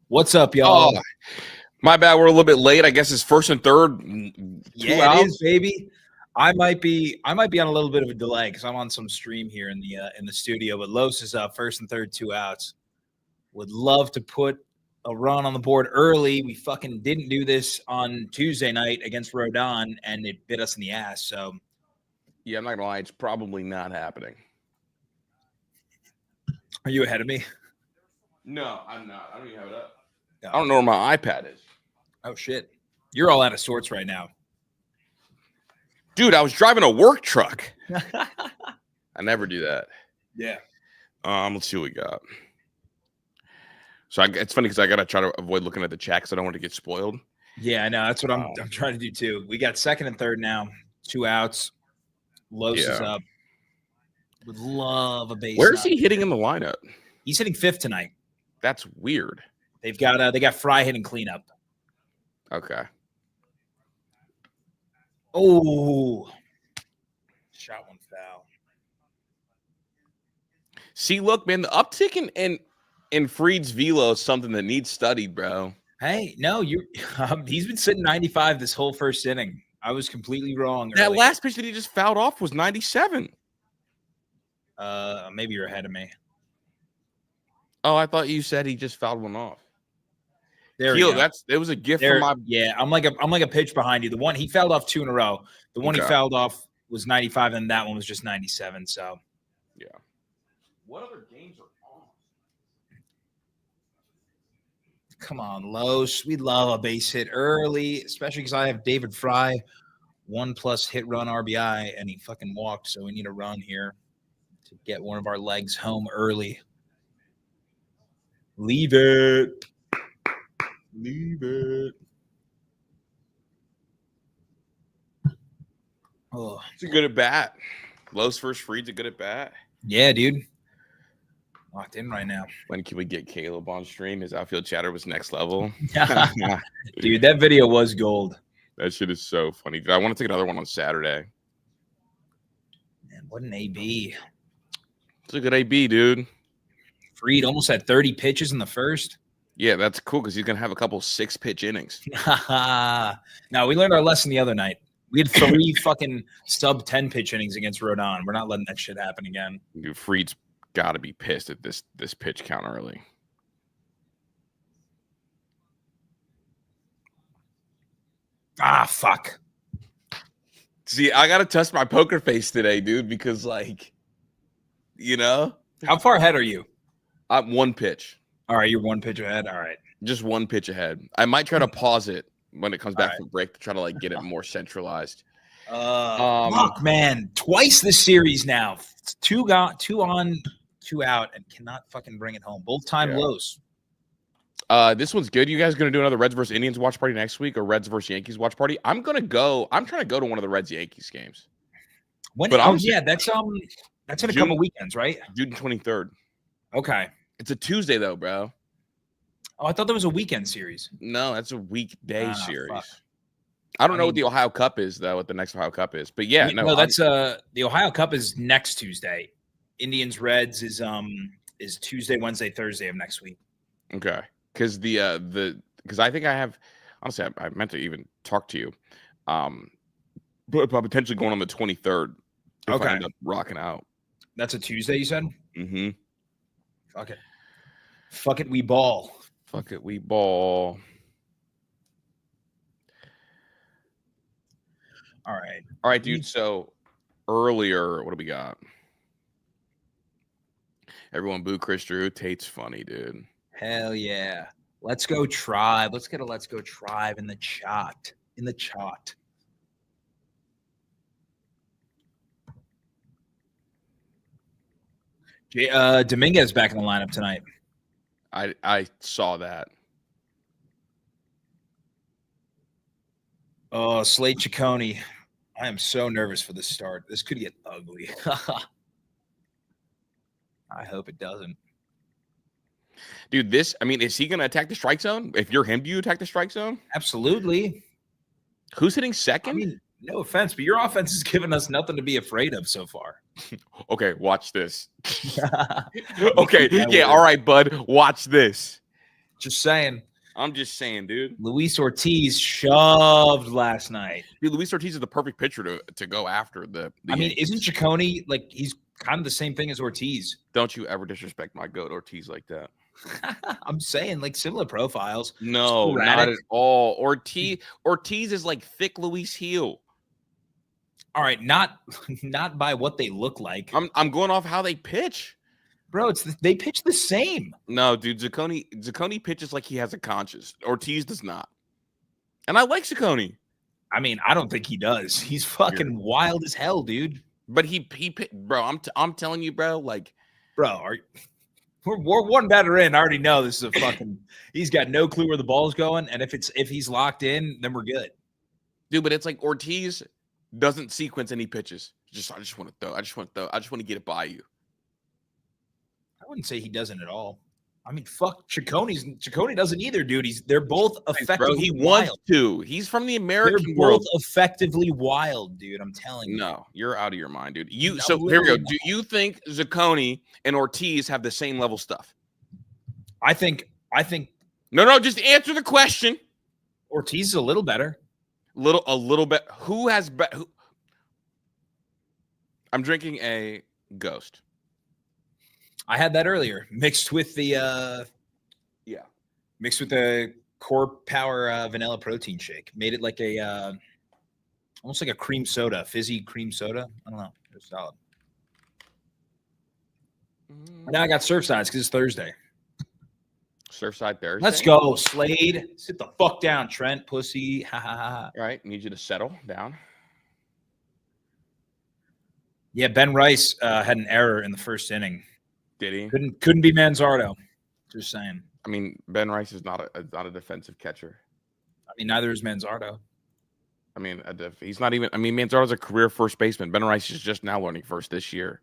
What's up, y'all? Oh, my bad. We're a little bit late. I guess it's first and third. Yeah, it is, baby. I might be on a little bit of a delay because I'm on some stream here in the studio. But Los is up first and third, 2 outs. Would love to put a run on the board early. We fucking didn't do this on Tuesday night against Rodon, and it bit us in the ass. So, yeah, I'm not gonna lie. It's probably not happening. Are you ahead of me? No, I'm not. I don't even have it up. No. I don't know where my iPad is. Oh shit! You're all out of sorts right now, dude. I was driving a work truck. I never do that. Yeah. Let's see what we got. So it's funny because I gotta try to avoid looking at the chat because I don't want to get spoiled. Yeah, I know. That's what I'm trying to do too. We got second and third now, 2 outs. Los is up. Would love a base. Where's he hitting in the lineup? He's hitting 5th tonight. That's weird. They got Fry hitting cleanup. Okay. Oh, shot one foul. See, look, man, the uptick in Fried's velo is something that needs studied, bro. Hey, no, he's been sitting 95 this whole first inning. I was completely wrong. That last pitch that he just fouled off was 97. Maybe you're ahead of me. Oh, I thought you said he just fouled one off. There we go. It was a gift from my. Yeah, I'm like a pitch behind you. The one he fouled off 2 in a row. The one he fouled off was 95, and that one was just 97. So, yeah. What other games are on? Come on, Los. We love a base hit early, especially because I have David Fry, 1+ hit run RBI, and he fucking walked. So we need a run here to get one of our legs home early. Leave it. Leave it. Oh, it's a good at bat. Los first Fried's a good at bat. Yeah, dude. Locked in right now. When can we get Caleb on stream? His outfield chatter was next level. Dude, that video was gold. That shit is so funny. I want to take another one on Saturday. Man, what an AB. It's a good AB, dude. Fried almost had 30 pitches in the first. Yeah, that's cool because he's going to have a couple 6-pitch innings. No, we learned our lesson the other night. We had 3 fucking sub 10-pitch innings against Rodon. We're not letting that shit happen again. Dude, Fried's got to be pissed at this pitch count early. Ah, fuck. See, I got to test my poker face today, dude, because, like, you know. How far ahead are you? I'm 1 pitch. All right, you're 1 pitch ahead. All right. Just 1 pitch ahead. I might try to pause it when it comes back from break to try to, like, get it more centralized. Fuck, man. Twice this series now. 2 on, 2 out, and cannot fucking bring it home. Both time lows. This one's good. You guys going to do another Reds versus Indians watch party next week or Reds versus Yankees watch party? I'm trying to go to one of the Reds Yankees games. When? But that's in a couple weekends, right? June 23rd. Okay. It's a Tuesday though, bro. Oh, I thought that was a weekend series. No, that's a weekday series. Fuck. I don't know what the Ohio Cup is though. What the next Ohio Cup is, but that's the Ohio Cup is next Tuesday. Indians Reds is Tuesday, Wednesday, Thursday of next week. Okay, because because I think I have honestly I meant to even talk to you, but potentially going on the 23rd. If I end up rocking out. That's a Tuesday, you said? Mm-hmm. Fuck it. Fuck it, we ball. Fuck it, we ball. All right. All right, dude. So earlier, what do we got? Everyone boo Chris Drew. Tate's funny, dude. Hell yeah. Let's go Tribe. Let's get a Let's Go Tribe in the chat. Dominguez back in the lineup tonight. I saw that. Oh, Slate Ciccone. I am so nervous for this start. This could get ugly. I hope it doesn't. Dude, is he going to attack the strike zone? If you're him, do you attack the strike zone? Absolutely. Who's hitting second? I mean, no offense, but your offense has given us nothing to be afraid of so far. Okay, watch this. Okay, yeah, all right, bud. Watch this. Just saying. I'm just saying, dude. Luis Ortiz shoved last night. Dude, Luis Ortiz is the perfect pitcher to go after the I mean, Yankees. isn't Ciccone like he's kind of the same thing as Ortiz? Don't you ever disrespect my goat Ortiz like that. I'm saying like similar profiles. No, not at all. Ortiz is like thick Luis Heel. All right, not by what they look like. I'm going off how they pitch. Bro, they pitch the same. No, dude, Ciccone pitches like he has a conscience. Ortiz does not. And I like Ciccone. I mean, I don't think he does. He's fucking wild as hell, dude. But bro, I'm telling you, bro, like, bro, we're one batter in. I already know this is a fucking he's got no clue where the ball's going, and if he's locked in, then we're good. Dude, but it's like Ortiz doesn't sequence any pitches. I just want to throw. I just want to get it by you. I wouldn't say he doesn't at all. I mean, fuck, Ciccone doesn't either, dude. They're both effectively. Bro, he wants to. He's from the American world. Both effectively wild, dude. I'm telling you. No, you're out of your mind, dude. So here we go. Do you think Ciccone and Ortiz have the same level stuff? I think. No. Just answer the question. Ortiz is a little better. A little bit. Who has better? I'm drinking a Ghost. I had that earlier, mixed with the Core Power vanilla protein shake. Made it like a almost like a cream soda, fizzy cream soda. I don't know. It was solid. Now I got Surfsides because it's Thursday. Surfside Thursday. Let's go, Slade. Sit the fuck down, Trent. Pussy. Ha ha ha. All right, need you to settle down. Yeah, Ben Rice had an error in the first inning. Did he? Couldn't be Manzardo. Just saying. I mean, Ben Rice is not a defensive catcher. I mean, neither is Manzardo. I mean, he's not even. I mean, Manzardo's a career first baseman. Ben Rice is just now learning first this year.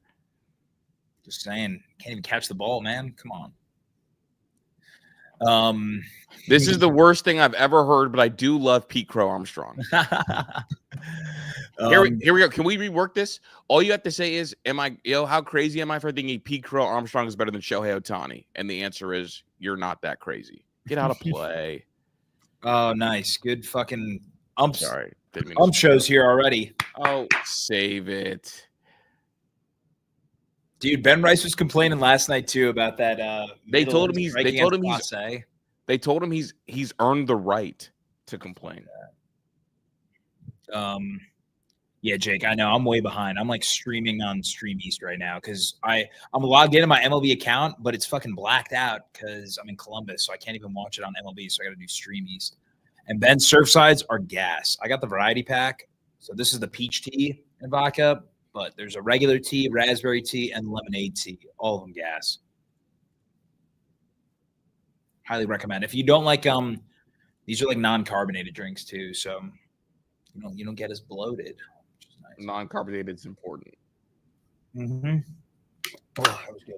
Just saying, can't even catch the ball, man. Come on. This is the worst thing I've ever heard, but I do love Pete Crow Armstrong. Here we go. Can we rework this? All you have to say is, how crazy am I for thinking Pete Crow Armstrong is better than Shohei Ohtani? And the answer is, you're not that crazy. Get out of play. Oh, nice. Good fucking Sorry. Shows here already. Oh, save it. Dude, Ben Rice was complaining last night too about that. They told him he's earned the right to complain. Yeah, Jake, I know I'm way behind. I'm like streaming on Stream East right now because I'm logged into my MLB account, but it's fucking blacked out because I'm in Columbus, so I can't even watch it on MLB. So I got to do Stream East. And Ben's Surfsides are gas. I got the variety pack, so this is the peach tea and vodka, but there's a regular tea, raspberry tea, and lemonade tea. All of them gas. Highly recommend. If you don't like these are like non-carbonated drinks too, so you don't get as bloated. Nice. Non-carbonated is important. Mm-hmm. Oh, that was good.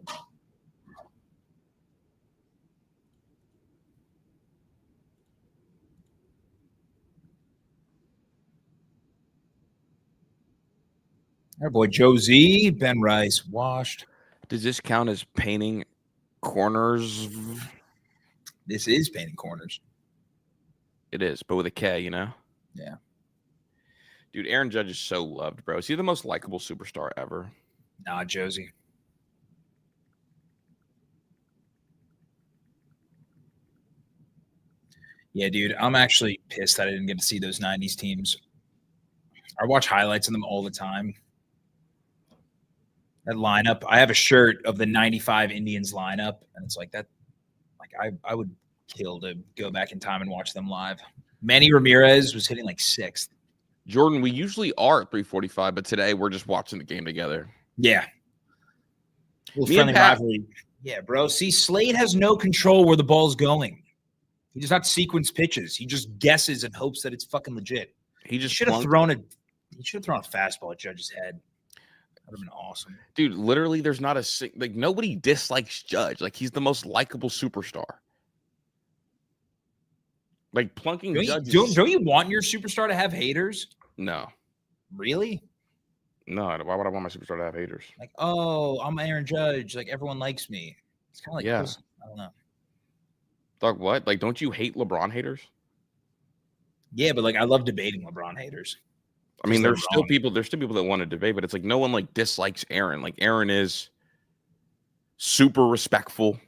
Our boy Joe Z, Ben Rice, washed. Does this count as painting corners? This is painting corners. It is, but with a K, Yeah. Dude, Aaron Judge is so loved, bro. Is he the most likable superstar ever? Nah, Josie. Yeah, dude, I'm actually pissed that I didn't get to see those 90s teams. I watch highlights of them all the time. That lineup, I have a shirt of the 95 Indians lineup, and it's like that. Like I would kill to go back in time and watch them live. Manny Ramirez was hitting like 6th. Jordan, we usually are at 3:45, but today we're just watching the game together. Yeah. Friendly rivalry. Yeah, bro. See, Slade has no control where the ball's going. He does not sequence pitches. He just guesses and hopes that it's fucking legit. He should have thrown a fastball at Judge's head. That would have been awesome. Dude, literally there's not nobody dislikes Judge. Like, he's the most likable superstar. Like, plunking Judge. Don't you want your superstar to have haters? No. Really? No, why would I want my superstar to have haters? Like, oh, I'm Aaron Judge. Like, everyone likes me. It's kind of like, yeah. I don't know. Dog, what? Like, don't you hate LeBron haters? Yeah, but like I love debating LeBron haters. I mean, there's still people that want to debate, but it's like no one like dislikes Aaron. Like Aaron is super respectful.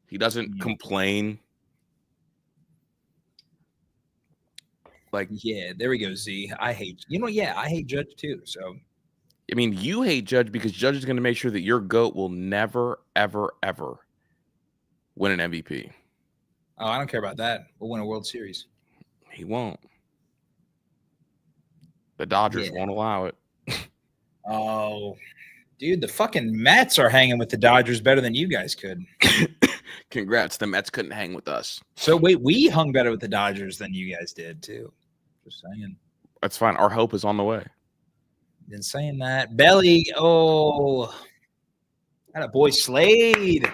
He doesn't complain. Like, yeah, there we go, Z. I hate I hate Judge too. So I mean, you hate Judge because Judge is going to make sure that your GOAT will never, ever, ever win an MVP. Oh, I don't care about that. We'll win a World Series. He won't. The Dodgers won't allow it. Oh, dude, the fucking Mets are hanging with the Dodgers better than you guys could. Congrats. The Mets couldn't hang with us. So wait, we hung better with the Dodgers than you guys did too. Just saying. That's fine. Our hope is on the way. Been saying that. Belly. Oh, that a boy Slade.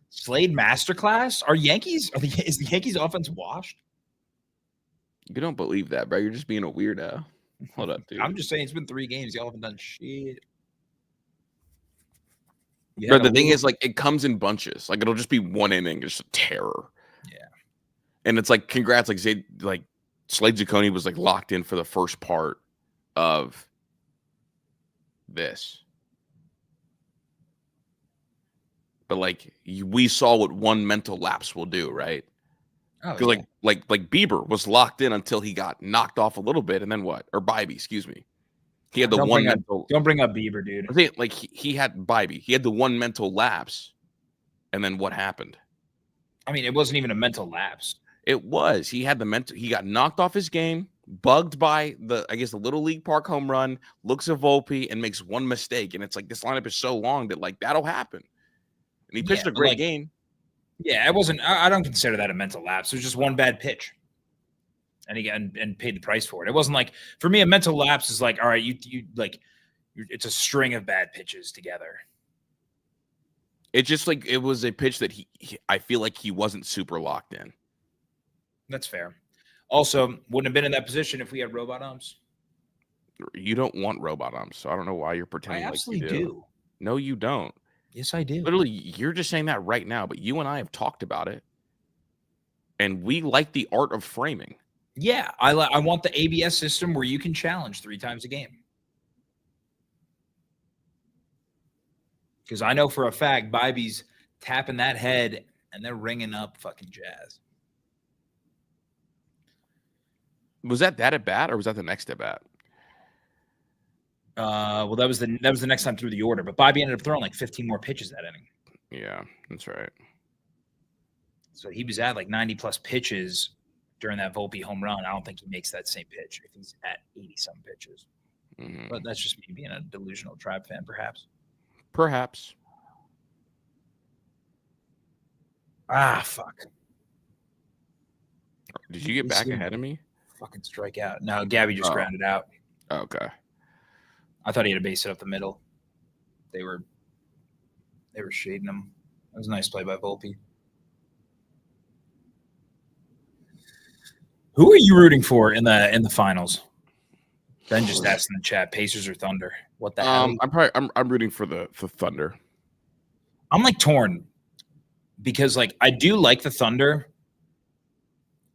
Slade masterclass. Is the Yankees offense washed? You don't believe that, bro. You're just being a weirdo. Hold up, dude. I'm just saying it's been 3 games. Y'all haven't done shit. But the thing is, like, it comes in bunches. Like, it'll just be one inning, just a terror. Yeah. And it's like, congrats. Like, Slade Zucconi was like locked in for the first part of this. But like, we saw what one mental lapse will do, right? Because like Bieber was locked in until he got knocked off a little bit, and then what? Or Bybee, excuse me. He had the don't bring up Bieber, dude. I think like he had Bybee. He had the one mental lapse, and then what happened? I mean, it wasn't even a mental lapse. It was. He had the mental. He got knocked off his game, bugged by the Little League Park home run. Looks at Volpe and makes one mistake, and it's like this lineup is so long that like that'll happen. And he pitched a great game. Yeah, it wasn't. I don't consider that a mental lapse. It was just one bad pitch. And he paid the price for it. It wasn't like, for me, a mental lapse is like, all right, it's a string of bad pitches together. It's just like, it was a pitch that I feel like he wasn't super locked in. That's fair. Also, wouldn't have been in that position if we had robot umps. You don't want robot umps, so I don't know why you're pretending like you do. No, you don't. Yes, I do. Literally, you're just saying that right now, but you and I have talked about it. And we like the art of framing. Yeah, I want the ABS system where you can challenge 3 times a game. Because I know for a fact Bybee's tapping that head and they're ringing up fucking Jazz. Was that at bat or was that the next at bat? Well, that was the next time through the order, but Bybee ended up throwing like 15 more pitches that inning. Yeah, that's right. So he was at like 90 plus pitches during that Volpe home run. I don't think he makes that same pitch if he's at 80-some pitches. Mm-hmm. But that's just me being a delusional Tribe fan, perhaps. Perhaps. Ah, fuck. Did you get back ahead of me? Fucking strike out. No, Gabby just grounded out. Okay. I thought he had to base it up the middle. They were shading him. It was a nice play by Volpe. Who are you rooting for in the finals? Ben just asked in the chat, Pacers or Thunder? What the hell? I'm rooting for the Thunder. I'm like torn because like I do like the Thunder.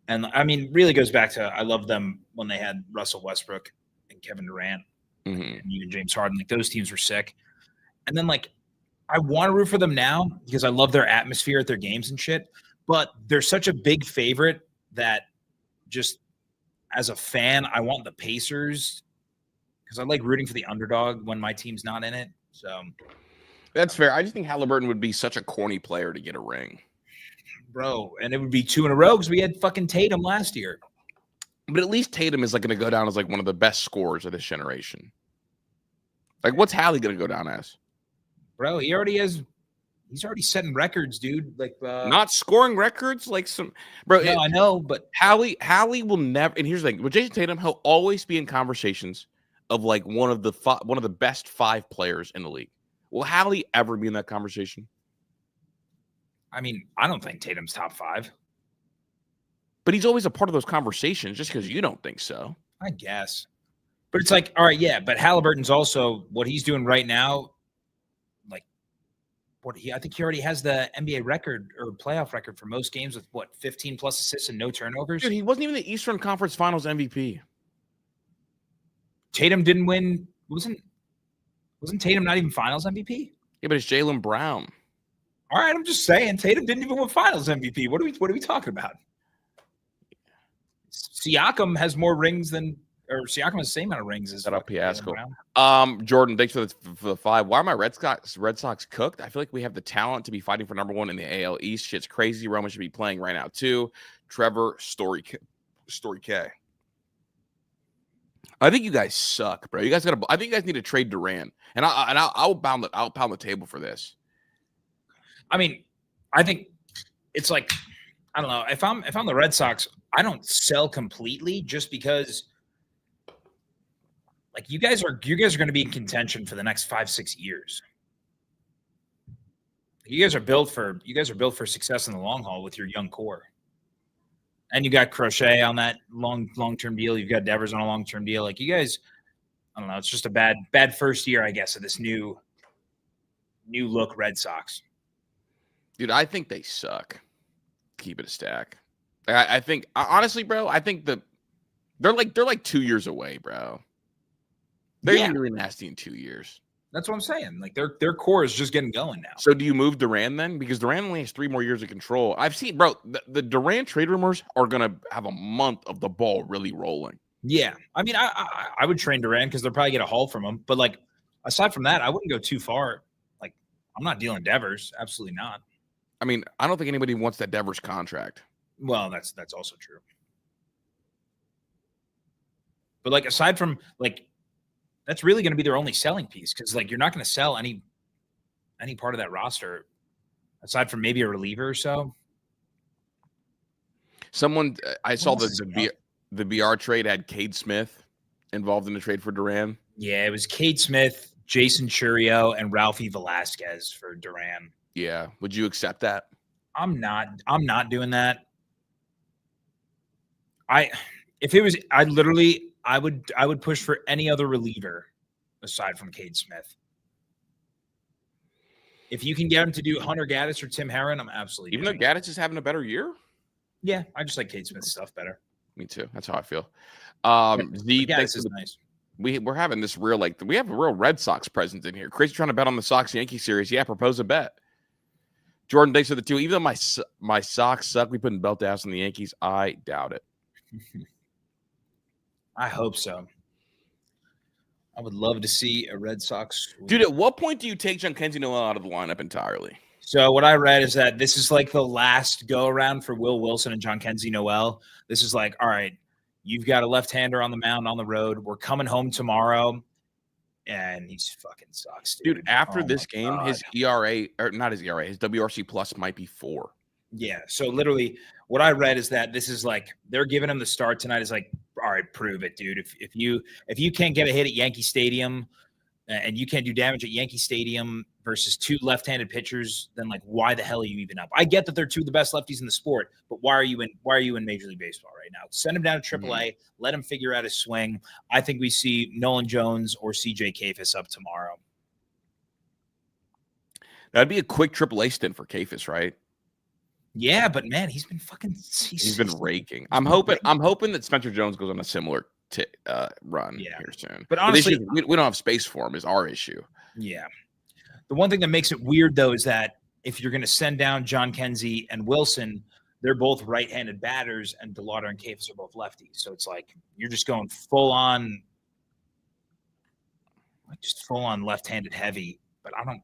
And I mean, really goes back to I love them when they had Russell Westbrook and Kevin Durant and even James Harden. Like those teams were sick. And then like I want to root for them now because I love their atmosphere at their games and shit. But they're such a big favorite that just as a fan, I want the Pacers because I like rooting for the underdog when my team's not in it. So that's fair. I just think Halliburton would be such a corny player to get a ring. Bro, and it would be 2 in a row because we had fucking Tatum last year. But at least Tatum is like going to go down as like one of the best scorers of this generation. Like, what's Hallie going to go down as? Bro, he's already setting records, dude. Like not scoring records, like some bro. No, I know, but Hallie will never. And here's the thing: with Jason Tatum, he'll always be in conversations of like one of the best 5 players in the league. Will Hallie ever be in that conversation? I mean, I don't think Tatum's top 5. But he's always a part of those conversations just because you don't think so. I guess. But it's like, all right, yeah, but Halliburton's also what he's doing right now, like I think he already has the NBA record or playoff record for most games with 15 plus assists and no turnovers. Dude, he wasn't even the Eastern Conference Finals MVP. Tatum didn't win. Wasn't Tatum not even Finals MVP? Yeah, but it's Jaylen Brown. All right, I'm just saying Tatum didn't even win Finals MVP. What are we talking about? Siakam has more rings Siakam has the same amount of rings as Fiasco. Jordan, thanks for the 5. Why are my Red Sox cooked? I feel like we have the talent to be fighting for number 1 in the AL East. Shit's crazy. Roman should be playing right now too. Trevor Story K. I think you guys suck, bro. I think you guys need to trade Durant, and I'll pound the table for this. I mean, I think it's like, I don't know. If I'm the Red Sox, I don't sell completely just because, like, you guys are going to be in contention for the next 5-6 years. You guys are built for success in the long haul with your young core. And you got Crochet on that long-term deal. You've got Devers on a long-term deal. Like, you guys, I don't know. It's just a bad first year, I guess, of this new look Red Sox. Dude, I think they suck. Keep it a stack. I think honestly, bro. I think they're like 2 years away, bro. They're really nasty in 2 years. That's what I'm saying. Like their core is just getting going now. So do you move Durant then? Because Durant only has 3 more years of control. I've seen, bro, the Durant trade rumors are gonna have a month of the ball really rolling. Yeah, I mean, I would train Durant because they'll probably get a haul from him. But like aside from that, I wouldn't go too far. Like I'm not dealing Devers, absolutely not. I mean, I don't think anybody wants that Devers contract. Well, that's also true. But like aside from like. That's really going to be their only selling piece because, like, you're not going to sell any part of that roster aside from maybe a reliever or so. Someone I saw the BR trade had Cade Smith involved in the trade for Duran. Yeah, it was Cade Smith, Jason Churio, and Ralphie Velasquez for Duran. Yeah, would you accept that? I'm not doing that. I would push for any other reliever aside from Cade Smith. If you can get him to do Hunter Gaddis or Tim Herron, I'm absolutely even though Gaddis is having a better year. Yeah, I just like Cade Smith's stuff better. Me too. That's how I feel. Gaddis is nice. We're having this real we have a real Red Sox presence in here. Crazy trying to bet on the Sox Yankee series. Yeah, propose a bet. Jordan, thanks for the 2. Even though my Sox suck, we putting belt ass on the Yankees. I doubt it. I hope so. I would love to see a Red Sox win. Dude, at what point do you take Jhonkensy Noel out of the lineup entirely? So what I read is that this is like the last go-around for Will Wilson and Jhonkensy Noel. This is like, all right, you've got a left-hander on the mound on the road. We're coming home tomorrow, and he's fucking sucks, dude. After this game, his ERA, or not his ERA, his WRC plus might be 4. Yeah, so literally what I read is that this is like they're giving him the start tonight is like, all right, prove it, dude. If you can't get a hit at Yankee Stadium and you can't do damage at Yankee Stadium versus 2 left-handed pitchers, then like why the hell are you even up? I get that they're 2 of the best lefties in the sport, but why are you in Major League Baseball right now? Send him down to AAA, let him figure out his swing. I think we see Nolan Jones or CJ Kayfus up tomorrow. That'd be a quick AAA stint for Kayfus, right? Yeah, but man, he's been raking. I'm hoping that Spencer Jones goes on a similar run here soon. But honestly, we don't have space for him is our issue. Yeah. The one thing that makes it weird though is that if you're going to send down Jhonkensy and Wilson, they're both right-handed batters, and DeLauder and Kayfus are both lefties. So it's like you're just going full on left-handed heavy. But I don't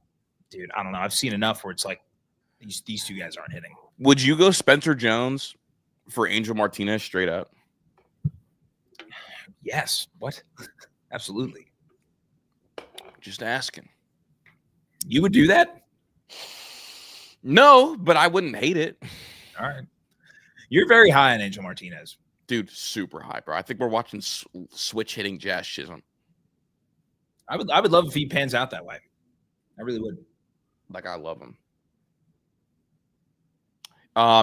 know. I've seen enough where it's like these 2 guys aren't hitting. Would you go Spencer Jones for Angel Martinez straight up? Yes. What? Absolutely. Just asking. You would do that? No, but I wouldn't hate it. All right. You're very high on Angel Martinez. Dude, super high, bro. I think we're watching switch hitting Jazz Chisholm. I would love if he pans out that way. I really would. Like, I love him.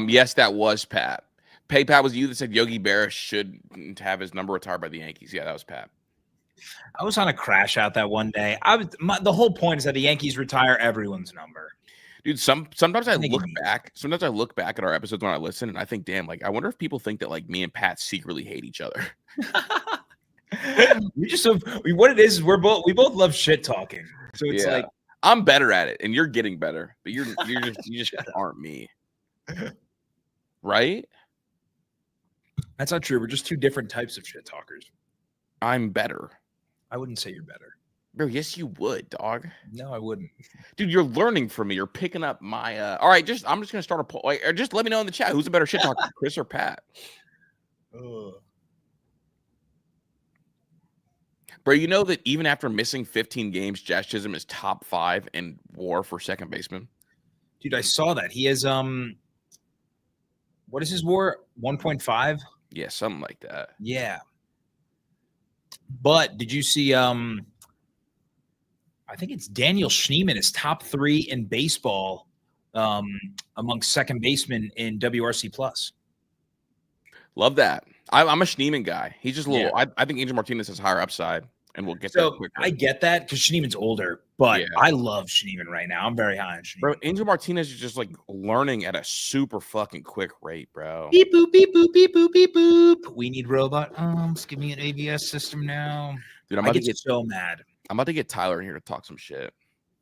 Yes, that was Pat. Pat, was you that said Yogi Berra shouldn't have his number retired by the Yankees? Yeah, that was Pat. I was on a crash out that one day. The whole point is that the Yankees retire everyone's number. Dude, sometimes I look back. Sometimes I look back at our episodes when I listen, and I think, damn, like I wonder if people think that like me and Pat secretly hate each other. What it is we both love shit talking. So it's like I'm better at it, and you're getting better, but you just aren't me, right? That's not true. We're just two different types of shit talkers. I'm better. I wouldn't say you're better. Bro, yes, you would, dog. No, I wouldn't. Dude, you're learning from me. You're picking up my all right, I'm just gonna start a poll. Or just let me know in the chat who's a better shit talker, Chris or Pat. Bro, you know that even after missing 15 games, Jazz Chisholm is top 5 in WAR for second baseman. Dude, I saw that. He has what is his WAR? 1.5? Yeah, something like that. Yeah. But did you see I think it's Daniel Schneemann is top 3 in baseball amongst second basemen in WRC plus. Love that. I'm a Schneemann guy. He's just a little I think Angel Martinez has higher upside, and we'll get there quickly. I get that because Schneemann's older, but I love Schneemann right now. I'm very high on Schneemann. Bro, Angel Martinez is just like learning at a super fucking quick rate, bro. Beep boop, beep boop, beep boop, beep boop. We need robot arms. Give me an ABS system now. Dude, I get so mad. I'm about to get Tyler in here to talk some shit.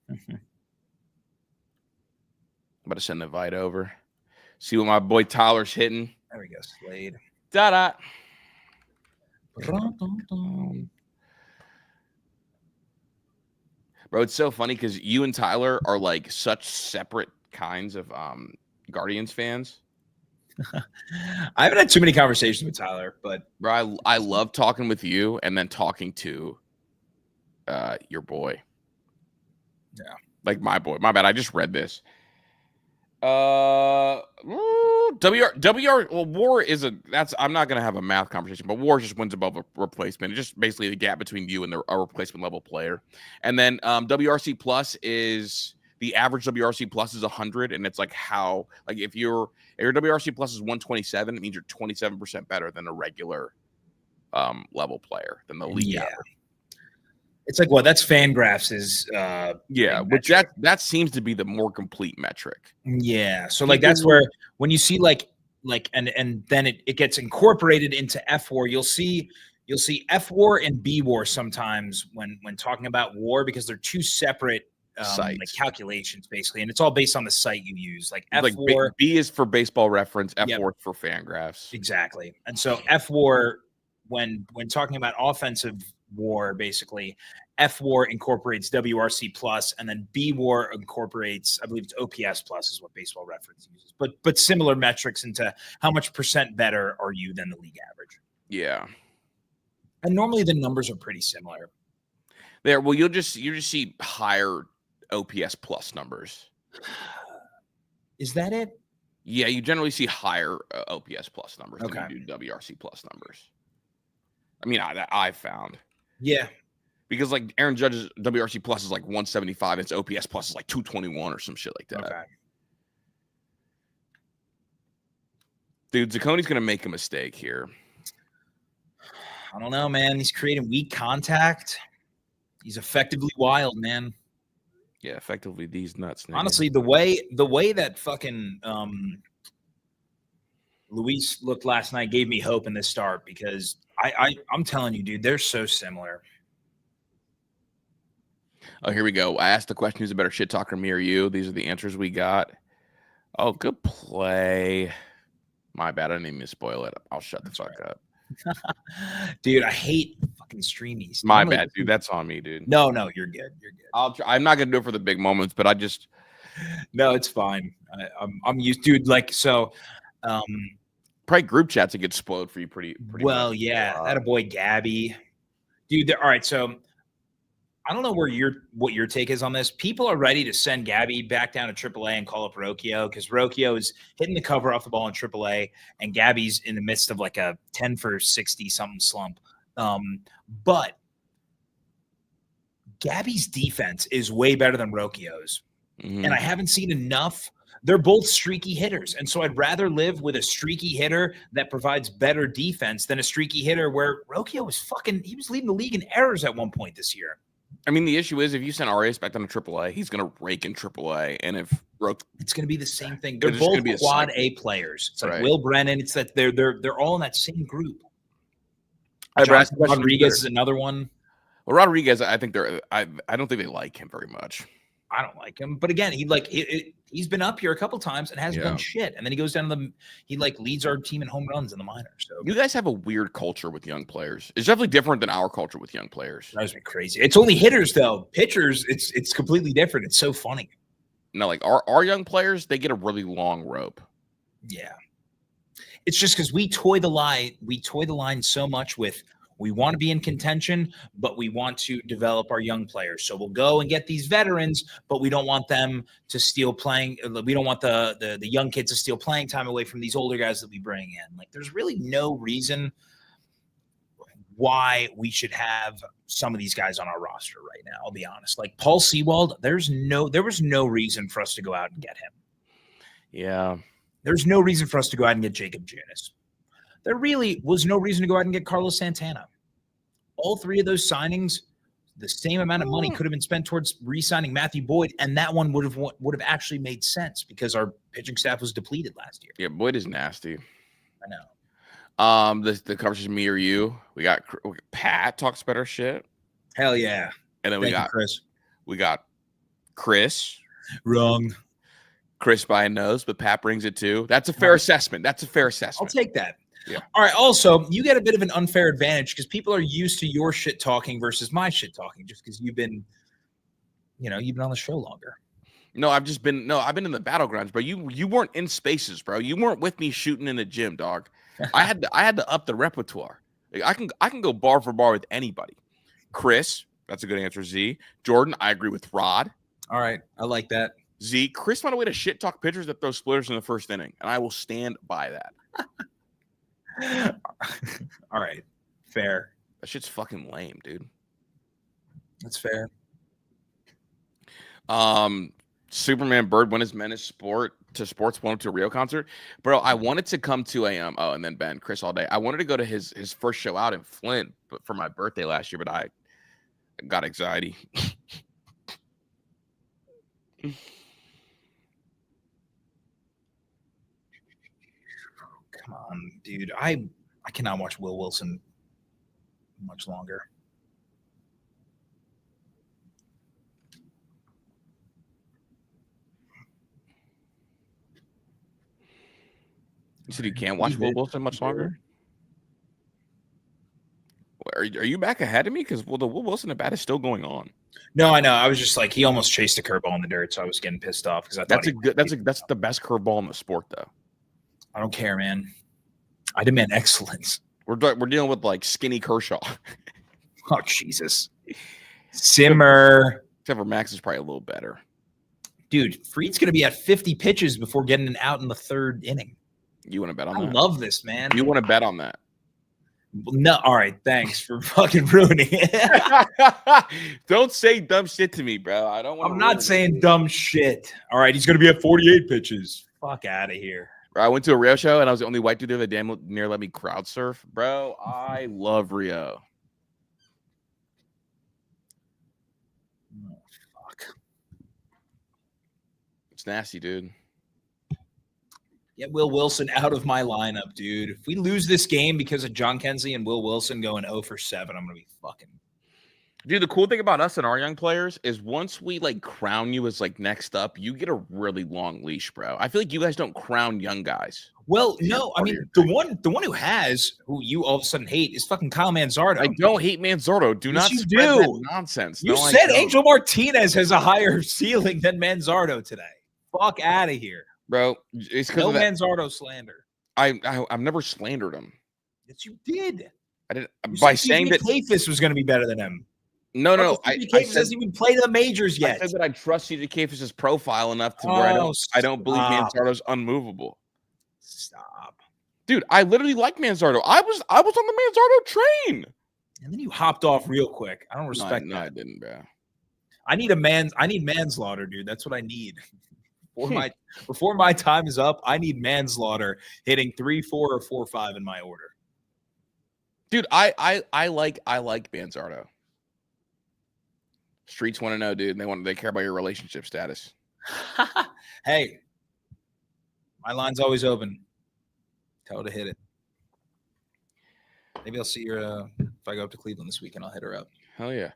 I'm about to send the invite over. See what my boy Tyler's hitting. There we go, Slade. Da-da. Bro, it's so funny because you and Tyler are like such separate kinds of Guardians fans. I haven't had too many conversations with Tyler, but bro, I love talking with you and then talking to your boy. Yeah. Like my boy. My bad. I just read this. WR well, WAR is I'm not gonna have a math conversation, but WAR just wins above a replacement. It's just basically the gap between you and a replacement level player. And then WRC plus is the average WRC plus is 100, and it's like how like if your WRC plus is 127, it means you're 27% better than a regular level player than the league average. It's like what? That's Fangraphs is which that seems to be the more complete metric. Yeah. So like that's where when you see like and then it gets incorporated into F-WAR, you'll see F-WAR and B-WAR sometimes when talking about WAR because they're two separate like calculations basically, and it's all based on the site you use. Like F-WAR, like B is for Baseball Reference, F-WAR is for Fangraphs. Exactly. And so F-WAR when talking about offensive WAR, basically F-WAR incorporates WRC plus, and then B-WAR incorporates, I believe it's OPS plus is what Baseball Reference uses, but similar metrics into how much percent better are you than the league average. Yeah, and normally the numbers are pretty similar. There, well, you just see higher OPS plus numbers. Is that it? Yeah, you generally see higher OPS plus numbers than you do WRC plus numbers. I mean, I've found. Yeah. Because like Aaron Judge's WRC plus is like 175, and its OPS plus is like 221 or some shit like that. Okay. Dude, Zacconi's gonna make a mistake here. I don't know, man. He's creating weak contact. He's effectively wild, man. Yeah, effectively these nuts. Nigga. Honestly, the way that fucking Luis looked last night gave me hope in this start because I'm telling you, dude, they're so similar. Oh, here we go. I asked the question, who's a better shit talker, me or you? These are the answers we got. Oh, good play. My bad. I didn't even spoil it. I'll shut the fuck up. Dude, I hate fucking streamies. My bad, dude. That's on me, dude. No, you're good. You're good. I'm not gonna do it for the big moments, but I just. No, it's fine. I'm used, dude. Like so. Probably group chats that get explode for you pretty well. much. Yeah, that a boy Gabby, dude. All right, so I don't know what your take is on this. People are ready to send Gabby back down to AAA and call up Rocchio because Rocchio is hitting the cover off the ball in AAA, and Gabby's in the midst of like a 10 for 60 something slump. But Gabby's defense is way better than Rocchio's, and I haven't seen enough. They're both streaky hitters, and so I'd rather live with a streaky hitter that provides better defense than a streaky hitter where Rocchio was he was leading the league in errors at one point this year. I mean, the issue is if you send Arias back down to AAA, he's going to rake in AAA, and if it's going to be the same thing. They're both quad A players. It's like Will Brennan. It's that they're all in that same group. Rodriguez is another one. Well, Rodriguez, I think I don't think they like him very much. I don't like him, but again, he's been up here a couple times and hasn't done shit. And then he goes down to he leads our team in home runs in the minors. So you guys have a weird culture with young players. It's definitely different than our culture with young players. Drives me crazy. It's only hitters though. Pitchers, it's completely different. It's so funny. No, like our young players, they get a really long rope. Yeah, it's just because we toy the line so much with. We want to be in contention, but we want to develop our young players. So we'll go and get these veterans, but we don't want them to steal playing. We don't want the young kids to steal playing time away from these older guys that we bring in. Like, there's really no reason why we should have some of these guys on our roster right now. I'll be honest. Like Paul Sewald, there was no reason for us to go out and get him. Yeah. There's no reason for us to go out and get Jacob Junis. There really was no reason to go out and get Carlos Santana. All three of those signings, the same amount of money could have been spent towards re-signing Matthew Boyd, and that one would have actually made sense because our pitching staff was depleted last year. Yeah, Boyd is nasty. I know. The coverage is me or you. We got Pat talks better shit. Hell yeah. And then we got Chris. We got Chris. Wrong. Chris by a nose, but Pat brings it too. That's a fair assessment. I'll take that. Yeah. All right. Also, you get a bit of an unfair advantage because people are used to your shit talking versus my shit talking just because you've been on the show longer. No, I've been in the battlegrounds, bro. You weren't in spaces, bro. You weren't with me shooting in the gym, dog. I had to up the repertoire. Like, I can go bar for bar with anybody. Chris, that's a good answer. Z. Jordan, I agree with Rod. All right. I like that. Z. Chris found a way to shit talk pitchers that throw splitters in the first inning, and I will stand by that. All right. Fair. That shit's fucking lame, dude. That's fair. Superman Bird won his Menace Sports 102 Rio concert. Bro, I wanted to come to and then Ben, Chris all day. I wanted to go to his first show out in Flint for my birthday last year, but I got anxiety. Come on, dude. I cannot watch Will Wilson much longer. You said you can't watch Will Wilson much longer? Are you back ahead of me? Because the Will Wilson at bat is still going on. No, I know. I was just like, he almost chased a curveball in the dirt, so I was getting pissed off because I thought that's the best curveball in the sport, though. I don't care, man. I demand excellence. We're dealing with like skinny Kershaw. Oh, Jesus. Simmer. Except for Max is probably a little better. Dude, Fried's going to be at 50 pitches before getting an out in the third inning. You want to bet on that? I love this, man. You want to bet on that? No. All right. Thanks for fucking ruining it. Don't say dumb shit to me, bro. I'm not saying dumb shit. All right. He's going to be at 48 pitches. Fuck out of here. I went to a Rio show and I was the only white dude there that damn near let me crowd surf. Bro, I love Rio. Oh, fuck. It's nasty, dude. Get Will Wilson out of my lineup, dude. If we lose this game because of John Kensley and Will Wilson going 0 for 7, I'm going to be fucking. Dude, the cool thing about us and our young players is once we like crown you as like next up, you get a really long leash, bro. I feel like you guys don't crown young guys. Well, no, I mean the one who you all of a sudden hate is fucking Kyle Manzardo. I don't hate Manzardo. Do not spread that nonsense. You said Angel Martinez has a higher ceiling than Manzardo today. Fuck out of here, bro. It's because no Manzardo slander. I've never slandered him. Yes, you did. I didn't by saying that Kayfis was going to be better than him. No. Kayfis hasn't even played the majors yet. I said that I trust CJ Kayfis' profile enough to where I don't believe Manzardo's unmovable. Stop, dude. I literally like Manzardo. I was on the Manzardo train, and then you hopped off real quick. I don't respect that. No, I didn't, bro. I need manslaughter, dude. That's what I need. Before my time is up, I need manslaughter hitting 3, 4, or 4, 5 in my order. Dude, I like Manzardo. Streets want to know, dude. They care about your relationship status. Hey, my line's always open. Tell her to hit it. Maybe I'll see her if I go up to Cleveland this weekend. I'll hit her up. Hell yeah.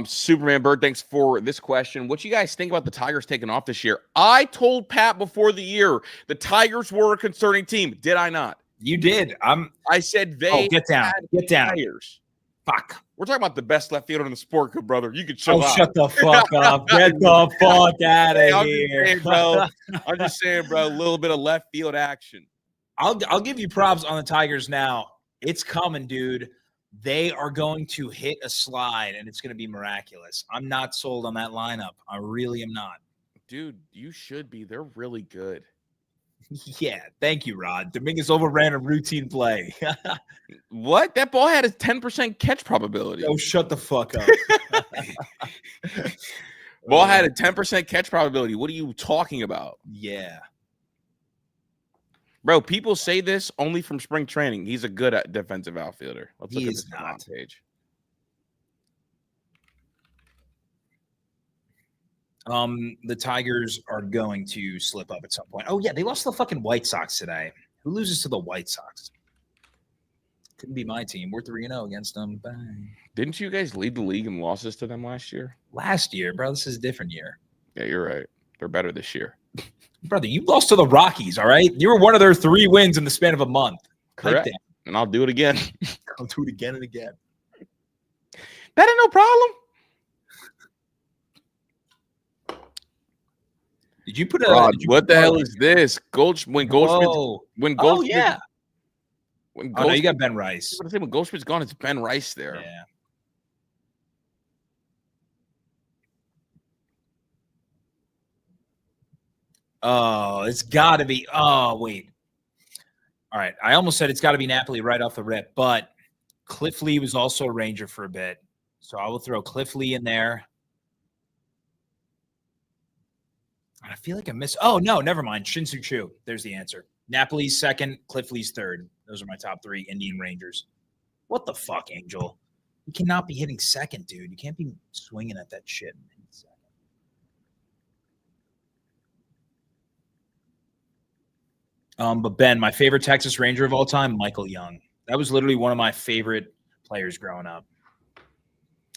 Superman Bird, thanks for this question. What you guys think about the Tigers taking off this year? I told Pat before the year the Tigers were a concerning team. Did I not? You did. I said they get down. Get down. Tigers. Fuck. We're talking about the best left fielder in the sport, good brother. You can chill out. Shut the fuck up. Get the fuck out of here. Bro. I'm just saying, bro, a little bit of left field action. I'll give you props on the Tigers now. It's coming, dude. They are going to hit a slide, and it's going to be miraculous. I'm not sold on that lineup. I really am not. Dude, you should be. They're really good. Yeah, thank you, Rod. Dominguez overran a routine play. What? That ball had a 10% catch probability. Oh, shut the fuck up. Ball had a 10% catch probability. What are you talking about? Yeah. Bro, people say this only from spring training. He's a good defensive outfielder. Let's look at this not. Page. The Tigers are going to slip up at some point. Oh, yeah, they lost to the fucking White Sox today. Who loses to the White Sox? Couldn't be my team. We're 3-0 against them. Bang. Didn't you guys lead the league in losses to them last year? Last year, bro. This is a different year. Yeah, you're right. They're better this year. Brother, you lost to the Rockies, all right? You were one of their 3 wins in the span of a month. Correct. And I'll do it again. I'll do it again and again. That ain't no problem. Did you put Rod, what the hell is this? When Goldschmidt's oh, yeah. No, you got Ben Rice. When Goldschmidt's gone, it's Ben Rice there. Yeah. Oh, it's got to be. Oh, wait. All right. I almost said it's got to be Napoli right off the rip, but Cliff Lee was also a Ranger for a bit. So I will throw Cliff Lee in there. I feel like I missed. Oh, no, never mind. Shin-Soo Choo. There's the answer. Napoli's second, Cliff Lee's third. Those are my top 3 Indian Rangers. What the fuck, Angel? You cannot be hitting second, dude. You can't be swinging at that shit. But Ben, my favorite Texas Ranger of all time, Michael Young. That was literally one of my favorite players growing up.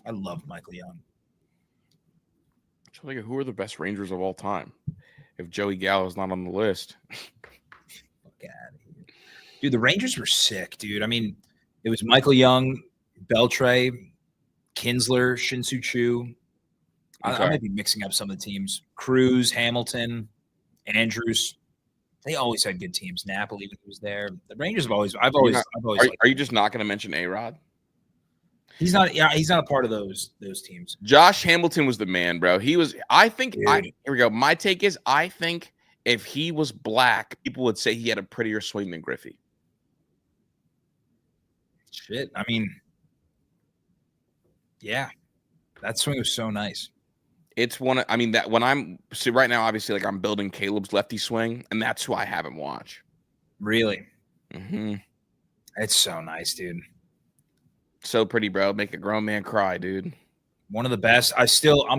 I love Michael Young. Like, who are the best Rangers of all time? If Joey Gallo's not on the list. Fuck out of here. Dude, the Rangers were sick, dude. I mean, it was Michael Young, Beltre, Kinsler, Shin-Soo Choo. I might be mixing up some of the teams. Cruz, Hamilton, Andrews. They always had good teams. Napoli when he was there. The Rangers have always. Are you just not going to mention A-Rod? He's not. Yeah, he's not a part of those teams. Josh Hamilton was the man, bro. He was. Here we go. My take is, I think if he was black, people would say he had a prettier swing than Griffey. Shit. I mean, yeah, that swing was so nice. It's one. I mean, that when right now, obviously, like I'm building Caleb's lefty swing, and that's who I have him watch. Really? Mm-hmm. It's so nice, dude. So pretty, bro. Make a grown man cry, dude. One of the best. I'm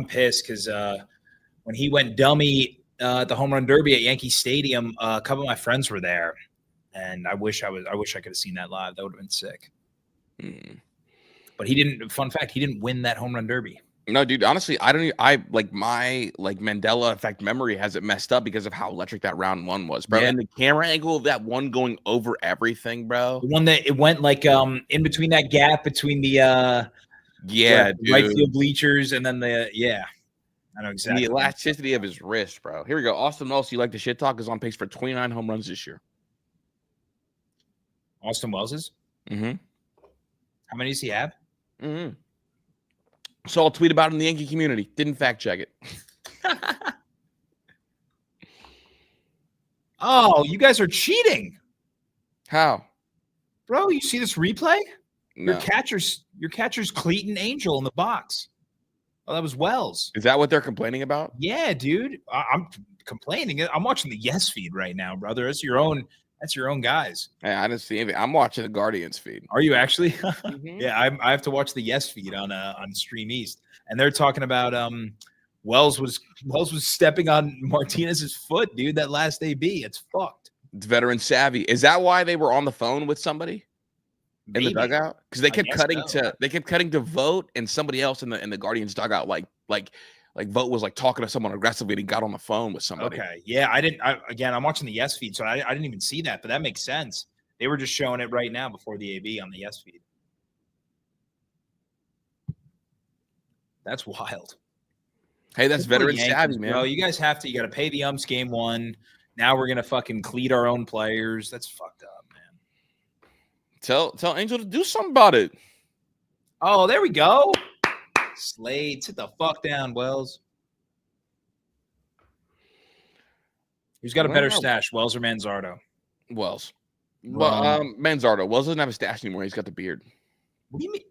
pissed because when he went dummy at the home run derby at Yankee Stadium, a couple of my friends were there, and I wish I could have seen that live. That would have been sick. But he didn't. Fun fact: he didn't win that home run derby. No, dude. Honestly, my Mandela effect memory has it messed up because of how electric that round 1 was, bro. Yeah. And the camera angle of that one going over everything, bro. The one that it went like in between that gap between the right field bleachers and then I know exactly the elasticity of his wrist, bro. Here we go. Austin Wells, you like the shit talk, is on pace for 29 home runs this year. Austin Wells? Mm-hmm. How many does he have? Mm-hmm. So I'll tweet about it in the Yankee community. Didn't fact check it. Oh, you guys are cheating. How? Bro, you see this replay? No. Your catcher's Clayton Angel in the box. Oh, that was Wells. Is that what they're complaining about? Yeah, dude. I'm complaining. I'm watching the Yes feed right now, brother. It's your own That's your own guys. Hey, I didn't see anything. I'm watching the Guardians feed. Are you actually? Mm-hmm. Yeah, I have to watch the Yes feed on Stream East, and they're talking about Wells was stepping on Martinez's foot, dude. That last AB, it's fucked. It's veteran savvy. Is that why they were on the phone with somebody in the dugout? Because they kept cutting to Vogt and somebody else in the Guardians dugout, like Vogt was like talking to someone aggressively, and he got on the phone with somebody. Okay, yeah, I'm watching the Yes feed, so I didn't even see that, but that makes sense. They were just showing it right now before the AB on the Yes feed. That's wild. Hey, that's veteran savvy, man. Bro, you guys got to pay the umps game one. Now we're gonna fucking cleat our own players. That's fucked up, man. Tell Angel to do something about it. Oh, there we go. Slade, sit the fuck down, Wells. Who's got a better stash, Wells or Manzardo? Wells. Well, Manzardo. Wells doesn't have a stash anymore. He's got the beard. What do you mean?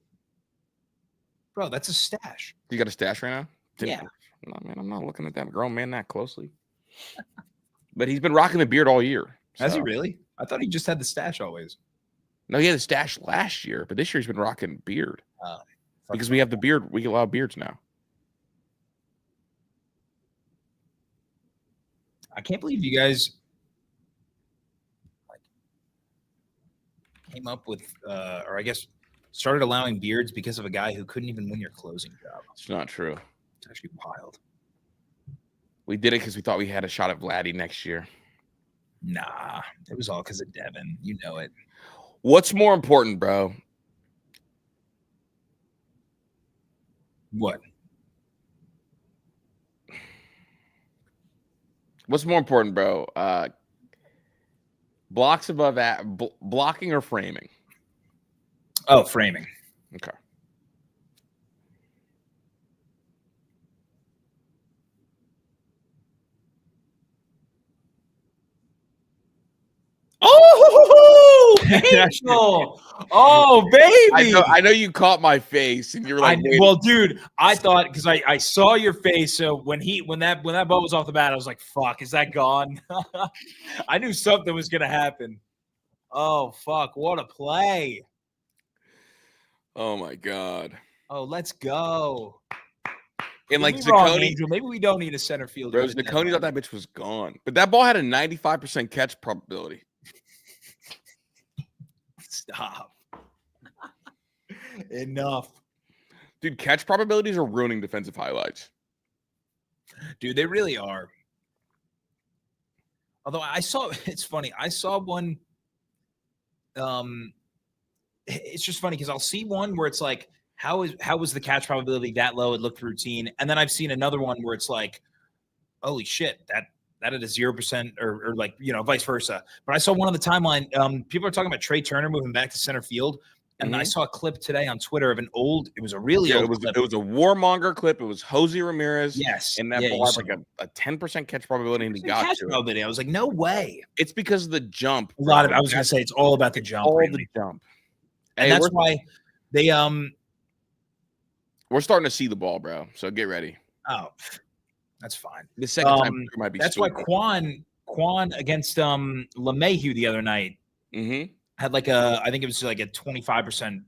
Bro, that's a stash. You got a stash right now? Yeah. No, man, I'm not looking at that grown man that closely. But he's been rocking the beard all year. Has he really? I thought he just had the stash always. No, he had the stash last year, but this year he's been rocking beard. Because we have the beard. We allow beards now. I can't believe you guys came up with, or I guess started allowing beards because of a guy who couldn't even win your closing job. It's not true. It's actually wild. We did it because we thought we had a shot at Vladdy next year. Nah, it was all because of Devin. You know it. What's more important, bro? What? What's more important, bro? Blocks above that, blocking or framing? Oh, framing. Okay. Oh, Angel. Oh, baby. I know you caught my face and you were like, well, dude, I thought because I saw your face. So when that ball was off the bat, I was like, fuck, is that gone? I knew something was gonna happen. Oh, fuck, what a play. Oh my God. Oh, let's go. And like Zaccone, maybe we don't need a center fielder. Bro, Zaccone thought that bitch was gone. But that ball had a 95% catch probability. Stop. Enough. Dude, catch probabilities are ruining defensive highlights. Dude, they really are. Although it's funny. I saw one. It's just funny because I'll see one where it's like, how was the catch probability that low? It looked routine. And then I've seen another one where it's like, holy shit, that at a 0% or like, vice versa. But I saw one on the timeline. People are talking about Trey Turner moving back to center field. And I saw a clip today on Twitter of it was a really old clip. It was a warmonger clip. It was Jose Ramirez. Yes. And that ball had like a 10% catch probability and he got catch probability. I was like, no way. It's because of the jump. I was going to say it's all about the jump. The jump. And that's why they we're starting to see the ball, bro. So get ready. Oh, that's fine. The second time might be. That's stupid. Why Quan against LeMahieu the other night had like I think it was like a 25%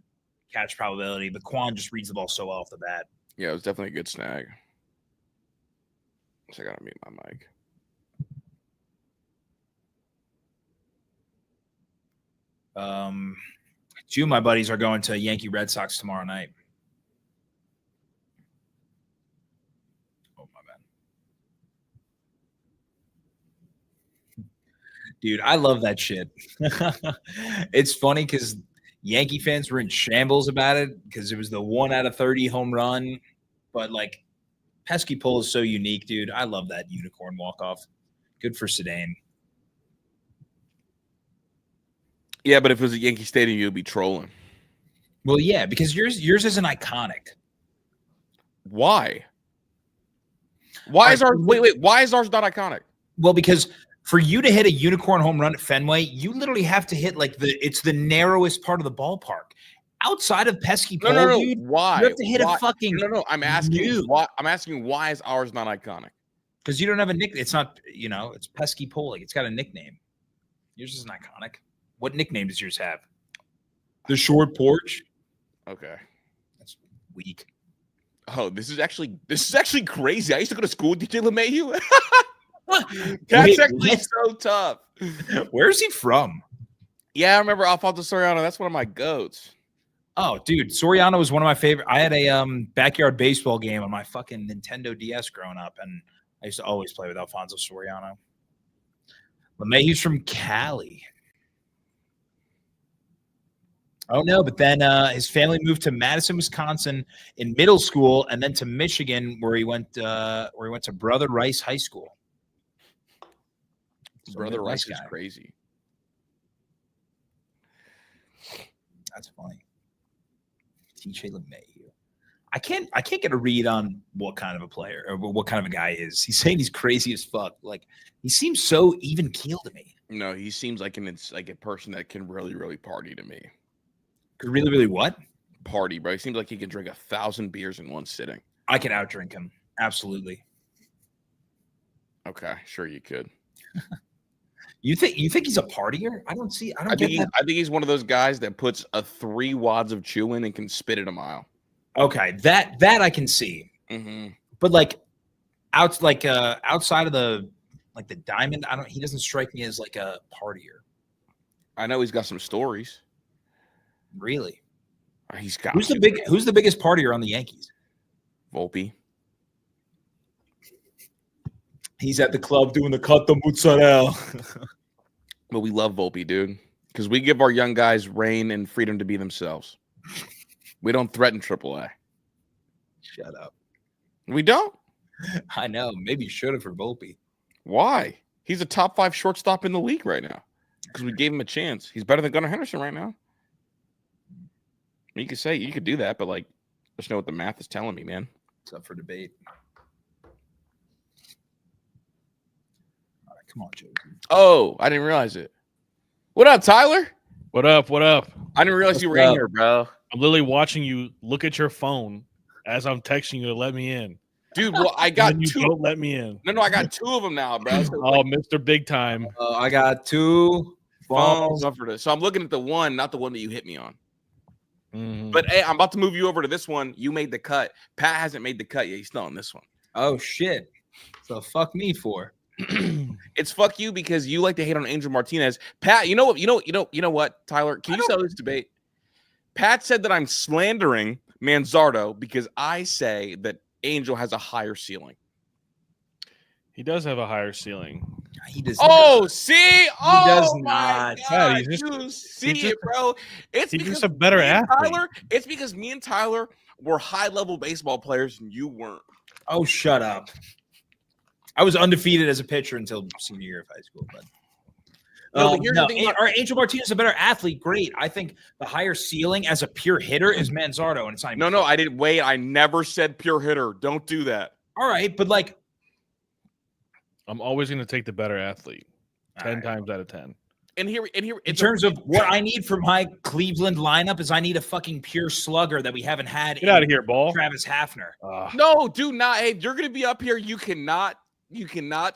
catch probability, but Quan just reads the ball so well off the bat. Yeah, it was definitely a good snag. So I gotta mute my mic. Two of my buddies are going to Yankee Red Sox tomorrow night. Oh, my bad. Dude, I love that shit. It's funny because Yankee fans were in shambles about it because it was the 1 out of 30 home run. But, like, pesky pull is so unique, dude. I love that unicorn walk-off. Good for Sedan. Yeah, but if it was at Yankee Stadium, you'd be trolling. Well, yeah, because yours isn't iconic. Why? Why is ours? Wait. Why is ours not iconic? Well, because for you to hit a unicorn home run at Fenway, you literally have to hit like it's the narrowest part of the ballpark. Outside of pesky pole, no. Dude, why? You have to hit a fucking. No. I'm asking why. I'm asking why is ours not iconic? Because you don't have a nickname. It's not. It's pesky pole. Like it's got a nickname. Yours is iconic. What nickname does yours have? The short porch. Okay. That's weak. Oh, this is actually crazy. I used to go to school with DJ LeMahieu. That's actually so tough. Where's he from? Yeah, I remember Alfonso Soriano. That's one of my goats. Oh, dude, Soriano was one of my favorite. I had a backyard baseball game on my fucking Nintendo DS growing up, and I used to always play with Alfonso Soriano. LeMahieu's from Cali. Oh no, but then his family moved to Madison, Wisconsin in middle school, and then to Michigan, where he went to Brother Rice High School. Brother Rice is crazy. That's funny. TJ LeMahieu. I can't get a read on what kind of a player or what kind of a guy is. He's saying he's crazy as fuck. Like he seems so even keel to me. No, he seems like a person that can really, really party to me. Could really, really what? Party, bro. He seems like he can drink 1,000 beers in one sitting. I can outdrink him. Absolutely. Okay, sure you could. You think he's a partier? I think he's one of those guys that puts 3 wads of chew in and can spit it a mile. Okay, that I can see. Mm-hmm. But like outside of the diamond, he doesn't strike me as like a partier. I know he's got some stories. Really? He's got Who's the biggest partier on the Yankees? Volpe. He's at the club doing the cut the mozzarella. But we love Volpe, dude, because we give our young guys reign and freedom to be themselves. We don't threaten AAA. Shut up. We don't? I know. Maybe you should have for Volpe. Why? He's a top 5 shortstop in the league right now because we gave him a chance. He's better than Gunnar Henderson right now. You could say you could do that, but just know what the math is telling me, man. It's up for debate. All right, come on, Joe. Oh, I didn't realize it. What up, Tyler? What up? I didn't realize you were in here, bro. I'm literally watching you look at your phone as I'm texting you to let me in. Dude, well, I got 2. Don't let me in. No, I got 2 of them now, bro. So Mr. Big Time. I got 2 phones. So I'm looking at the one, not the one that you hit me on. Mm-hmm. But hey, I'm about to move you over to this one. You made the cut. Pat hasn't made the cut yet. He's still on this one. Oh shit. So fuck me for. It's fuck you because you like to hate on Angel Martinez. Pat, you know what, Tyler? Can you settle this debate? Pat said that I'm slandering Manzardo because I say that Angel has a higher ceiling. He does have a higher ceiling. He does. Oh, not. See? He does not. God, you see it, bro. It's he's because just a better athlete. Tyler, it's because me and Tyler were high-level baseball players and you weren't. Oh, shut up. I was undefeated as a pitcher until senior year of high school. But Angel Martinez is a better athlete. Great. I think the higher ceiling as a pure hitter is Manzardo. And it's not no, I didn't. Wait, I never said pure hitter. Don't do that. All right, but I'm always going to take the better athlete 10 times out of 10. And here, in terms of what I need for my Cleveland lineup is I need a fucking pure slugger that we haven't had. Get out of here, ball. Travis Hafner. No, do not. Hey, you're going to be up here. You cannot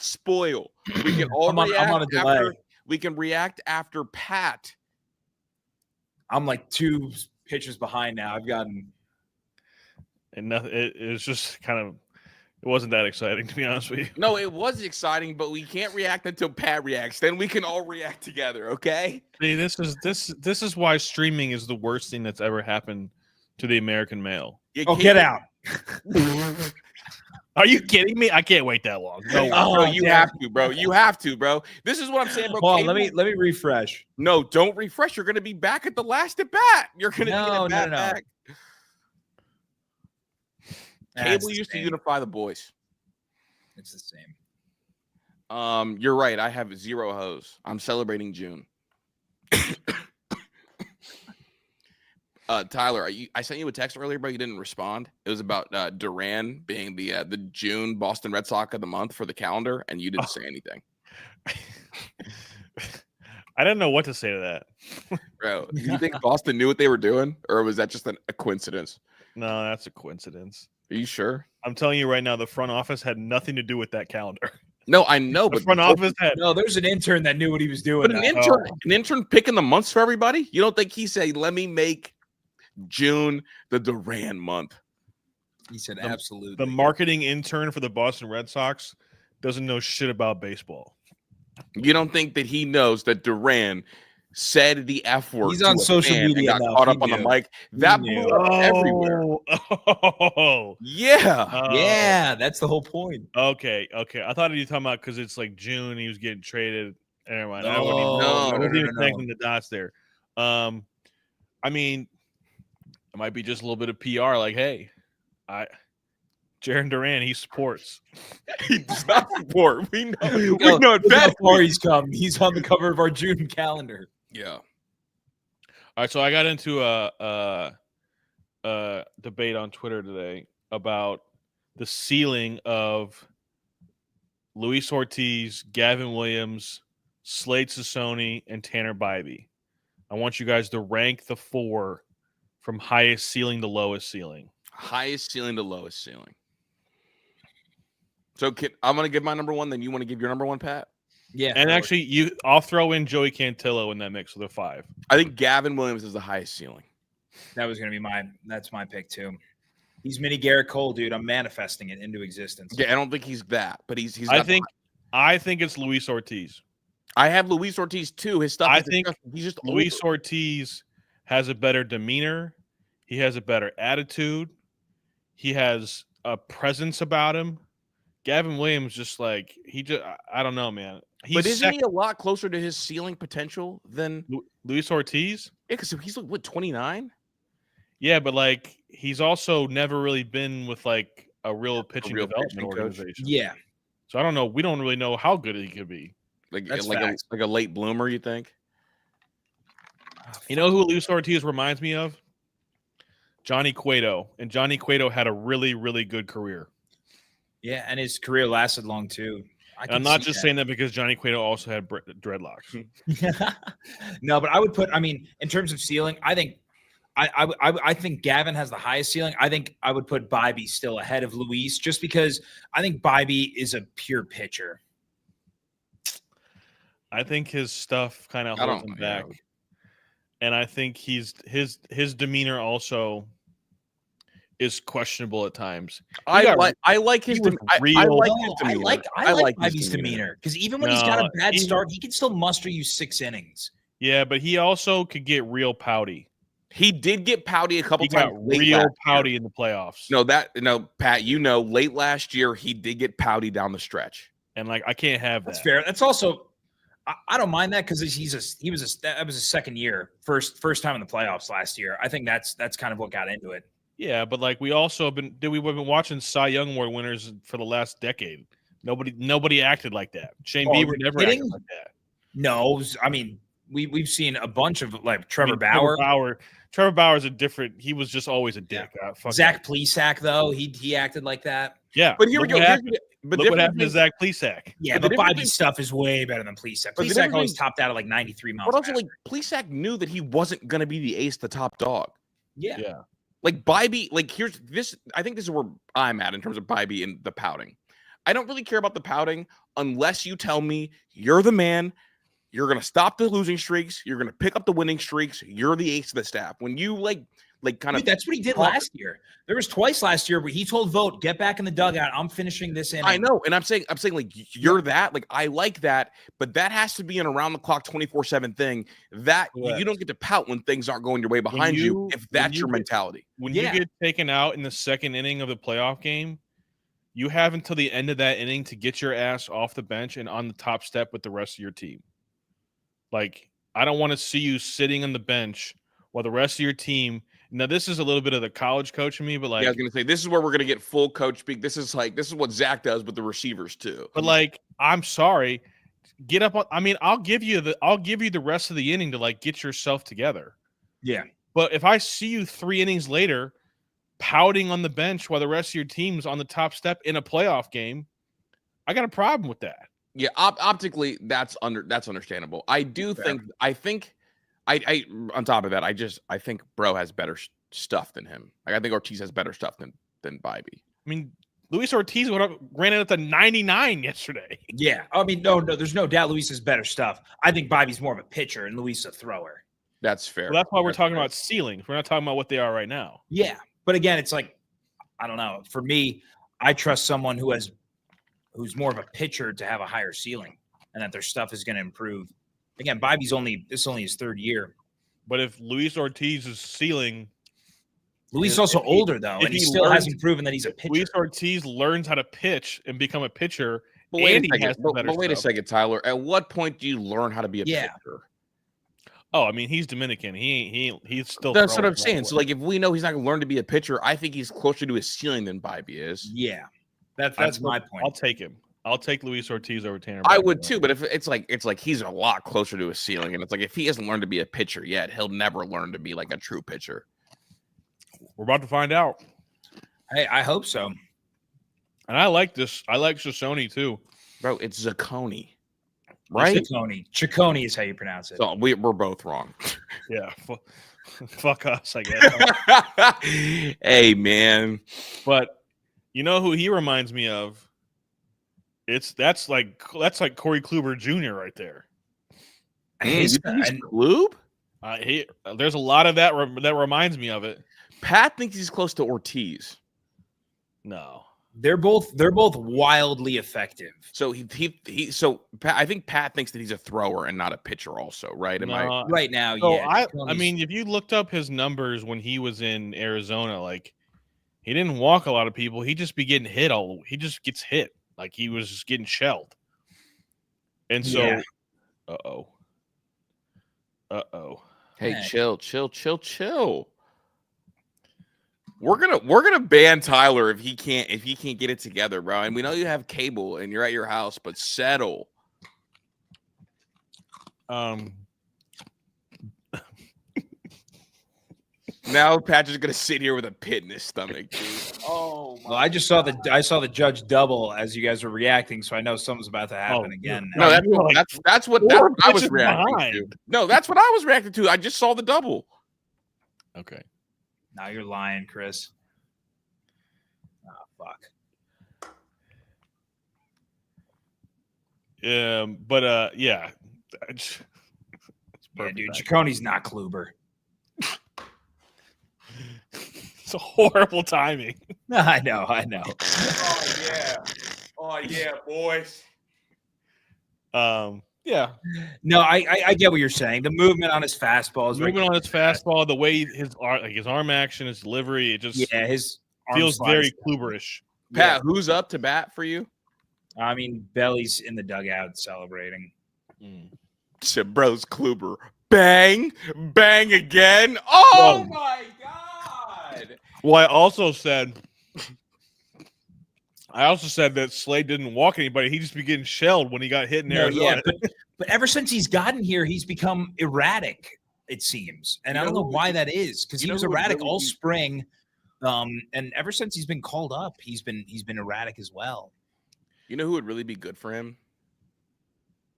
spoil. We can all I'm on a delay. We can react after Pat. I'm like 2 pitches behind now. I've gotten. And nothing. It was just kind of. It wasn't that exciting, to be honest with you. No, it was exciting, but we can't react until Pat reacts. Then we can all react together, okay? See, this is why streaming is the worst thing that's ever happened to the American male. Get out. Are you kidding me? I can't wait that long. No, bro, you have to, bro. You have to, bro. This is what I'm saying, bro. Hold on, let me refresh. No, don't refresh. You're going to be back at the last at bat. You're going to get a bat back. Cable used to unify the boys. It's the same. You're right. I have 0 hoes. I'm celebrating June. Tyler, I sent you a text earlier, but you didn't respond. It was about Duran being the June Boston Red Sox of the month for the calendar, and you didn't say anything. I didn't know what to say to that. Bro, do you think Boston knew what they were doing, or was that just a coincidence? No, that's a coincidence. Are you sure? I'm telling you right now, the front office had nothing to do with that calendar. No, I know, The but front office had. No, there's an intern that knew what he was doing. But an intern picking the months for everybody. You don't think he said, "Let me make June the Duran month"? He said, "Absolutely." The marketing intern for the Boston Red Sox doesn't know shit about baseball. You don't think that he knows that Duran said the F word? He's on social media and got enough. caught He up on the knew. mic. He That knew. blew up everywhere. Oh, Yeah. Yeah, that's the whole point. Okay. I thought you were talking about because it's like June. He was getting traded. Never mind. I No, wasn't even no. connecting the dots there. I mean, it might be just a little bit of PR. Like, hey, Jaron Duran, he supports. He does not support. We know. We Look know how far he's come. He's on the cover of our June calendar. Yeah. All right, so I got into a debate on Twitter today about the ceiling of Luis Ortiz, Gavin Williams, Slade Sassoni, and Tanner Bybee. I want you guys to rank the 4 from highest ceiling to lowest ceiling. Highest ceiling to lowest ceiling. So I'm going to give my number 1, then you want to give your number 1, Pat? Yeah. And actually, I'll throw in Joey Cantillo in that mix with a 5. I think Gavin Williams is the highest ceiling. That was going to be that's my pick too. He's mini Garrett Cole, dude. I'm manifesting it into existence. Yeah, I don't think he's that, but he's. I think it's Luis Ortiz. I have Luis Ortiz too. His stuff. I think he's just Luis older. Ortiz has a better demeanor. He has a better attitude. He has a presence about him. Gavin Williams I don't know, man. But isn't he a lot closer to his ceiling potential than Luis Ortiz? Yeah, because he's what 29. Yeah, but he's also never really been with a real pitching development organization. Yeah. So I don't know. We don't really know how good he could be. Like a late bloomer, you think? You know who Luis Ortiz reminds me of? Johnny Cueto. And Johnny Cueto had a really, really good career. Yeah, and his career lasted long too. I'm not just saying that because Johnny Cueto also had dreadlocks. No, but I would put. I mean, in terms of ceiling, I think I think Gavin has the highest ceiling. I think I would put Bybee still ahead of Luis, just because I think Bybee is a pure pitcher. I think his stuff kind of holds him back, and I think his demeanor also is questionable at times. I like his demeanor. I like Bybee's demeanor because even when he's got a bad start, he can still muster you 6 innings. Yeah, but he also could get real pouty. He did get pouty a couple times. Got real pouty in the playoffs. No, Pat, late last year he did get pouty down the stretch, and I can't have that. That's fair. That's also. I don't mind that because that was his second year, first time in the playoffs last year. I think that's kind of what got into it. Yeah, but we also have been watching Cy Young Award winners for the last decade. Nobody acted like that. Shane Bieber never acted like that. No, I mean we've seen a bunch of Trevor Bauer. Trevor Bauer's a different. He was just always a dick. Yeah. Zach Plesac though, he acted like that. Yeah, but here we go. Look what happened to Zach Plesac. Yeah, but Bybee's stuff is way better than Plesac. Plesac always topped out at 93 miles. But also, Plesac knew that he wasn't going to be the ace, the top dog. Yeah. Bybee, here's this. I think this is where I'm at in terms of Bybee and the pouting. I don't really care about the pouting unless you tell me you're the man. You're going to stop the losing streaks. You're going to pick up the winning streaks. You're the ace of the staff. When you that's what he did last year. There was twice last year where he told Vogt, "Get back in the dugout. I'm finishing this inning." I know, and I'm saying you're that. I like that, but that has to be an around the clock 24/7 thing. That you don't get to pout when things aren't going your way behind you if that's your mentality. When you get taken out in the second inning of the playoff game, you have until the end of that inning to get your ass off the bench and on the top step with the rest of your team. I don't want to see you sitting on the bench while the rest of your team. Now, this is a little bit of the college coach in me, but I was going to say, this is where we're going to get full coach speak. This is what Zach does with the receivers too. But I'm sorry, get up on. I mean, I'll give you the rest of the inning to get yourself together. Yeah. But if I see you 3 innings later pouting on the bench while the rest of your team's on the top step in a playoff game, I got a problem with that. Yeah, optically, that's understandable. I think on top of that, I think Bro has better stuff than him. I think Ortiz has better stuff than Bybee. I mean, Luis Ortiz ran it at the 99 yesterday. Yeah, I mean, no, there's no doubt Luis has better stuff. I think Bobby's more of a pitcher and Luis a thrower. That's fair. Well, that's why we're talking about ceilings. We're not talking about what they are right now. Yeah, but again, it's like, I don't know. For me, I trust someone who's more of a pitcher to have a higher ceiling and that their stuff is going to improve. Again, Bobby's this is only his third year. But if Luis Ortiz's ceiling, Luis is also older though, and he still hasn't proven that he's a pitcher. Luis Ortiz learns how to pitch and become a pitcher. But wait a second, Tyler. At what point do you learn how to be a pitcher? Oh, I mean, he's Dominican. He's still. That's what I'm saying. So, like, if we know he's not going to learn to be a pitcher, I think he's closer to his ceiling than Bobby is. Yeah, that's my point. I'll take him. I'll take Luis Ortiz over Tanner. I would too, but if it's like he's a lot closer to his ceiling, and it's like if he hasn't learned to be a pitcher yet, he'll never learn to be like a true pitcher. We're about to find out. Hey, I hope so. And I like this. I like Shoshone too, bro. It's Zacconi, right? Ciccone is how you pronounce it. So we're both wrong. Yeah, fuck us, I guess. Hey, man, but you know who he reminds me of? That's like Corey Kluber Jr. right there. He's Klube? There's a lot of that that reminds me of it. Pat thinks he's close to Ortiz. No, they're both wildly effective. So Pat, I think Pat thinks that he's a thrower and not a pitcher. Also, right? Am I right now? So yeah. I mean, if you looked up his numbers when he was in Arizona, like he didn't walk a lot of people. He just be getting hit he just gets hit. Like he was just getting shelled. And so, yeah. Uh-oh. Hey, chill. We're gonna ban Tyler if he can't get it together, bro. And we know you have cable and you're at your house, but settle. Now Pat's just gonna sit here with a pit in his stomach, dude. Oh, well, I just saw the judge double as you guys were reacting, so I know something's about to happen again. No, that's what I was reacting to. No, that's what I was reacting to. I just saw the double. Okay. Now you're lying, Chris. Oh, fuck. Yeah, dude, Ciccone's not Kluber. It's a horrible timing. I know. Oh yeah, boys. Yeah. No, I get what you're saying. The movement on his fastball fastball, the way his arm action, his delivery, it just his feels very Kluberish. Pat, who's up to bat for you? I mean, Belly's in the dugout celebrating. So, bro's Kluber. Bang again. Oh my God. Well, I also said that Slade didn't walk anybody. He just be getting shelled when he got hit in Arizona. Yeah, but ever since he's gotten here, he's become erratic, it seems. And I don't know why that is, because he was erratic all spring. And ever since he's been called up, he's been erratic as well. You know who would really be good for him?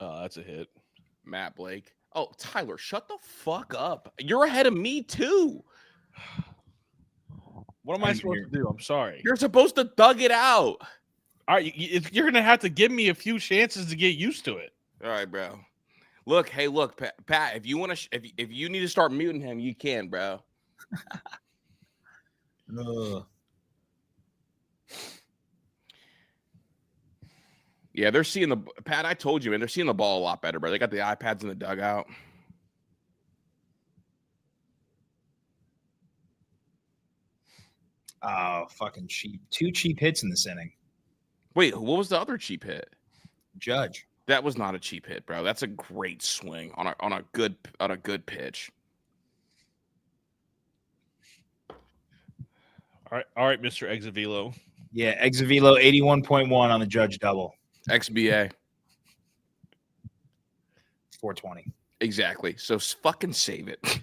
That's a hit. Matt Blake. Oh, Tyler, shut the fuck up. You're ahead of me too. What am I supposed to do? I'm sorry. You're supposed to thug it out. All right, you're going to have to give me a few chances to get used to it. All right, bro. Look, Pat, if you want to, if you need to start muting him, you can, bro. Yeah, they're seeing Pat, I told you, man, they're seeing the ball a lot better, bro. They got the iPads in the dugout. Oh, fucking cheap. 2 cheap hits in this inning. Wait, what was the other cheap hit? Judge. That was not a cheap hit, bro. That's a great swing on a good pitch. All right, Mr. Exavilo. Yeah, Exavilo 81.1 on the Judge double. XBA 420. Exactly. So fucking save it.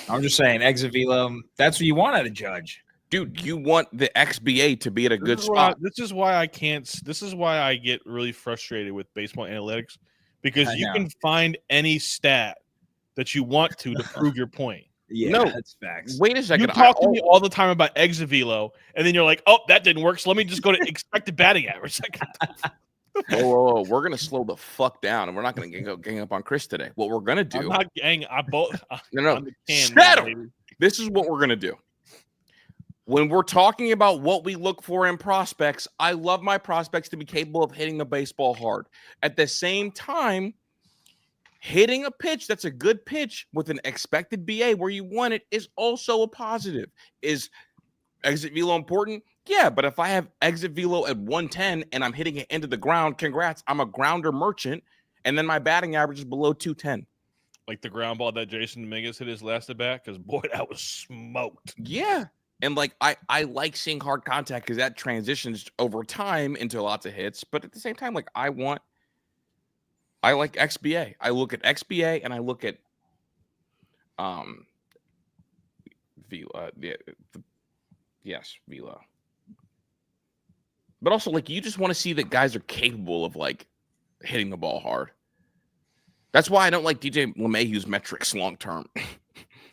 I'm just saying, Exavilo, that's what you want out of Judge. Dude, you want the XBA to be at a good spot. This is why I get really frustrated with baseball analytics, because you can find any stat that you want to prove your point. Yeah, No. that's facts. Wait a second. You talk to me all the time about exit velo, and then you're like, "Oh, that didn't work. So let me just go to expected batting average." Whoa. We're gonna slow the fuck down, and we're not gonna gang up on Chris today. What we're gonna do? I'm not gang. I both. No. Settle. This is what we're gonna do. When we're talking about what we look for in prospects, I love my prospects to be capable of hitting the baseball hard. At the same time, hitting a pitch that's a good pitch with an expected BA where you want it is also a positive. Is exit velo important? Yeah, but if I have exit velo at 110 and I'm hitting it into the ground, congrats, I'm a grounder merchant, and then my batting average is below 210. Like the ground ball that Jason Dominguez hit his last at bat, because boy, that was smoked. Yeah. And like I like seeing hard contact because that transitions over time into lots of hits. But at the same time, like I like XBA. I look at XBA and I look at velo. Yes, velo. But also, like, you just want to see that guys are capable of like hitting the ball hard. That's why I don't like DJ LeMahieu's metrics long term.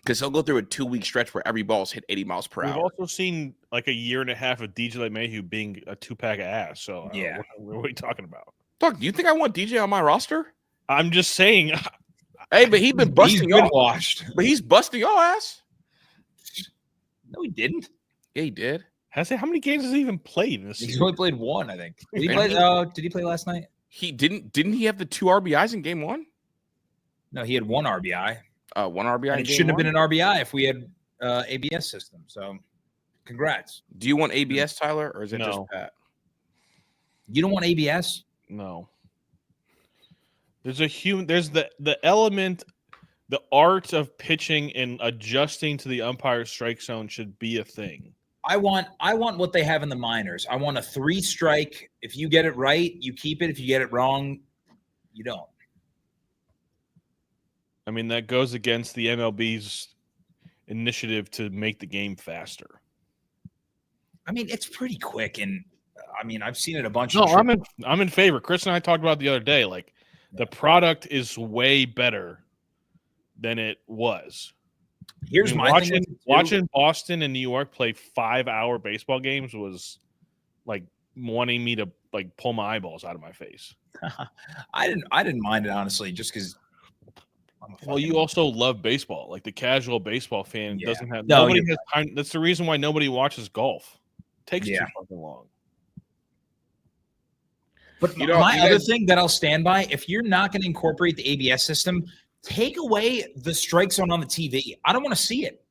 Because he'll go through a 2-week stretch where every ball's hit 80 miles per hour. We've also seen like a year and a half of DJ LeMahieu being a 2-pack of ass. So yeah, what are you talking about? Doug, do you think I want DJ on my roster? I'm just saying. Hey, but he's been busting y'all. Washed. But he's busting y'all ass. No, he didn't. Yeah, he did. How many games has he even played in this season? He's only played one, I think. Did he play? Did he play last night? He didn't. Didn't he have the 2 RBIs in game 1? No, he had 1 RBI. 1 RBI. And it shouldn't have been an RBI if we had ABS system. So, congrats. Do you want ABS, Tyler, or is it just Pat? You don't want ABS? No. There's the element, the art of pitching and adjusting to the umpire's strike zone should be a thing. I want what they have in the minors. I want a 3-strike. If you get it right, you keep it. If you get it wrong, you don't. I mean, that goes against the MLB's initiative to make the game faster. I mean, it's pretty quick, and I mean, I've seen it a bunch. No, I'm in favor. Chris and I talked about it the other day. Like, the product is way better than it was. Here's my thing. Watching Boston and New York play 5-hour baseball games was like wanting me to like pull my eyeballs out of my face. I didn't mind it, honestly, just because. Well, you also love baseball. Like the casual baseball fan doesn't have nobody has time. That's the reason why nobody watches golf. It takes too fucking long. But my other thing that I'll stand by, if you're not going to incorporate the ABS system, take away the strike zone on the TV. I don't want to see it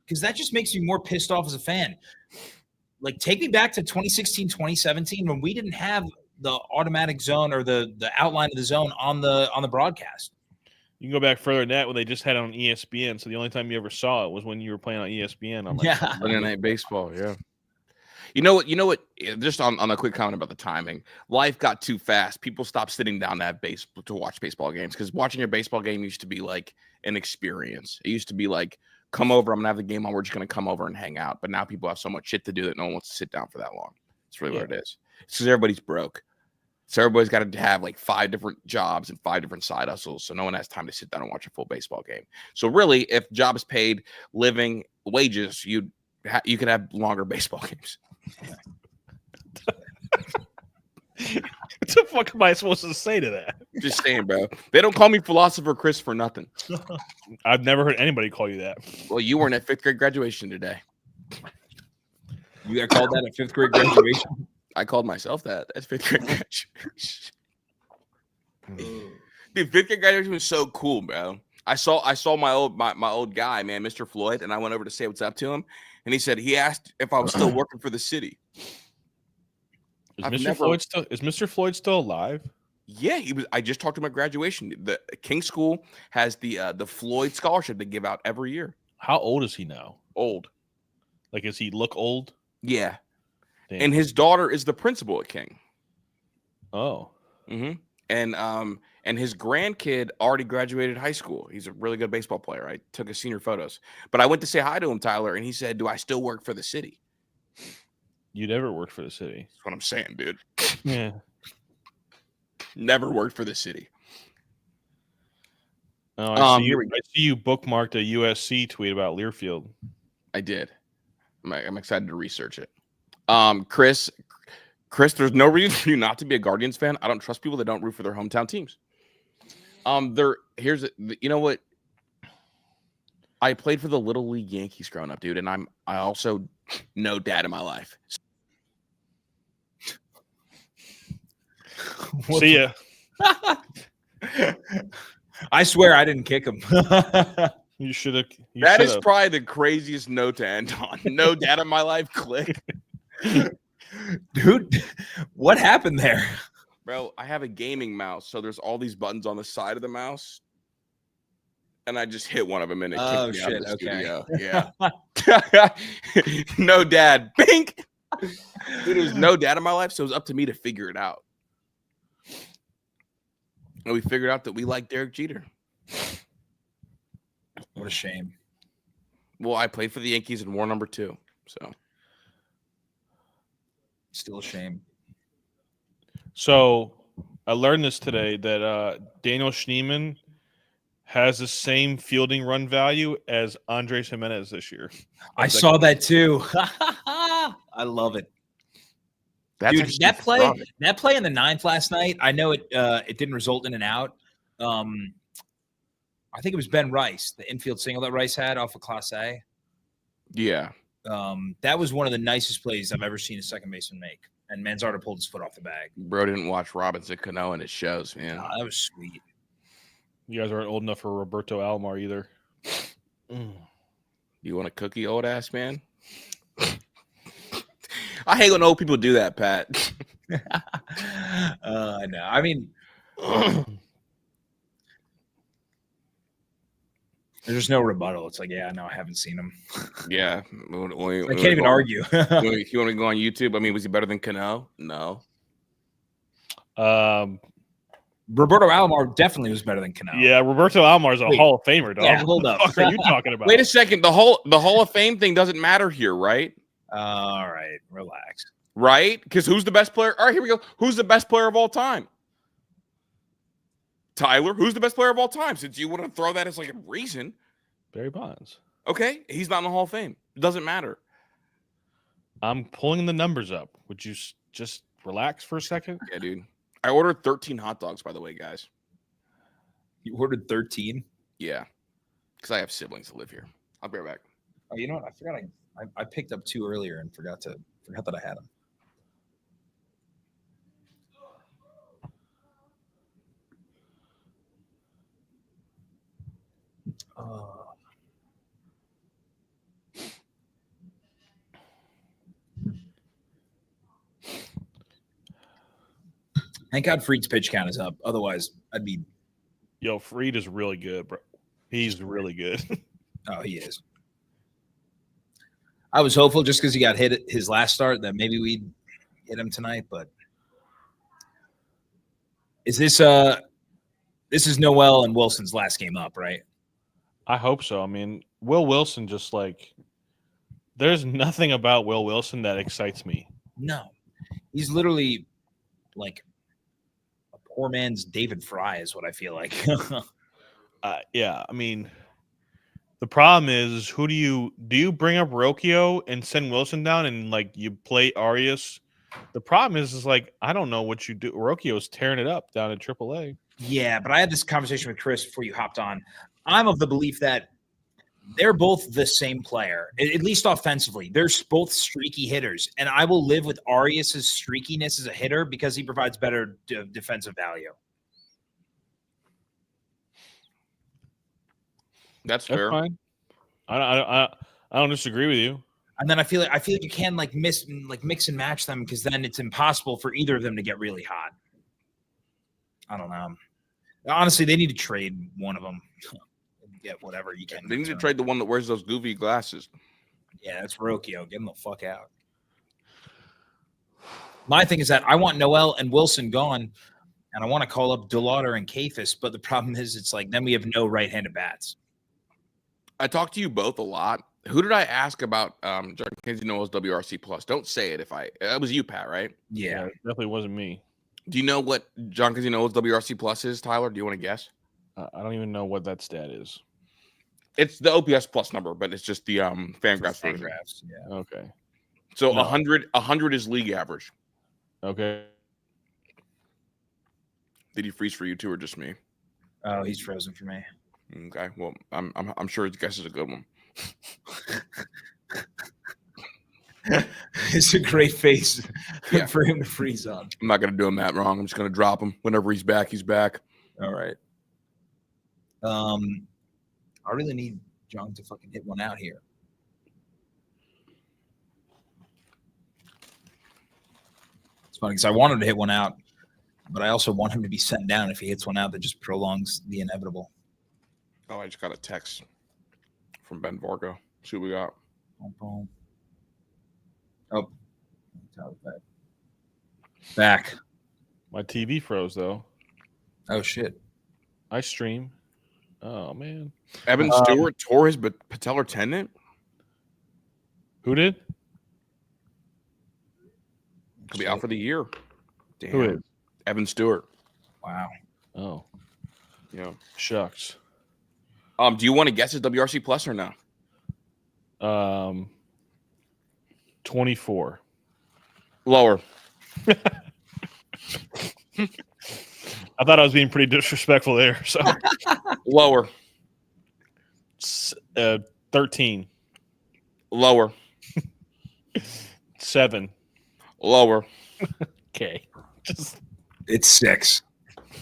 because that just makes me more pissed off as a fan. Like, take me back to 2016, 2017 when we didn't have the automatic zone or the outline of the zone on the broadcast. You can go back further than that when they just had it on ESPN. So the only time you ever saw it was when you were playing on ESPN. On Monday Night Baseball. Yeah. You know what? Just on a quick comment about the timing, life got too fast. People stopped sitting down to watch baseball games because watching a baseball game used to be like an experience. It used to be like, come over, I'm gonna have the game on. We're just gonna come over and hang out. But now people have so much shit to do that no one wants to sit down for that long. That's really what it is. It's because everybody's broke. So everybody's got to have like 5 different jobs and 5 different side hustles. So no one has time to sit down and watch a full baseball game. So really, if jobs paid living wages, you could have longer baseball games. What the fuck am I supposed to say to that? Just saying, bro. They don't call me Philosopher Chris for nothing. I've never heard anybody call you that. Well, you weren't at 5th grade graduation today. You got called that at 5th grade graduation? I called myself that. That's 5th grade graduation. Dude, 5th grade graduation was so cool, bro. I saw my old guy, man, Mr. Floyd, and I went over to say what's up to him, and he asked if I was still working for the city. Is Mr. Floyd still alive? Yeah, he was. I just talked to him at graduation. The King School has the Floyd Scholarship they give out every year. How old is he now? Old. Like, does he look old? Yeah. Damn. And his daughter is the principal at King. Oh. Mm-hmm. And his grandkid already graduated high school. He's a really good baseball player. I took his senior photos. But I went to say hi to him, Tyler, and he said, "Do I still work for the city?" You never worked for the city. That's what I'm saying, dude. Yeah. Never worked for the city. Oh, I see you bookmarked a USC tweet about Learfield. I did. I'm excited to research it. Chris, there's no reason for you not to be a Guardians fan. I don't trust people that don't root for their hometown teams. You know what? I played for the Little League Yankees growing up, dude, and I also know dad in my life. See ya. I swear I didn't kick him. You should have. That is probably the craziest note to end on. No dad in my life. Click. Dude, what happened there? Bro, I have a gaming mouse, so there's all these buttons on the side of the mouse. And I just hit one of them and it kicked me out of the studio. Yeah. No dad. Bink. Dude, there was no dad in my life, so it was up to me to figure it out. And we figured out that we like Derek Jeter. What a shame. Well, I played for the Yankees in war number 2, so. Still a shame. So I learned this today that Daniel Schneemann has the same fielding run value as Andres Jimenez this year. I saw that too. I love it. Dude, that play in the 9th last night, I know it didn't result in an out. I think it was Ben Rice, the infield single that Rice had off of Class A. Yeah. That was one of the nicest plays I've ever seen a second baseman make. And Manzardo pulled his foot off the bag. Bro didn't watch Robinson Cano and it shows, man. That was sweet. You guys aren't old enough for Roberto Alomar either. You want a cookie, old ass man? I hate when old people do that, Pat. I know. I mean, there's just no rebuttal. It's like, yeah, no, I haven't seen him. Yeah. I can't even argue. If you want to go on YouTube, I mean, was he better than Cano? No. Roberto Alomar definitely was better than Cano. Yeah, Roberto Alomar is a Hall of Famer, dog. Yeah, hold up. What are you talking about? Wait a second. The Hall of Fame thing doesn't matter here, right? All right, relax. Right? Because who's the best player? All right, here we go. Who's the best player of all time? Tyler, who's the best player of all time? Since you want to throw that as like a reason. Barry Bonds. Okay, he's not in the Hall of Fame. It doesn't matter. I'm pulling the numbers up. Would you just relax for a second? Yeah, dude. I ordered 13 hot dogs, by the way, guys. You ordered 13? Yeah, because I have siblings that live here. I'll be right back. Oh, you know what? I forgot I picked up 2 earlier and forgot that I had them. Thank God Freed's pitch count is up. Otherwise, I'd be. Yo, Freed is really good, bro. He's really good. Oh, he is. I was hopeful just because he got hit at his last start that maybe we'd hit him tonight, but this is Noel and Wilson's last game up, right? I hope so. I mean, Will Wilson just like there's nothing about Will Wilson that excites me. No. He's literally like a poor man's David Fry is what I feel like. Yeah, I mean, the problem is, who do you bring up Rocchio and send Wilson down and like you play Arias? The problem is like I don't know what you do. Rocchio's tearing it up down in AAA. Yeah, but I had this conversation with Chris before you hopped on. I'm of the belief that they're both the same player, at least offensively. They're both streaky hitters, and I will live with Arias' streakiness as a hitter because he provides better defensive value. That's fair. Fine. I don't disagree with you. And then I feel like you can mix and match them because then it's impossible for either of them to get really hot. I don't know. Honestly, they need to trade one of them. Get whatever you can. They need to trade the one that wears those goofy glasses. Yeah, that's Rocchio. Get him the fuck out. My thing is that I want Noel and Wilson gone, and I want to call up DeLauder and Kafis, but the problem is it's like then we have no right-handed bats. I talked to you both a lot. Who did I ask about Giancarlo Noel's WRC Plus? Don't say it it was you, Pat, right? Yeah, it definitely wasn't me. Do you know what Giancarlo Noel's WRC Plus is, Tyler? Do you want to guess? I don't even know what that stat is. It's the OPS plus number, but it's just the Fangraphs version. Fangraphs, yeah. Okay. So 100 is league average. Okay. Did he freeze for you too, or just me? Oh, he's frozen for me. Okay. Well, I'm sure his guess is a good one. It's a great face for him to freeze on. I'm not gonna do him that wrong. I'm just gonna drop him. Whenever he's back, he's back. All right. I really need John to fucking hit one out here. It's funny because I want him to hit one out, but I also want him to be sent down if he hits one out that just prolongs the inevitable. Oh, I just got a text from Ben Vargo. See what we got. Oh, back. My TV froze though. Oh shit! I stream. Oh man. Evan Stewart tore his patellar tendon. Who did? Could be out for the year. Damn. Who is? Evan Stewart. Wow. Oh. Yeah. Shucks. Do you want to guess his WRC plus or no? 24. Lower. I thought I was being pretty disrespectful there. So Lower. 13. Lower. 7. Lower. Okay. It's 6.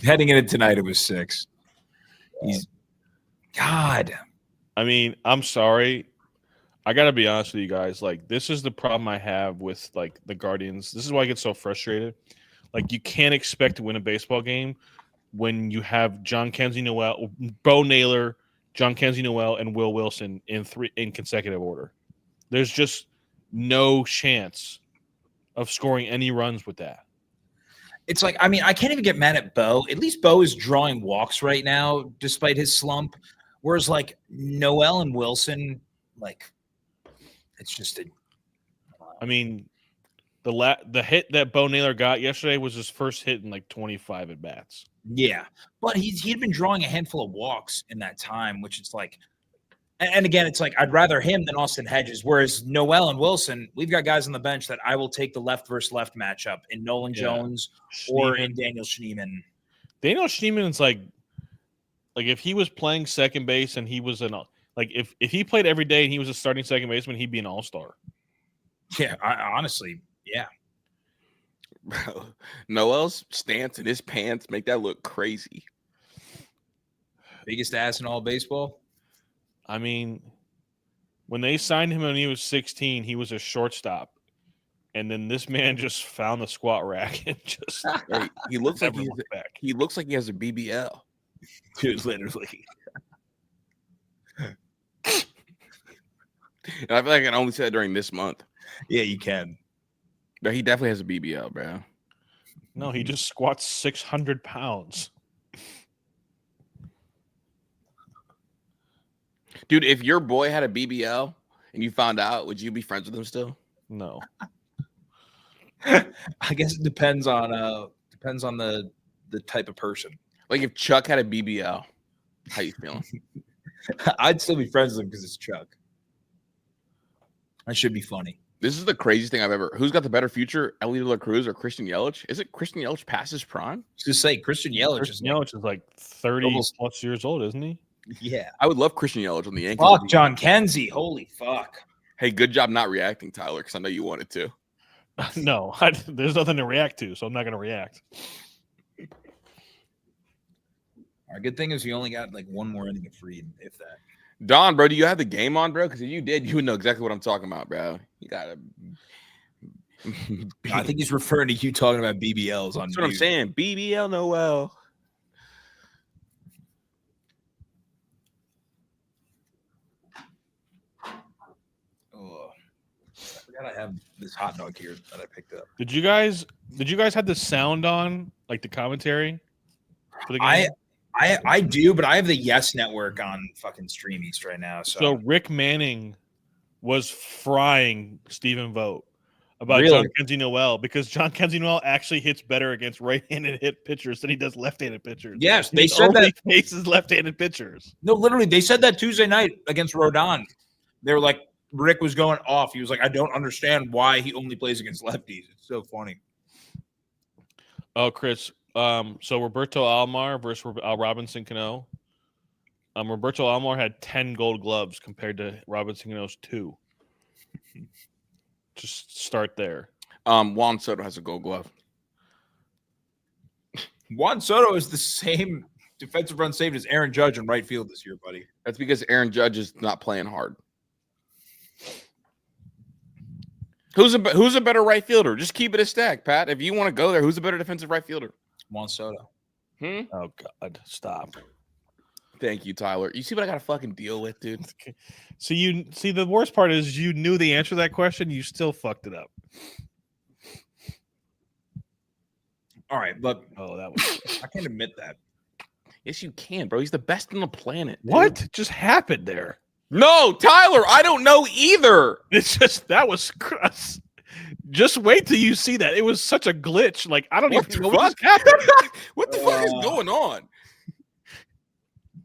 Heading into tonight, it was 6. God. I mean, I'm sorry. I got to be honest with you guys. Like, this is the problem I have with, like, the Guardians. This is why I get so frustrated. Like, you can't expect to win a baseball game when you have John Kenzie Noel, Bo Naylor, John Kenzie Noel, and Will Wilson in consecutive order. There's just no chance of scoring any runs with that. It's like, I mean, I can't even get mad at Bo. At least Bo is drawing walks right now, despite his slump. Whereas, like, Noel and Wilson, like, it's just I mean, the hit that Bo Naylor got yesterday was his first hit in like 25 at bats. Yeah, but he'd been drawing a handful of walks in that time, which it's like, and again, it's like I'd rather him than Austin Hedges. Whereas Noel and Wilson, we've got guys on the bench that I will take the left versus left matchup in Nolan Jones or in Daniel Schneemann. Daniel Schneemann is like if he was playing second base and he was if he played every day and he was a starting second baseman, he'd be an all-star. Yeah, honestly, yeah. Bro, Noel's stance and his pants make that look crazy. Biggest ass in all baseball. I mean, when they signed him when he was 16, he was a shortstop. And then this man just found the squat rack and just he looks like he looks like he has a BBL. Dude, literally. And I feel like I can only say that during this month. Yeah, you can. But he definitely has a BBL, bro. No, he just squats 600 pounds. Dude, if your boy had a BBL and you found out, would you be friends with him still? No. I guess it depends on the type of person. Like if Chuck had a BBL, how you feeling? I'd still be friends with him because it's Chuck. That should be funny. This is the craziest thing I've ever. Who's got the better future, Ellie De La Cruz or Christian Yelich? Is it Christian Yelich past his prime? Just say Christian Yelich is like 30 plus years old, isn't he? Yeah. I would love Christian Yelich on the Yankees. Fuck John Kenzie. Holy fuck. Hey, good job not reacting, Tyler, because I know you wanted to. No, there's nothing to react to, so I'm not going to react. Our good thing is we only got like one more inning of Freed, if that. Don, bro, do you have the game on, bro? Because if you did, you would know exactly what I'm talking about, bro. You gotta. I think he's referring to you talking about BBLs on. That's what I'm saying. BBL Noel. Oh, I forgot I have this hot dog here that I picked up. Did you guys have the sound on, like the commentary for the game? I do, but I have the Yes Network on fucking Stream East right now. So Rick Manning was frying Stephen Vogt. about Really? John Kenzie Noel because John Kenzie Noel actually hits better against right-handed hit pitchers than he does left-handed pitchers. Yes, they said that. Faces left-handed pitchers. No, literally, they said that Tuesday night against Rodon. They were like, Rick was going off. He was like, I don't understand why he only plays against lefties. It's so funny. Oh, Chris. So Roberto Alomar versus Robinson Cano. Roberto Alomar had 10 Gold Gloves compared to Robinson Cano's 2. Just start there. Juan Soto has a Gold Glove. Juan Soto is the same defensive run saved as Aaron Judge in right field this year, buddy. That's because Aaron Judge is not playing hard. Who's a better right fielder? Just keep it a stack, Pat. If you want to go there, who's a better defensive right fielder? Juan Soto. Oh God, stop. Thank you, Tyler. You see what I got to fucking deal with, dude? So the worst part is you knew the answer to that question, you still fucked it up. All right, but that was I can't admit that. Yes, you can, bro. He's the best on the planet. Dude. What just happened there? No, Tyler, I don't know either. It's just that was gross. Just wait till you see that. It was such a glitch. Like I don't even know what just happened. What the fuck is going on?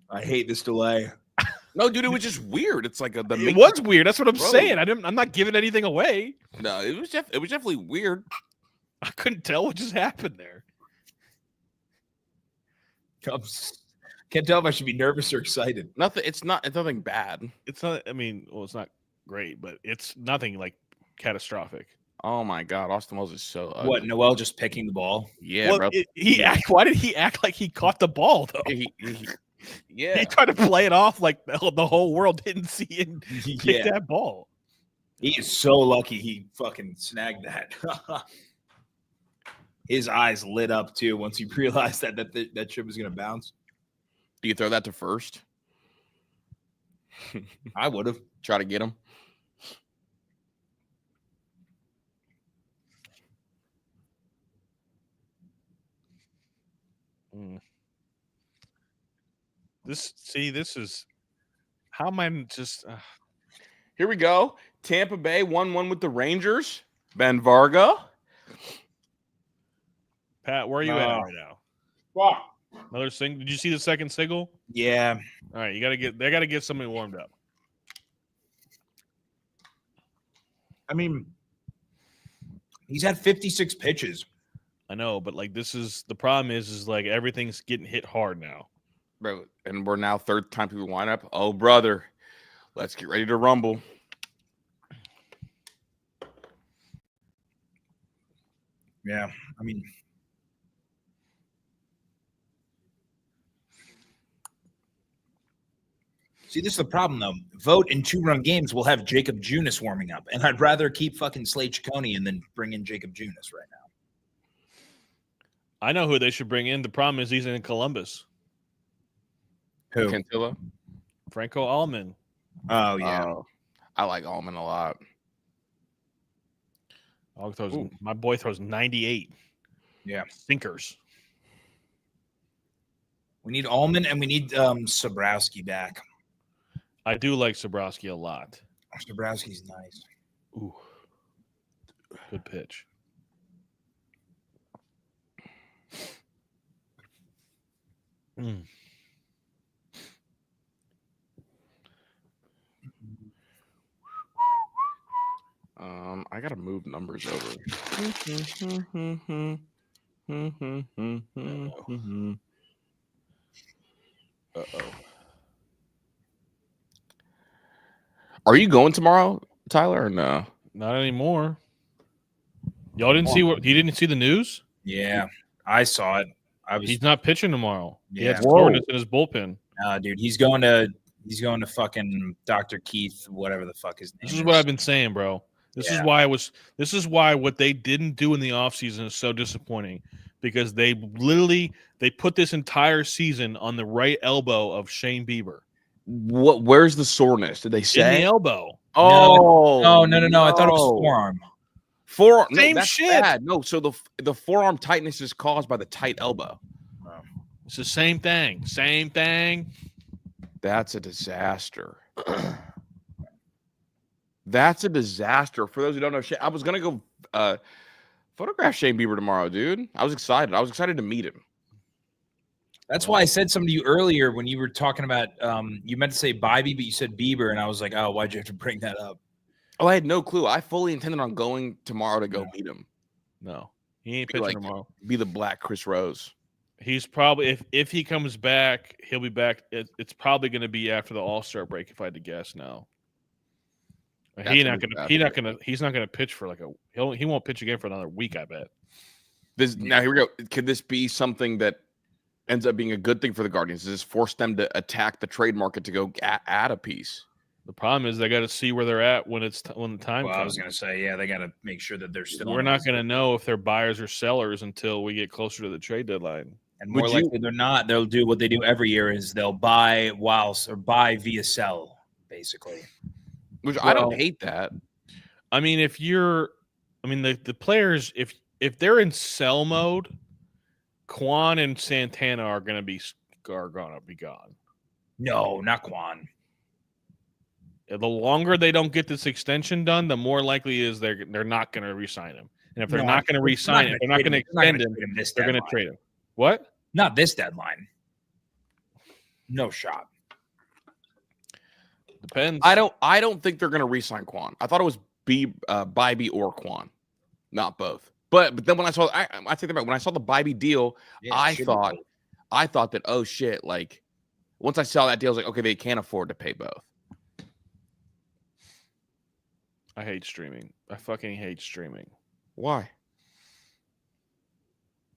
I hate this delay. No, dude, it was just weird. It's like it was weird. That's what I'm saying. I'm not giving anything away. No, it was definitely weird. I couldn't tell what just happened there. Can't tell if I should be nervous or excited. Nothing. It's nothing bad. It's not. I mean, well, it's not great, but it's nothing like catastrophic. Oh my God, Austin Wells is so ugly. What? Noel just picking the ball? Yeah, bro. Why did he act like he caught the ball though? Yeah, he tried to play it off like the whole world didn't see him pick that ball. He is so lucky he fucking snagged that. His eyes lit up too once he realized that chip was going to bounce. Do you throw that to first? I would have. Try to get him. This is how am I just Here we go. Tampa Bay 1-1 with the Rangers. Ben Varga. Pat, where are you at right now? Wow. Another single. Did you see the second single? Yeah. All right, they gotta get somebody warmed up. I mean, he's had 56 pitches. I know, but like the problem is like everything's getting hit hard now. Bro, and we're now third time people line up. Oh, brother. Let's get ready to rumble. Yeah. I mean, see, this is the problem, though. Vote in 2-run games will have Jacob Junis warming up, and I'd rather keep fucking Slade Ciccone than bring in Jacob Junis right now. I know who they should bring in. The problem is he's in Columbus. Who? Cantillo? Franco Allman. Oh, yeah. I like Allman a lot. My boy throws 98. Yeah. Sinkers. We need Allman, and we need Sobrowski back. I do like Sobrowski a lot. Sobrowski's nice. Ooh. Good pitch. Mm. I gotta move numbers over. Uh-oh. Are you going tomorrow, Tyler, or no? Not anymore. Y'all didn't see what you didn't see the news? Yeah, I saw it. He's not pitching tomorrow. Yeah. He has soreness in his bullpen. Dude, he's going to fucking Dr. Keith, whatever the fuck his name is. This is what I've been saying, bro. This is why what they didn't do in the offseason is so disappointing, because they put this entire season on the right elbow of Shane Bieber. Where's the soreness? Did they say? In the elbow. Oh, no. I thought it was forearm. Forearm. Same that's shit. Bad. No, so the forearm tightness is caused by the tight elbow. It's the same thing. Same thing. That's a disaster. That's a disaster. For those who don't know, I was gonna go photograph Shane Bieber tomorrow, dude. I was excited. I was excited to meet him. That's why I said something to you earlier when you were talking about you meant to say Bybee, but you said Bieber, and I was like, oh, why'd you have to bring that up? Oh, I had no clue. I fully intended on going tomorrow to go meet him. No, he ain't pitching tomorrow. Be the Black Chris Rose. He's probably if he comes back, he'll be back. It's probably going to be after the All-Star break, if I had to guess. Now, he's not gonna pitch for he won't pitch again for another week. I bet. Now here we go. Could this be something that ends up being a good thing for the Guardians? Does this force them to attack the trade market to go add a piece? The problem is they got to see where they're at when the time comes. I was going to say, yeah, they got to make sure that they're still. We're not going to know if they're buyers or sellers until we get closer to the trade deadline. And more likely than not, they'll do what they do every year: is they'll buy buy via sell, basically. Which I don't hate that. I mean, the players, if they're in sell mode, Quan and Santana are gonna be gone. No, not Quan. The longer they don't get this extension done, the more likely is they're not going to re-sign him. And if they're not going to re-sign him, they're not going to extend him. They're going to trade him. What? Not this deadline. No shot. Depends. I don't think they're going to re-sign Quan. I thought it was Bybee or Quan, not both. But then when I take that back. When I saw the Bybee deal, I thought that, oh shit, like once I saw that deal, I was like, okay, they can't afford to pay both. I hate streaming. I fucking hate streaming. Why?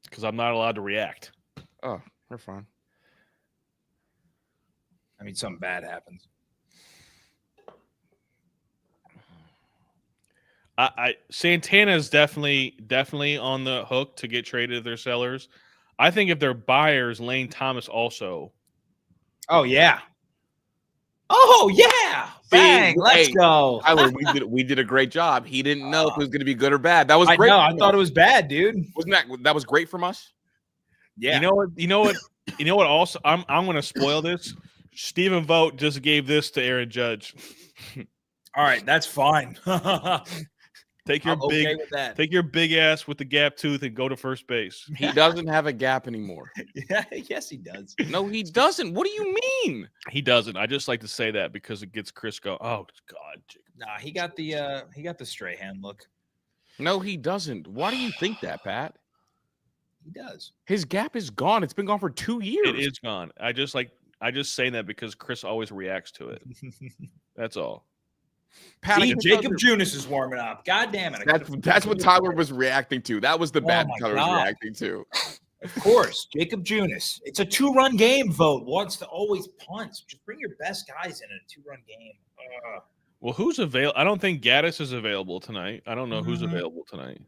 Because I'm not allowed to react. Oh, they're fine. I mean, something bad happens. Santana's definitely on the hook to get traded if they're sellers. I think if they're buyers, Lane Thomas also. Oh yeah. Oh yeah. Bang, let's go. Tyler, we did a great job. He didn't know if it was going to be good or bad. That was great. I thought it was bad, dude. Wasn't that was great from us? Yeah. You know what also I'm going to spoil this. Stephen Vogt just gave this to Aaron Judge. All right, that's fine. Take your big ass with the gap tooth and go to first base. He doesn't have a gap anymore. Yeah, yes, he does. No, he doesn't. What do you mean? He doesn't. I just like to say that because it gets Chris go. Oh God. Nah, he got the Strahan look. No, he doesn't. Why do you think that, Pat? He does. His gap is gone. It's been gone for 2 years. It is gone. I just say that because Chris always reacts to it. That's all. Pat, Jacob Junis is warming up. God damn it. That's what Tyler was reacting to. That was the bad Tyler was reacting to. Of course, Jacob Junis. It's a 2-run game. Vote wants to always punt. Just bring your best guys in a 2-run game. Well, who's available? I don't think Gaddis is available tonight. I don't know who's available tonight.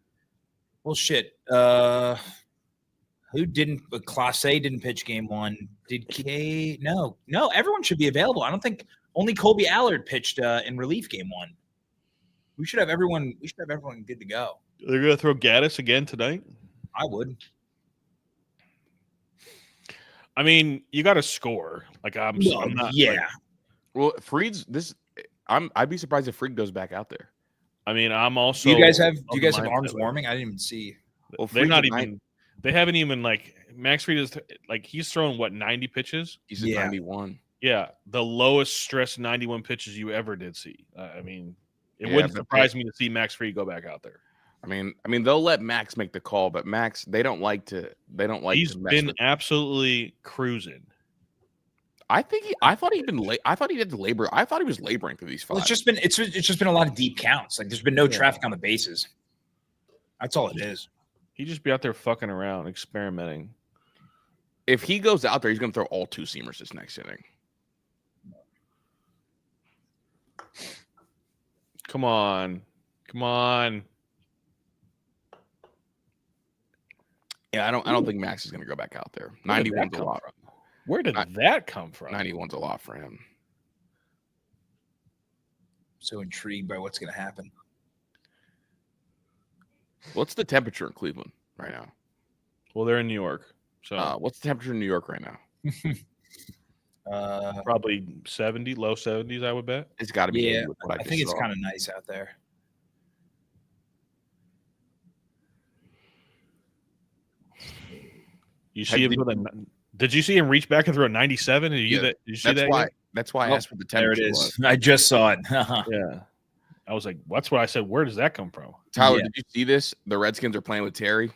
Well, shit. Who didn't? Class A didn't pitch game 1. Did K? No. Everyone should be available. I don't think. Only Colby Allard pitched in relief game 1. We should have everyone. We should have everyone good to go. They're gonna throw Gaddis again tonight. I would. I mean, you got to score. Like I'm not. Yeah. Like, well, Fried's this. I'd be surprised if Fried goes back out there. I mean, I'm also. Do you guys have arms warming? I didn't even see. Well, they're not even. They haven't even Max Fried is he's thrown 90 pitches. He's at 91. Yeah, the lowest stress 91 pitches you ever did see. I mean, it wouldn't surprise me to see Max Fried go back out there. I mean, they'll let Max make the call, but Max, they don't like to. He's been absolutely cruising. I thought he had to labor. I thought he was laboring through these 5. Well, it's just been a lot of deep counts. Like there's been no traffic on the bases. That's all it is. He just be out there fucking around, experimenting. If he goes out there, he's going to throw all 2-seamers this next inning. Come on. Yeah, I don't think Max is going to go back out there. 91's a lot. Where did that come from? 91's a lot for him. So intrigued by what's going to happen. What's the temperature in Cleveland right now? Well, they're in New York. So what's the temperature in New York right now? Probably 70, low 70s, I would bet. It's got to be. Yeah, I think it's kind of nice out there. You see him did you see him reach back and throw a 97? Did you see that? That's why I asked what the temperature was. I just saw it. Yeah. I was like, that's what I said. Where does that come from? Tyler, did you see this? The Redskins are playing with Terry.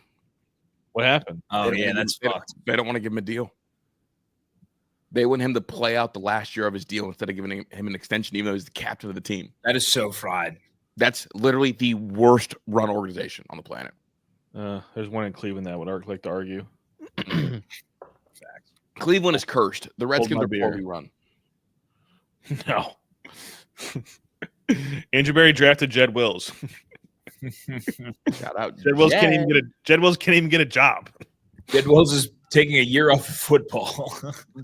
What happened? Oh, yeah, that's fucked. They don't want to give him a deal. They want him to play out the last year of his deal instead of giving him an extension, even though he's the captain of the team. That is so fried. That's literally the worst run organization on the planet. There's one in Cleveland that would like to argue. Cleveland is cursed. The Redskins are poorly run. No. Andrew Berry drafted Jed Wills. Shout out. Jed Wills can't even get a job. Jed Wills is taking a year off of football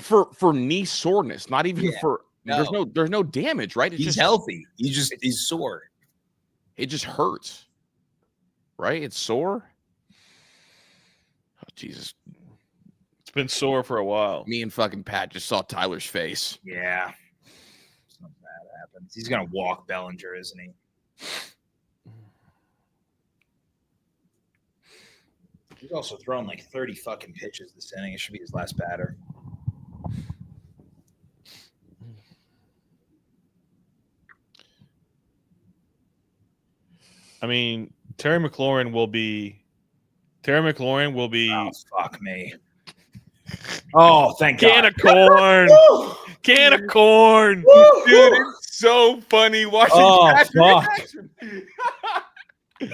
for knee soreness, not even for there's no damage, right? He's just healthy. He's sore. It just hurts. Right? It's sore. Oh, Jesus. It's been sore for a while. Me and fucking Pat just saw Tyler's face. Yeah. Something bad happens. He's gonna walk Bellinger, isn't he? He's also thrown like 30 fucking pitches this inning. It should be his last batter. I mean, Terry McLaurin will be. Oh, fuck me. Oh, thank God. Can of corn. Can of corn. Dude, it's so funny watching Patrick Jackson.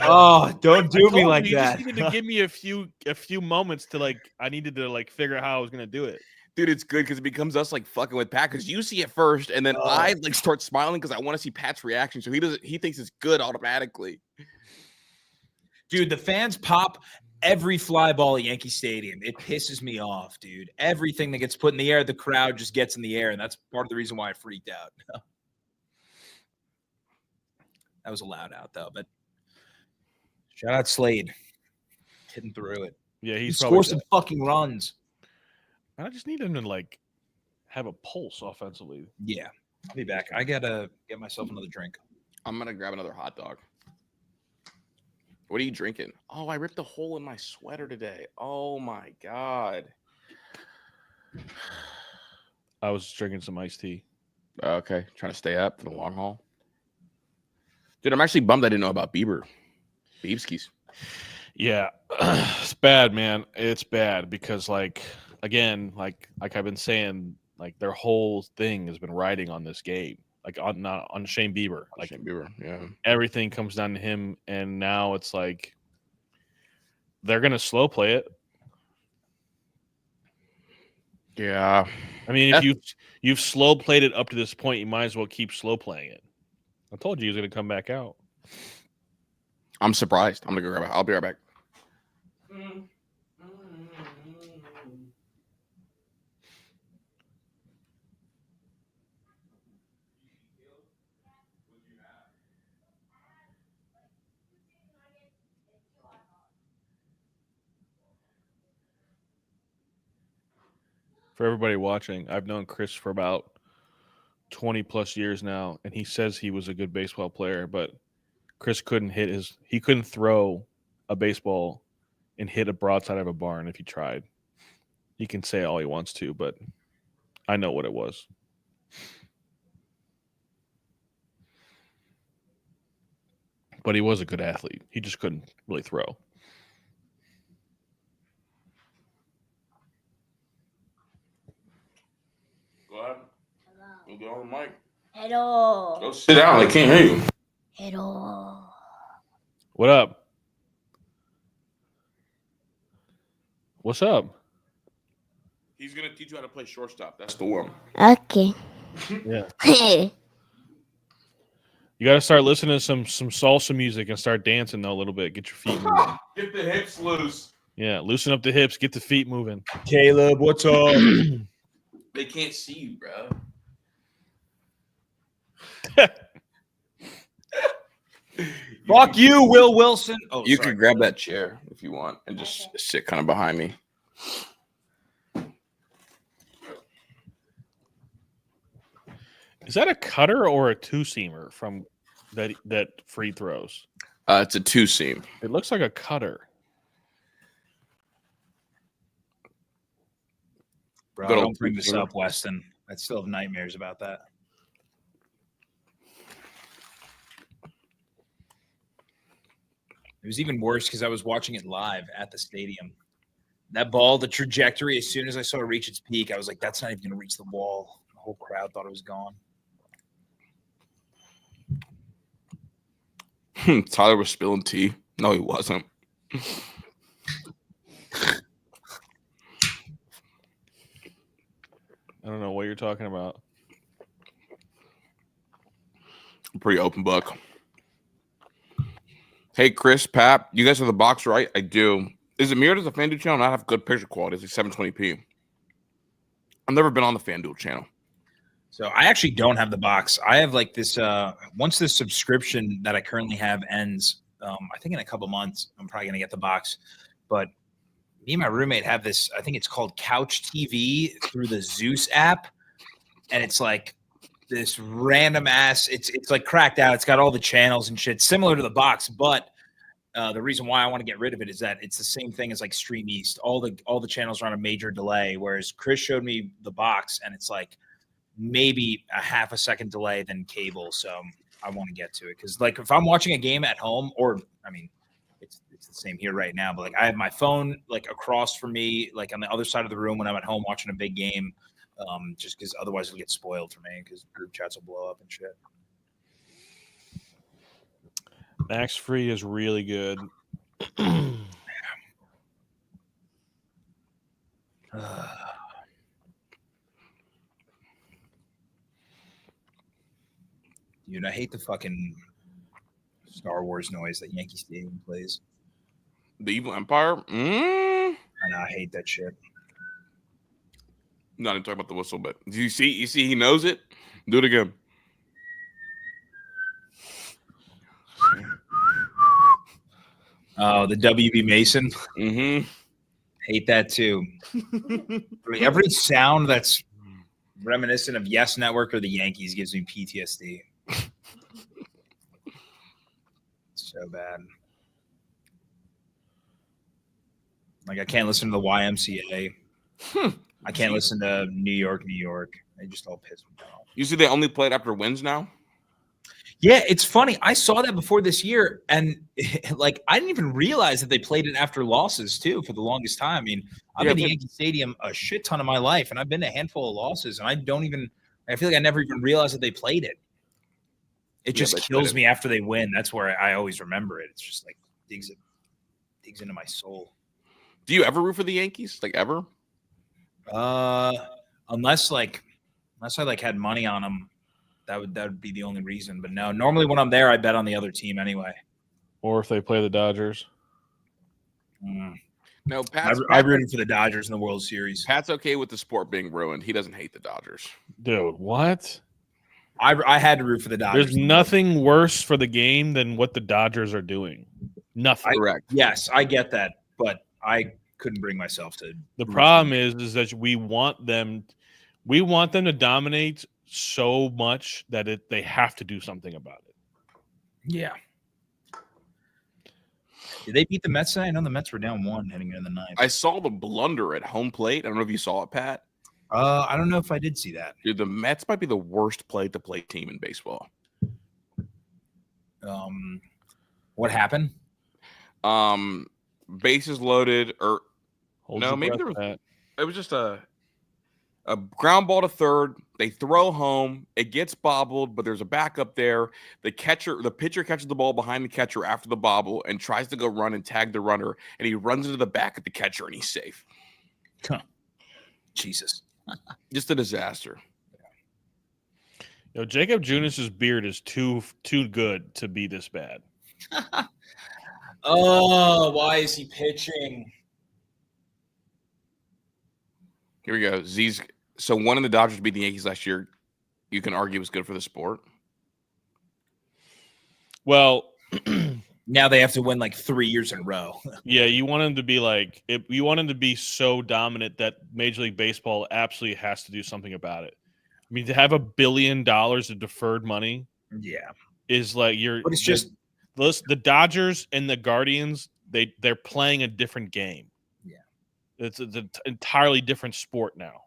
Oh, don't do me like you that. Just needed to give me a few moments to I needed to figure out how I was gonna do it. Dude, it's good because it becomes us fucking with Pat because you see it first, and then I start smiling because I want to see Pat's reaction. So he thinks it's good automatically. Dude, the fans pop every fly ball at Yankee Stadium. It pisses me off, dude. Everything that gets put in the air, the crowd just gets in the air, and that's part of the reason why I freaked out. That was a loud out though, but shout out Slade. Hitting through it. Yeah, he scores some fucking runs. I just need him to have a pulse offensively. Yeah. I'll be back. I gotta get myself another drink. I'm gonna grab another hot dog. What are you drinking? Oh, I ripped a hole in my sweater today. Oh my God. I was drinking some iced tea. Okay. Trying to stay up for the long haul. Dude, I'm actually bummed I didn't know about Biebskis. Yeah. It's bad, man. It's bad because again, like I've been saying, their whole thing has been riding on this game. On Shane Bieber. Shane Bieber, yeah. Everything comes down to him, and now it's they're gonna slow play it. Yeah. I mean, if you've slow played it up to this point, you might as well keep slow playing it. I told you he was gonna come back out. I'm surprised. I'm gonna go grab it. I'll be right back. For everybody watching, I've known Chris for about 20 plus years now, and he says he was a good baseball player, but Chris he couldn't throw a baseball and hit a broadside of a barn if he tried. He can say all he wants to, but I know what it was. But he was a good athlete. He just couldn't really throw. Go ahead. Go get on the mic. Hello. Go sit down. I can't hear you. Hello. What up? What's up? He's going to teach you how to play shortstop. That's the one. Okay. Yeah. Hey. You got to start listening to some salsa music and start dancing though a little bit. Get your feet moving. Get the hips loose. Yeah, loosen up the hips. Get the feet moving. Caleb, what's up? They can't see you, bro. Fuck you, Will Wilson. Oh, You sorry. can grab that chair if you want and just sit kind of behind me. Is that a cutter or a two-seamer from that free throws? It's a two-seam. It looks like a cutter. Bro, Good old don't bring this two-finger. up, Weston. I still have nightmares about that. It was even worse because I was watching it live at the stadium. That ball, the trajectory, as soon as I saw it reach its peak, I was like, that's not even going to reach the wall. The whole crowd thought it was gone. Tyler was spilling tea. No, he wasn't. I don't know what you're talking about. Pretty open book. Hey, Chris, Pat, you guys have the box, right? I do. Is it mirrored as a FanDuel channel? Not have good picture quality. It's like 720p. I've never been on the FanDuel channel. So I actually don't have the box. I have like this. Once this subscription that I currently have ends, I think in a couple months, I'm probably gonna get the box. But me and my roommate have this. I think it's called Couch TV through the Zeus app, and it's like this random ass. It's like cracked out. It's got all the channels and shit, similar to the box. But the reason why I want to get rid of it is that it's the same thing as like Stream East. All the channels are on a major delay, whereas Chris showed me the box, and it's like maybe a half a second delay than cable. So I want to get to it because like if I'm watching a game at home, or I mean it's the same here right now, but like I have my phone like across from me, like on the other side of the room when I'm at home watching a big game, just because otherwise it'll get spoiled for me because group chats will blow up and shit. Max Free is really good. Dude, I hate the fucking Star Wars noise that Yankee Stadium plays. The Evil Empire? I know, I hate that shit. Not even talking about the whistle, but you see he knows it? Do it again. Oh, the WB Mason. Mm-hmm. Hate that too. Every sound that's reminiscent of Yes Network or the Yankees gives me PTSD. So bad. Like I can't listen to the YMCA. I can't listen to New York, New York. They just all piss me off. You see they only played after wins now? Yeah, it's funny. I saw that before this year, and like I didn't even realize that they played it after losses too for the longest time. I mean, I've been to Yankee Stadium a shit ton of my life, and I've been to a handful of losses, and I feel like I never even realized that they played it. It just kills me after they win. That's where I always remember it. It's just like digs into my soul. Do you ever root for the Yankees? Like ever? Unless I like had money on them, that would be the only reason. But no, normally when I'm there, I bet on the other team anyway. Or if they play the Dodgers. No, I rooted for the Dodgers in the World Series. Pat's okay with the sport being ruined. He doesn't hate the Dodgers. Dude, what? I had to root for the Dodgers. There's nothing worse for the game than what the Dodgers are doing. Nothing. Correct. Yes, I get that, but I couldn't bring myself to. The problem is that we want them to dominate so much that they have to do something about it. Yeah. Did they beat the Mets today? I know the Mets were down 1 heading into the ninth. I saw the blunder at home plate. I don't know if you saw it, Pat. I don't know if I did see that. Dude, the Mets might be the worst play-to-play team in baseball. What happened? Bases loaded, or maybe there was. It was just a ground ball to third. They throw home. It gets bobbled, but there's a backup there. The pitcher catches the ball behind the catcher after the bobble and tries to go run and tag the runner, and he runs into the back of the catcher and he's safe. Huh. Jesus. Just a disaster. Jacob Junas's beard is too good to be this bad. Oh, why is he pitching? Here we go. So one of the Dodgers beat the Yankees last year. You can argue was good for the sport. Well, now they have to win like 3 years in a row. Yeah, you want him to be you want him to be so dominant that Major League Baseball absolutely has to do something about it. I mean, to have $1 billion of deferred money, is like But it's just the Dodgers and the Guardians. They're playing a different game. Yeah, it's an entirely different sport now.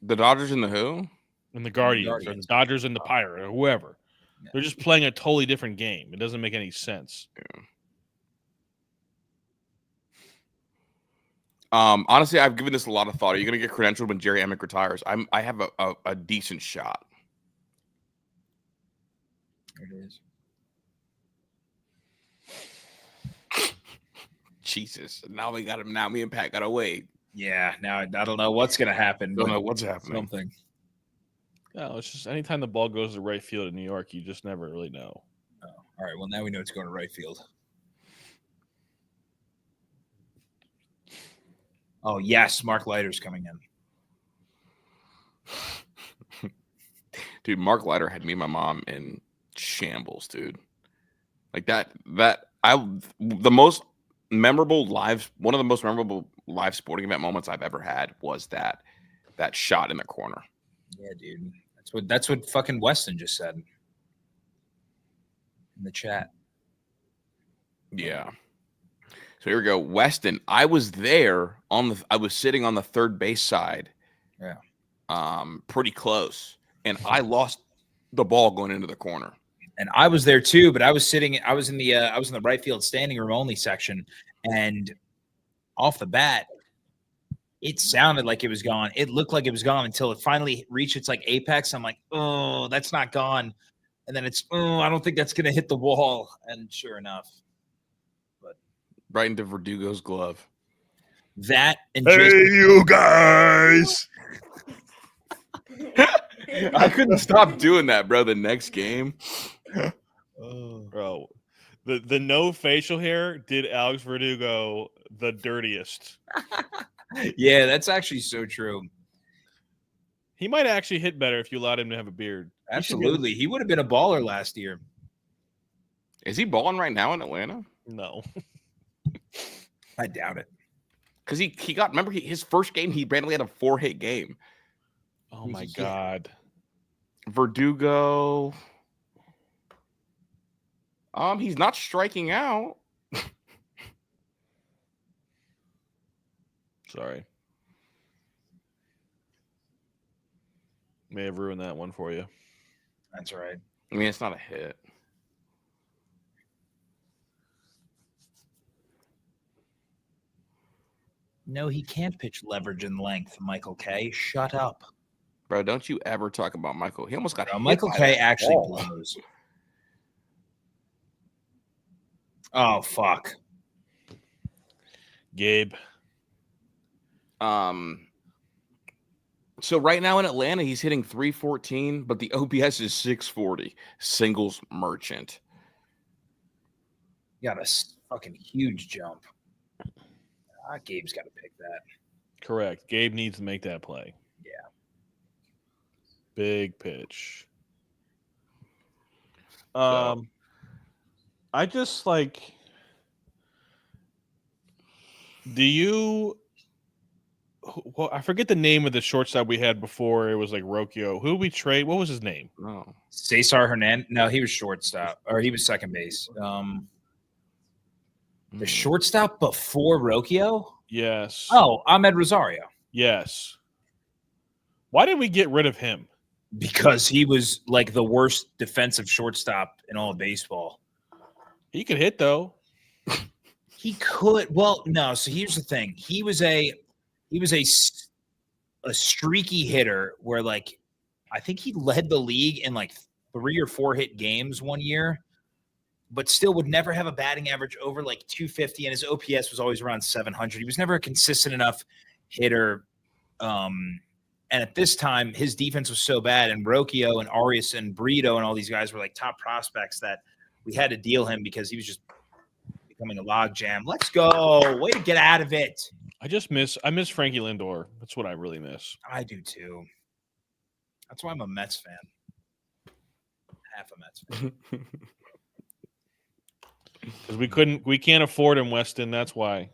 The Dodgers and the who? And the Guardians, or the Guardians. Dodgers and the Pirate, or whoever. Yeah. They're just playing a totally different game. It doesn't make any sense. Yeah. Honestly, I've given this a lot of thought. Are you going to get credentialed when Jerry Emick retires? I have a decent shot. There it is. Jesus. Now we got him. Now me and Pat got to wait. Yeah. Now I don't know what's gonna happen. Don't but know what's happening. Something. No, it's just anytime the ball goes to right field in New York, you just never really know. Oh, all right. Well, now we know it's going to right field. Oh yes, Mark Leiter's coming in. Dude, Mark Leiter had me and my mom in shambles, dude. Like the most memorable one of the most memorable live sporting event moments I've ever had was that shot in the corner. Yeah, dude. That's what fucking Weston just said in the chat. Yeah. So here we go. Weston, I was there I was sitting on the third base side. Yeah. Pretty close. And I lost the ball going into the corner. And I was there too, but I was in the right field standing room only section, and off the bat, it sounded like it was gone. It looked like it was gone until it finally reached its like apex. I'm like, oh, that's not gone. And then I don't think that's gonna hit the wall. And sure enough. Right into Verdugo's glove. That and hey, Jason, you guys! I couldn't stop doing that, bro. The next game, Bro, the no facial hair did Alex Verdugo the dirtiest. yeah, that's actually so true. He might actually hit better if you allowed him to have a beard. Absolutely, he would have been a baller last year. is he balling right now in Atlanta? No. I doubt it. Because he got, remember, his first game, he randomly had a 4-hit game. Oh my Yeah. God. Verdugo. He's not striking out. Sorry. May have ruined that one for you. That's right. I mean, it's not a hit. No, he can't pitch leverage and length, Michael K. Shut up. Bro, don't you ever talk about Michael. He almost got hit Michael by K that actually ball. blows. Oh, fuck. Gabe. So right now in Atlanta, he's hitting 314, but the OPS is 640. Singles merchant. Got a fucking huge jump. Gabe's got to pick that. Correct. Gabe needs to make that play. Yeah. Big pitch. So- I just like. Do you? Well, I forget the name of the shortstop we had before. It was like Rocchio. Who did we trade? What was his name? No. Cesar Hernandez. No, he was shortstop, or he was second base. The shortstop before Rocchio? Yes. Oh, Ahmed Rosario. Yes. Why did we get rid of him? Because he was like the worst defensive shortstop in all of baseball. He could hit though. He could. Well, no. So here's the thing. He was a streaky hitter where, like, I think he led the league in like 3 or 4 hit games one year, but still would never have a batting average over like 250, and his OPS was always around 700. He was never a consistent enough hitter. And at this time, his defense was so bad, and Rocchio and Arias and Brito and all these guys were like top prospects that we had to deal him because he was just becoming a log jam. Let's go. Way to get out of it. I miss Frankie Lindor. That's what I really miss. I do too. That's why I'm a Mets fan. Half a Mets fan. Because we can't afford him, Weston. That's why.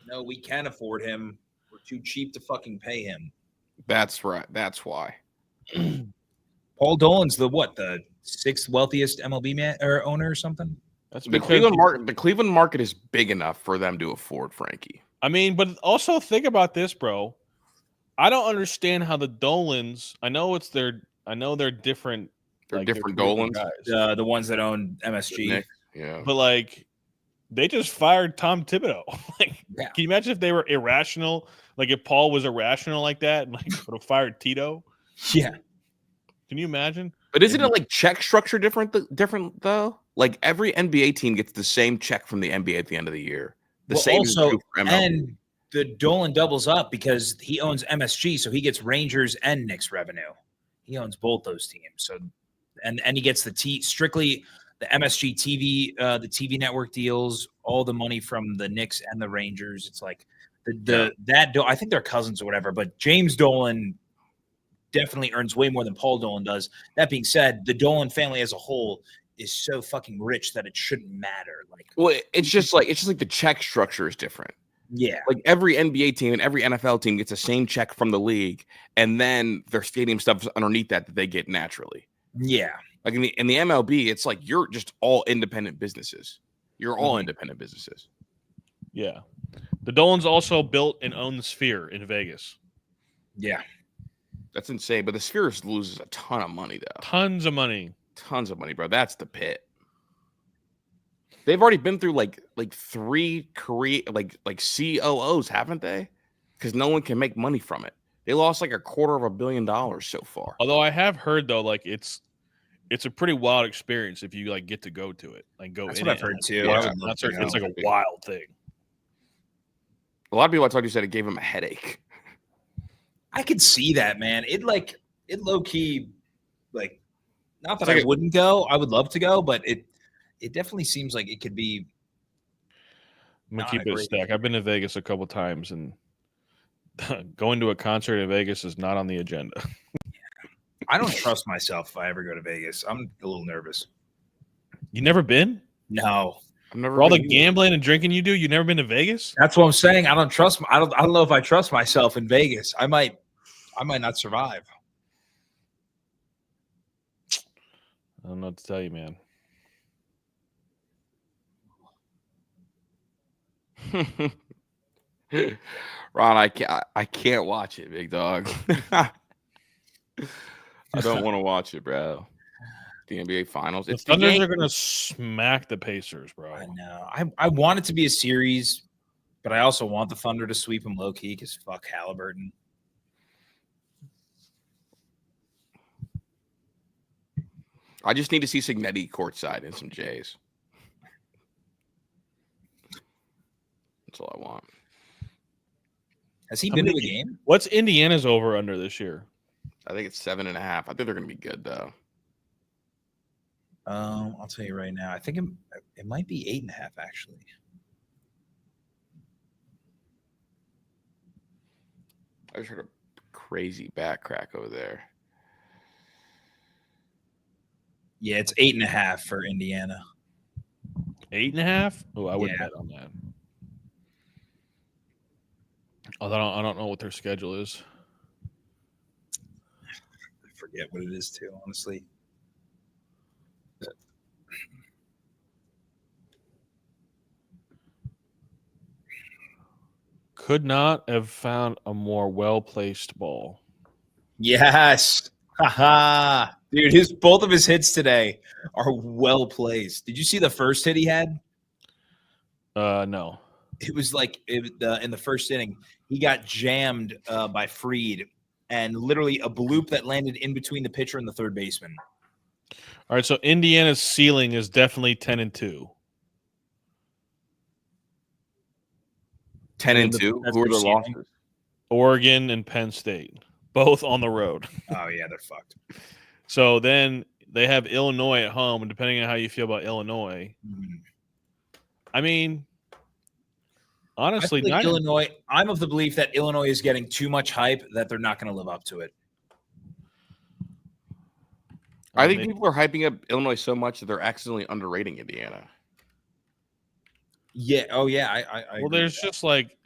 No, we can afford him. We're too cheap to fucking pay him. That's right. That's why. Paul Dolan's the 6th wealthiest MLB owner or something? That's The because Cleveland market is big enough for them to afford Frankie. I mean, but also think about this, bro. I don't understand how the Dolans. I know they're different. They're like, different two different Dolans. guys. The ones that own MSG. Nick, yeah. But like, they just fired Tom Thibodeau. Like, Yeah. can you imagine if they were irrational? Like, if Paul was irrational like that, and like would have fired Tito. Yeah. Can you imagine? But isn't it like check structure different though? Like every NBA team gets the same check from the NBA at the end of the year. The same is true for MLB. And the Dolan doubles up because he owns MSG, so he gets Rangers and Knicks revenue. He owns both those teams. So and he gets strictly the MSG TV, the TV network deals, all the money from the Knicks and the Rangers. It's like I think they're cousins or whatever, but James Dolan definitely earns way more than Paul Dolan does. That being said, the Dolan family as a whole is so fucking rich that it shouldn't matter. Like, well, it's just like the check structure is different. Yeah. Like every NBA team and every NFL team gets the same check from the league, and then their stadium stuff underneath that they get naturally. Yeah. Like in the MLB, it's like you're just all independent businesses. You're all independent businesses. Yeah. The Dolans also built and own the Sphere in Vegas. Yeah. That's insane. But the Sphere loses a ton of money, though. Tons of money. Tons of money, bro. That's the pit. They've already been through like 3 COOs, haven't they? Because no one can make money from it. They lost like $250 million so far. Although I have heard though, like it's a pretty wild experience if you like get to go to it, like go. That's in what it. I've heard too. Yeah, It's like a wild thing. A lot of people I talked to said it gave them a headache. I could see that, man. It low key, like, not that It's like I wouldn't go. I would love to go, but it definitely seems like it could be. I'm gonna keep it a stack. I've been to Vegas a couple times, and going to a concert in Vegas is not on the agenda. I don't trust myself if I ever go to Vegas. I'm a little nervous. You never been? No. I've never For all the been gambling and drinking you do, you never been to Vegas? That's what I'm saying. I don't trust. I don't know if I trust myself in Vegas. I might not survive. I don't know what to tell you, man. Ron, I can't watch it, big dog. I don't want to watch it, bro. The NBA Finals. The Thunders are gonna smack the Pacers, bro. I know. I want it to be a series, but I also want the Thunder to sweep them low key because fuck Halliburton. I just need to see Signetti courtside and some Jays. That's all I want. Has he been to a game? What's Indiana's over under this year? I think it's 7.5. I think they're going to be good, though. I'll tell you right now. I think it might be 8.5, actually. I just heard a crazy back crack over there. Yeah, it's 8.5 for Indiana. 8.5? Oh, I wouldn't bet on that. Although I don't know what their schedule is. I forget what it is too, honestly. Could not have found a more well-placed ball. Yes. Haha. Dude, both of his hits today are well placed. Did you see the first hit he had? No. It was like in the first inning, he got jammed by Fried, and literally a bloop that landed in between the pitcher and the third baseman. All right, so Indiana's ceiling is definitely 10-2. 10-2. Who are the losses? Oregon and Penn State, both on the road. Oh yeah, they're fucked. So then they have Illinois at home, and depending on how you feel about Illinois, I mean, honestly, Illinois. I'm of the belief that Illinois is getting too much hype that they're not going to live up to it. I think people are hyping up Illinois so much that they're accidentally underrating Indiana. Yeah. Oh yeah. I well, there's just like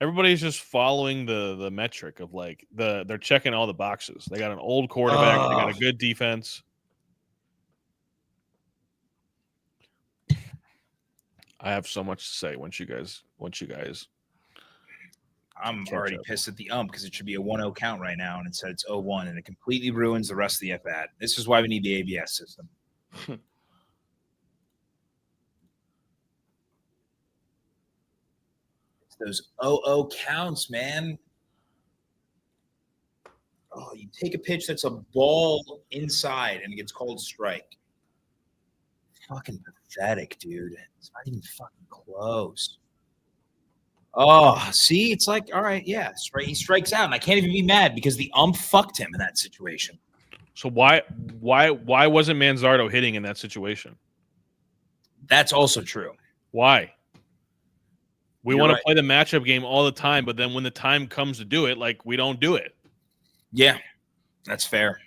everybody's just following the metric of like they're checking all the boxes. They got an old quarterback. They got a good defense. I have so much to say once you guys I'm already pissed at the ump because it should be a 1-0 count right now, and it said it's 0-1, and it completely ruins the rest of the at-bat. This is why we need the ABS system. It's those 0-0 counts, man. Oh, you take a pitch that's a ball inside, and it gets called strike. Fucking pathetic, dude. It's not even fucking close. Oh, see, it's like, all right, yeah, he strikes out, and I can't even be mad because the ump fucked him in that situation. So why wasn't Manzardo hitting in that situation? That's also true. Why? We want right. to play the matchup game all the time, but then when the time comes to do it, like, we don't do it. Yeah, that's fair.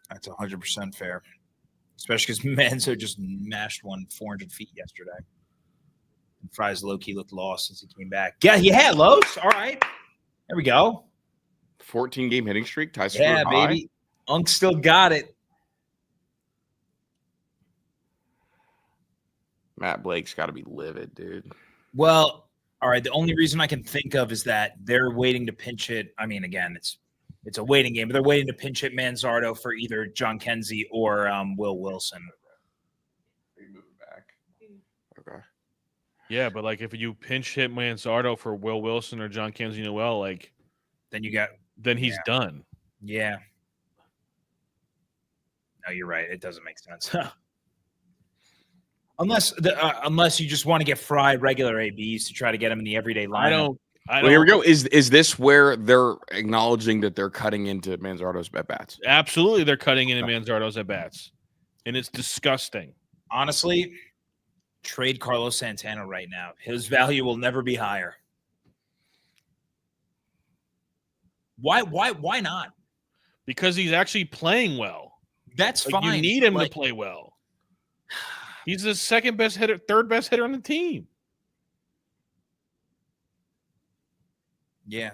That's 100% fair. Especially because Manzo just mashed one 400 feet yesterday. And Fry's low-key looked lost since he came back. Yeah, Los. All right. There we go. 14-game hitting streak. Ties yeah, baby. Unk still got it. Matt Blake's got to be livid, dude. Well, all right. The only reason I can think of is that they're waiting to pinch hit. I mean, again, it's a waiting game, but they're waiting to pinch hit Manzardo for either John Kenzie or Will Wilson. Okay. Yeah, but like if you pinch hit Manzardo for Will Wilson or John Kenzie Noel, like then he's done. Yeah. No, you're right. It doesn't make sense. Unless you just want to get fried regular ABs to try to get him in the everyday lineup. Well, here we go. Is this where they're acknowledging that they're cutting into Manzardo's at bats? Absolutely, they're cutting into Manzardo's at bats, and it's disgusting. Honestly, trade Carlos Santana right now. His value will never be higher. Why not? Because he's actually playing well. That's fine. You need him to play well. He's the second best hitter, third best hitter on the team. Yeah.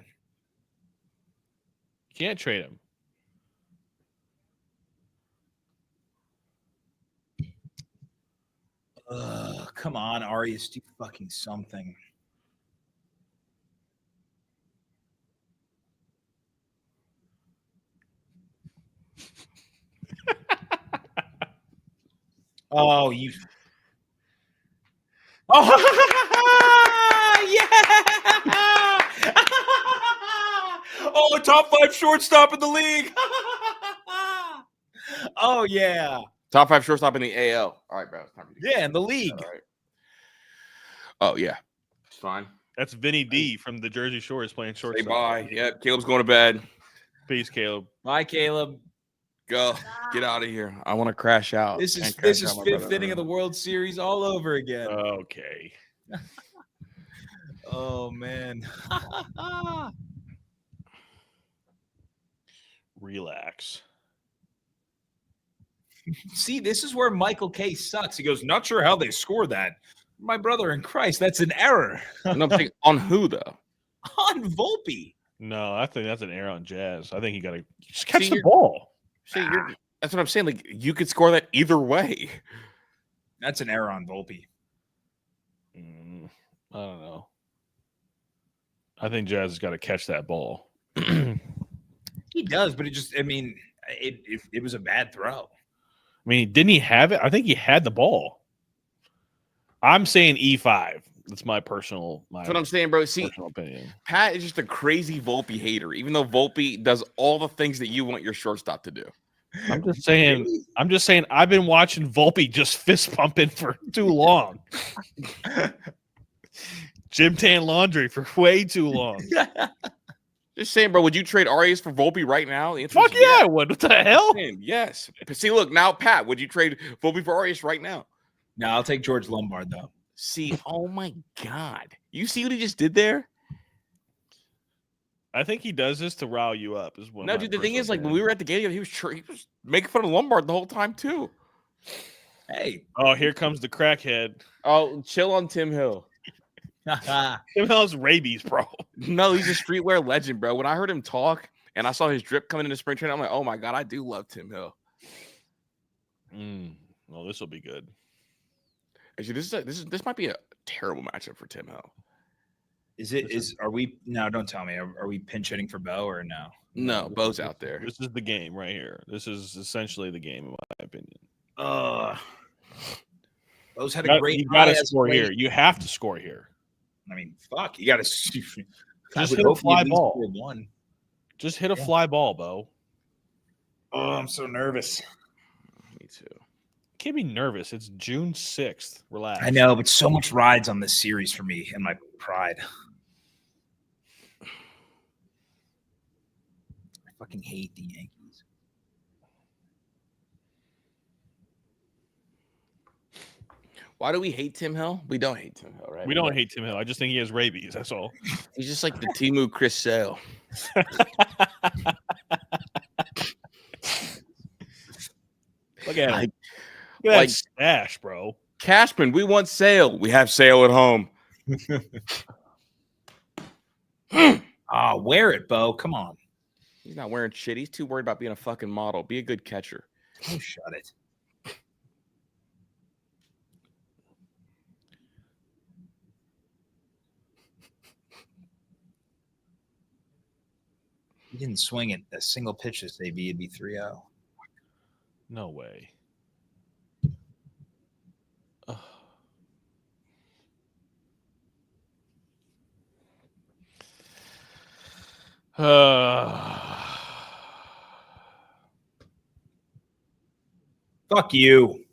You can't trade him. Come on, Arias, do fucking something. Oh, you. Oh, yeah. Oh, top 5 shortstop in the league. Oh, yeah. Top 5 shortstop in the AL. All right, bro. Yeah, in the league. All right. Oh, yeah. It's fine. That's Vinny D from the Jersey Shores playing shortstop. Say bye. Yep, Caleb's going to bed. Peace, Caleb. Bye, Caleb. Go. Get out of here. I want to crash out. This is 5th inning of the World Series all over again. Okay. Oh, man. Relax. See, this is where Michael K sucks. He goes, not sure how they score that. My brother in Christ, that's an error. No, I'm thinking, on who, though? On Volpe. No, I think that's an error on Jazz. I think you got to just catch the ball. See, that's what I'm saying. Like, you could score that either way. That's an error on Volpe. I don't know. I think Jazz has got to catch that ball. He does, but it was a bad throw. I mean, didn't he have it? I think he had the ball. I'm saying E5. That's my personal. That's what I'm saying, bro. See, opinion. Pat is just a crazy Volpe hater, even though Volpe does all the things that you want your shortstop to do. I'm just saying. I've been watching Volpe just fist pumping for too long. Jim Tan laundry for way too long. Just saying, bro. Would you trade Arias for Volpe right now? Fuck yeah, I would. What the hell? Yes. See, look now, Pat. Would you trade Volpe for Arias right now? No, I'll take George Lombard though. See, oh my God, you see what he just did there? I think he does this to rile you up. No, dude. The thing is, like when we were at the game, he was making fun of Lombard the whole time too. Hey. Oh, here comes the crackhead. Oh, chill on Tim Hill. Tim Hill's rabies, bro. No, he's a streetwear legend, bro. When I heard him talk and I saw his drip coming into spring training, I'm like, oh my God, I do love Tim Hill. Well, this will be good. Actually, this might be a terrible matchup for Tim Hill. Are we? No, don't tell me. Are we pinch hitting for Bo or no? No, Bo's out there. This is the game right here. This is essentially the game, in my opinion. Bo's had a great. You got to score here. You have to score here. I mean, fuck. You got to just hit a fly ball. Just hit a fly ball, Bo. Oh, I'm so nervous. Me too. Can't be nervous. It's June 6th. Relax. I know, but so much rides on this series for me and my pride. I fucking hate the Yankees. Why do we hate Tim Hill? We don't hate Tim Hill, right? We don't hate Tim Hill. I just think he has rabies. That's all. He's just like the Timu Chris Sale. Look at him. Look at that stash, bro. Cashman, we want Sale. We have Sale at home. Wear it, Bo. Come on. He's not wearing shit. He's too worried about being a fucking model. Be a good catcher. Oh, shut it. He didn't swing it a single pitch this AB. It'd be 3-0. No way. Fuck you.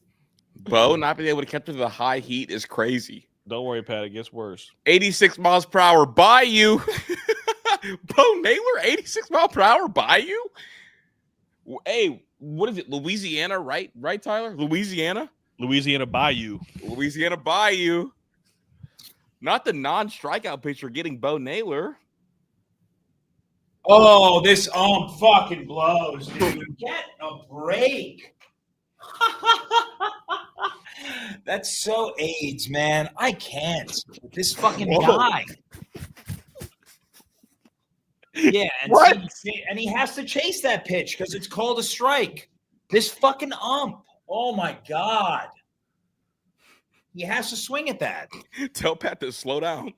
Bo not being able to catch the high heat is crazy. Don't worry, Pat. It gets worse. 86 miles per hour by you. Bo Naylor, 86 miles per hour by you? Hey, what is it? Louisiana, right? Right, Tyler? Louisiana Bayou. Louisiana Bayou. Not the non-strikeout pitcher getting Bo Naylor. Oh, this fucking blows, dude. Get a break. That's so AIDS, man. I can't. This fucking guy. Yeah, and he has to chase that pitch because it's called a strike. This fucking ump. Oh my God. He has to swing at that. Tell Pat to slow down.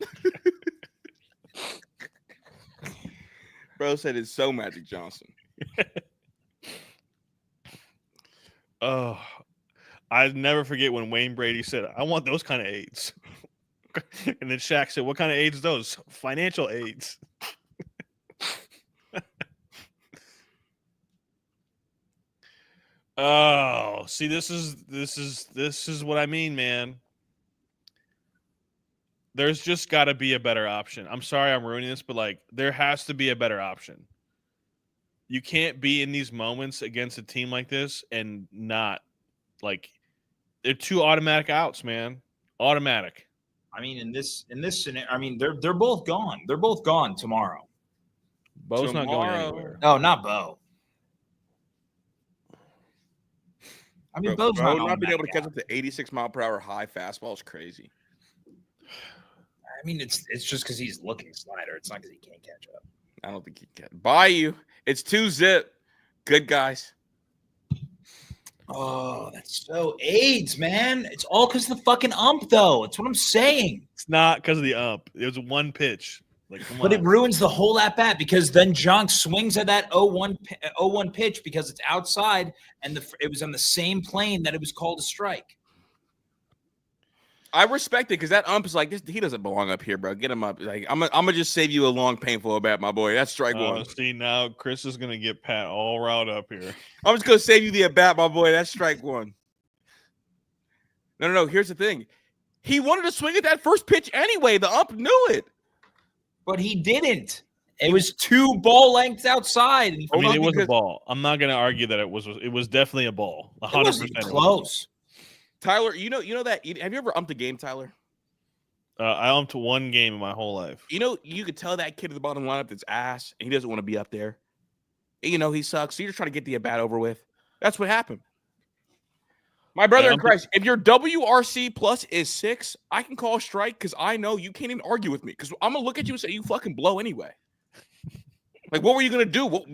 Bro said it's so Magic Johnson. Oh, I never forget when Wayne Brady said, "I want those kind of aids," and then Shaq said, "What kind of aids? Those financial aids." Oh, see, this is what I mean, man. There's just got to be a better option. I'm sorry I'm ruining this, but like there has to be a better option. You can't be in these moments against a team like this and not like they're two automatic outs, man. Automatic. I mean, in this scenario, I mean they're both gone. They're both gone tomorrow. Bo's not going anywhere. No, not Bo. I mean, Bo's not being able to catch up to 86 mile per hour high fastball is crazy. I mean, it's just because he's looking slider. It's not because he can't catch up. I don't think he can. Bayou. It's 2-zip. Good guys. Oh, that's so AIDS, man. It's all because of the fucking ump, though. That's what I'm saying. It's not because of the ump. It was one pitch. But it ruins the whole at bat because then Jonk swings at that 0-1 pitch because it's outside and it was on the same plane that it was called a strike. I respect it because that ump is like this. He doesn't belong up here, bro. Get him up. Like I'm gonna just save you a long, painful at bat, my boy. That's strike one. See, now Chris is gonna get Pat all riled up here. I'm just gonna save you the at bat, my boy. That's strike one. No. Here's the thing. He wanted to swing at that first pitch anyway. The ump knew it. But he didn't. It was 2 ball lengths outside. I mean, it was a ball. I'm not going to argue that it was definitely a ball. 100% close. Tyler, you know that. Have you ever umped a game, Tyler? I umped one game in my whole life. You know, you could tell that kid at the bottom lineup that's ass, and he doesn't want to be up there. You know, he sucks. So you're just trying to get the at bat over with. That's what happened. My brother in Christ, if your WRC plus is 6, I can call a strike because I know you can't even argue with me because I'm going to look at you and say you fucking blow anyway. Like, what were you going to do? What?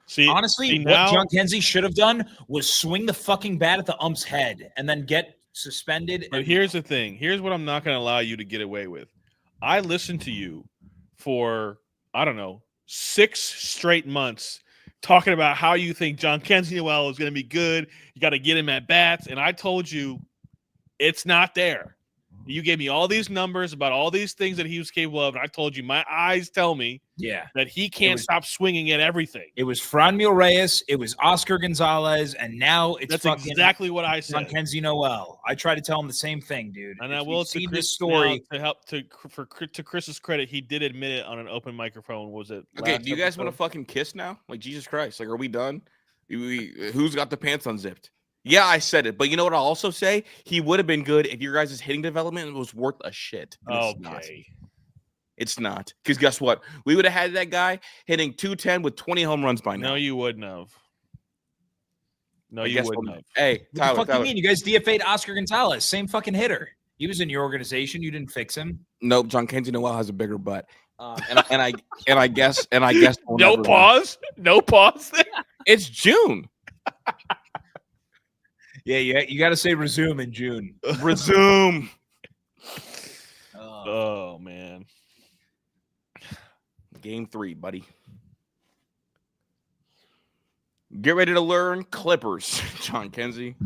See, honestly, what John Kenzie should have done was swing the fucking bat at the ump's head and then get suspended. But here's the thing. Here's what I'm not going to allow you to get away with. I listened to you for, I don't know, 6 straight months talking about how you think John Kenzie Noel is going to be good. You got to get him at bats. And I told you it's not there. You gave me all these numbers about all these things that he was capable of. And I told you my eyes tell me that he can't stop swinging at everything. It was Franmil Reyes. It was Oscar Gonzalez. And now it's exactly what I said. John Kenzie Noel. I try to tell him the same thing, dude. And I will see this story to Chris's credit. He did admit it on an open microphone. Was it? Okay. Do you guys want to fucking kiss now? Like, Jesus Christ. Like, are we done? Who's got the pants unzipped? Yeah, I said it, but you know what I'll also say? He would have been good if your guys' hitting development was worth a shit. It's not. Because guess what? We would have had that guy hitting 210 with 20 home runs by now. No, you wouldn't have. No, you wouldn't have. Hey, Tyler, what the fuck you mean? You guys DFA'd Oscar Gonzalez, same fucking hitter. He was in your organization. You didn't fix him. Nope, John Kenzie Noel has a bigger butt. And I guess no pause. No pause there. It's June. Yeah, you got to say resume in June. Resume. Oh, man. Game 3, buddy. Get ready to learn Clippers, John Kenzie.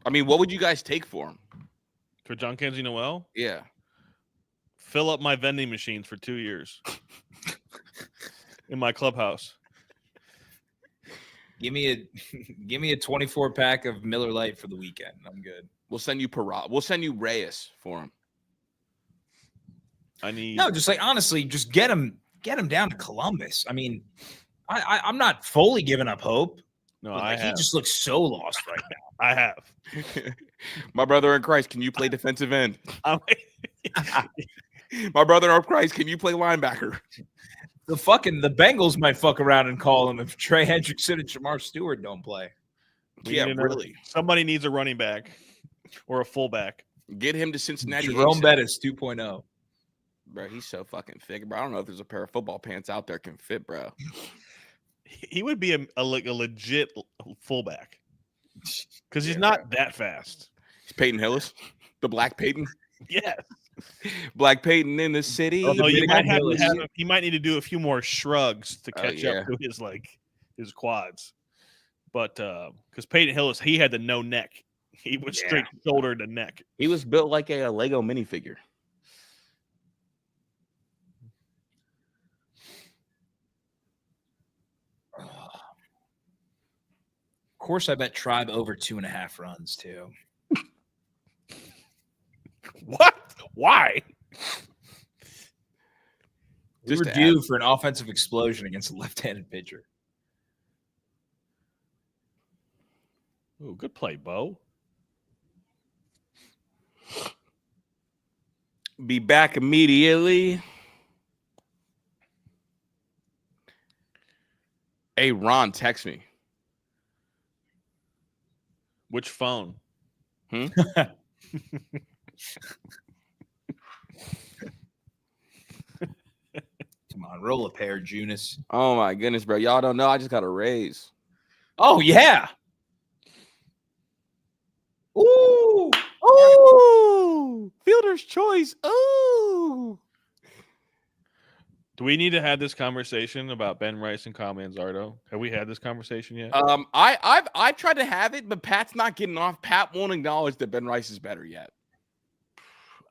I mean, what would you guys take for him? For John Kenzie Noel? Yeah. Fill up my vending machines for 2 years in my clubhouse. Give me a 24 pack of Miller Lite for the weekend. I'm good. We'll send you Reyes for him. Just like honestly, just get him down to Columbus. I mean, I'm not fully giving up hope. No, he just looks so lost right now. I have. My brother in Christ, can you play defensive end? My brother in Christ, can you play linebacker? The Bengals might fuck around and call him if Trey Hendrickson and Shamar Stewart don't play. Really. Somebody needs a running back or a fullback. Get him to Cincinnati. Jerome Bettis 2.0. Bro, he's so fucking thick, bro. I don't know if there's a pair of football pants out there can fit, bro. He would be a legit fullback because he's not that fast. He's Peyton Hillis, the Black Peyton. Yeah. Black Peyton in the city. Although you might he might need to do a few more shrugs to catch up to his quads. But because Peyton Hillis, he had the no neck. He was straight shoulder to neck. He was built like a Lego minifigure. Of course, I bet Tribe over 2.5 runs too. What? Why? We were due for an offensive explosion against a left-handed pitcher. Oh, good play, Bo. Be back immediately. Hey, Ron, text me. Which phone? Come on, roll a pair, Junis. Oh, my goodness, bro. Y'all don't know. I just got a raise. Oh, yeah. Ooh. Ooh. Fielder's choice. Ooh. Do we need to have this conversation about Ben Rice and Kyle Manzardo? Have we had this conversation yet? I've tried to have it, but Pat's not getting off. Pat won't acknowledge that Ben Rice is better yet.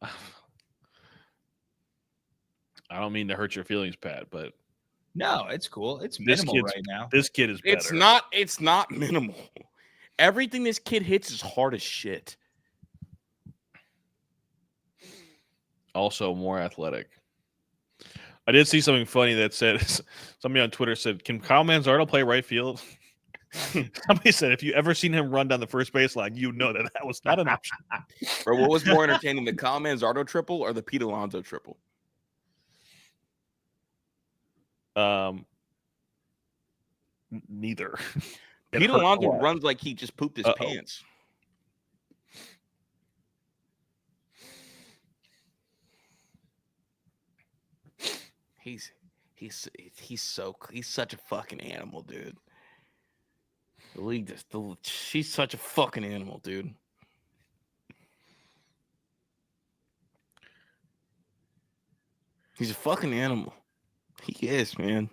I don't mean to hurt your feelings, Pat, but no, it's cool. It's minimal right now. This kid is better. It's not minimal. Everything this kid hits is hard as shit. Also more athletic. I did see something funny that said, somebody on Twitter said, can Kyle Manzardo play right field? Somebody said, if you ever seen him run down the first baseline, you know that was not an option. Bro, what was more entertaining, the Kyle Manzardo triple or the Pete Alonso triple? Neither. Pete Alonso runs like he just pooped his pants. He's such a fucking animal, dude. The league she's such a fucking animal, dude. He's a fucking animal. He is, man.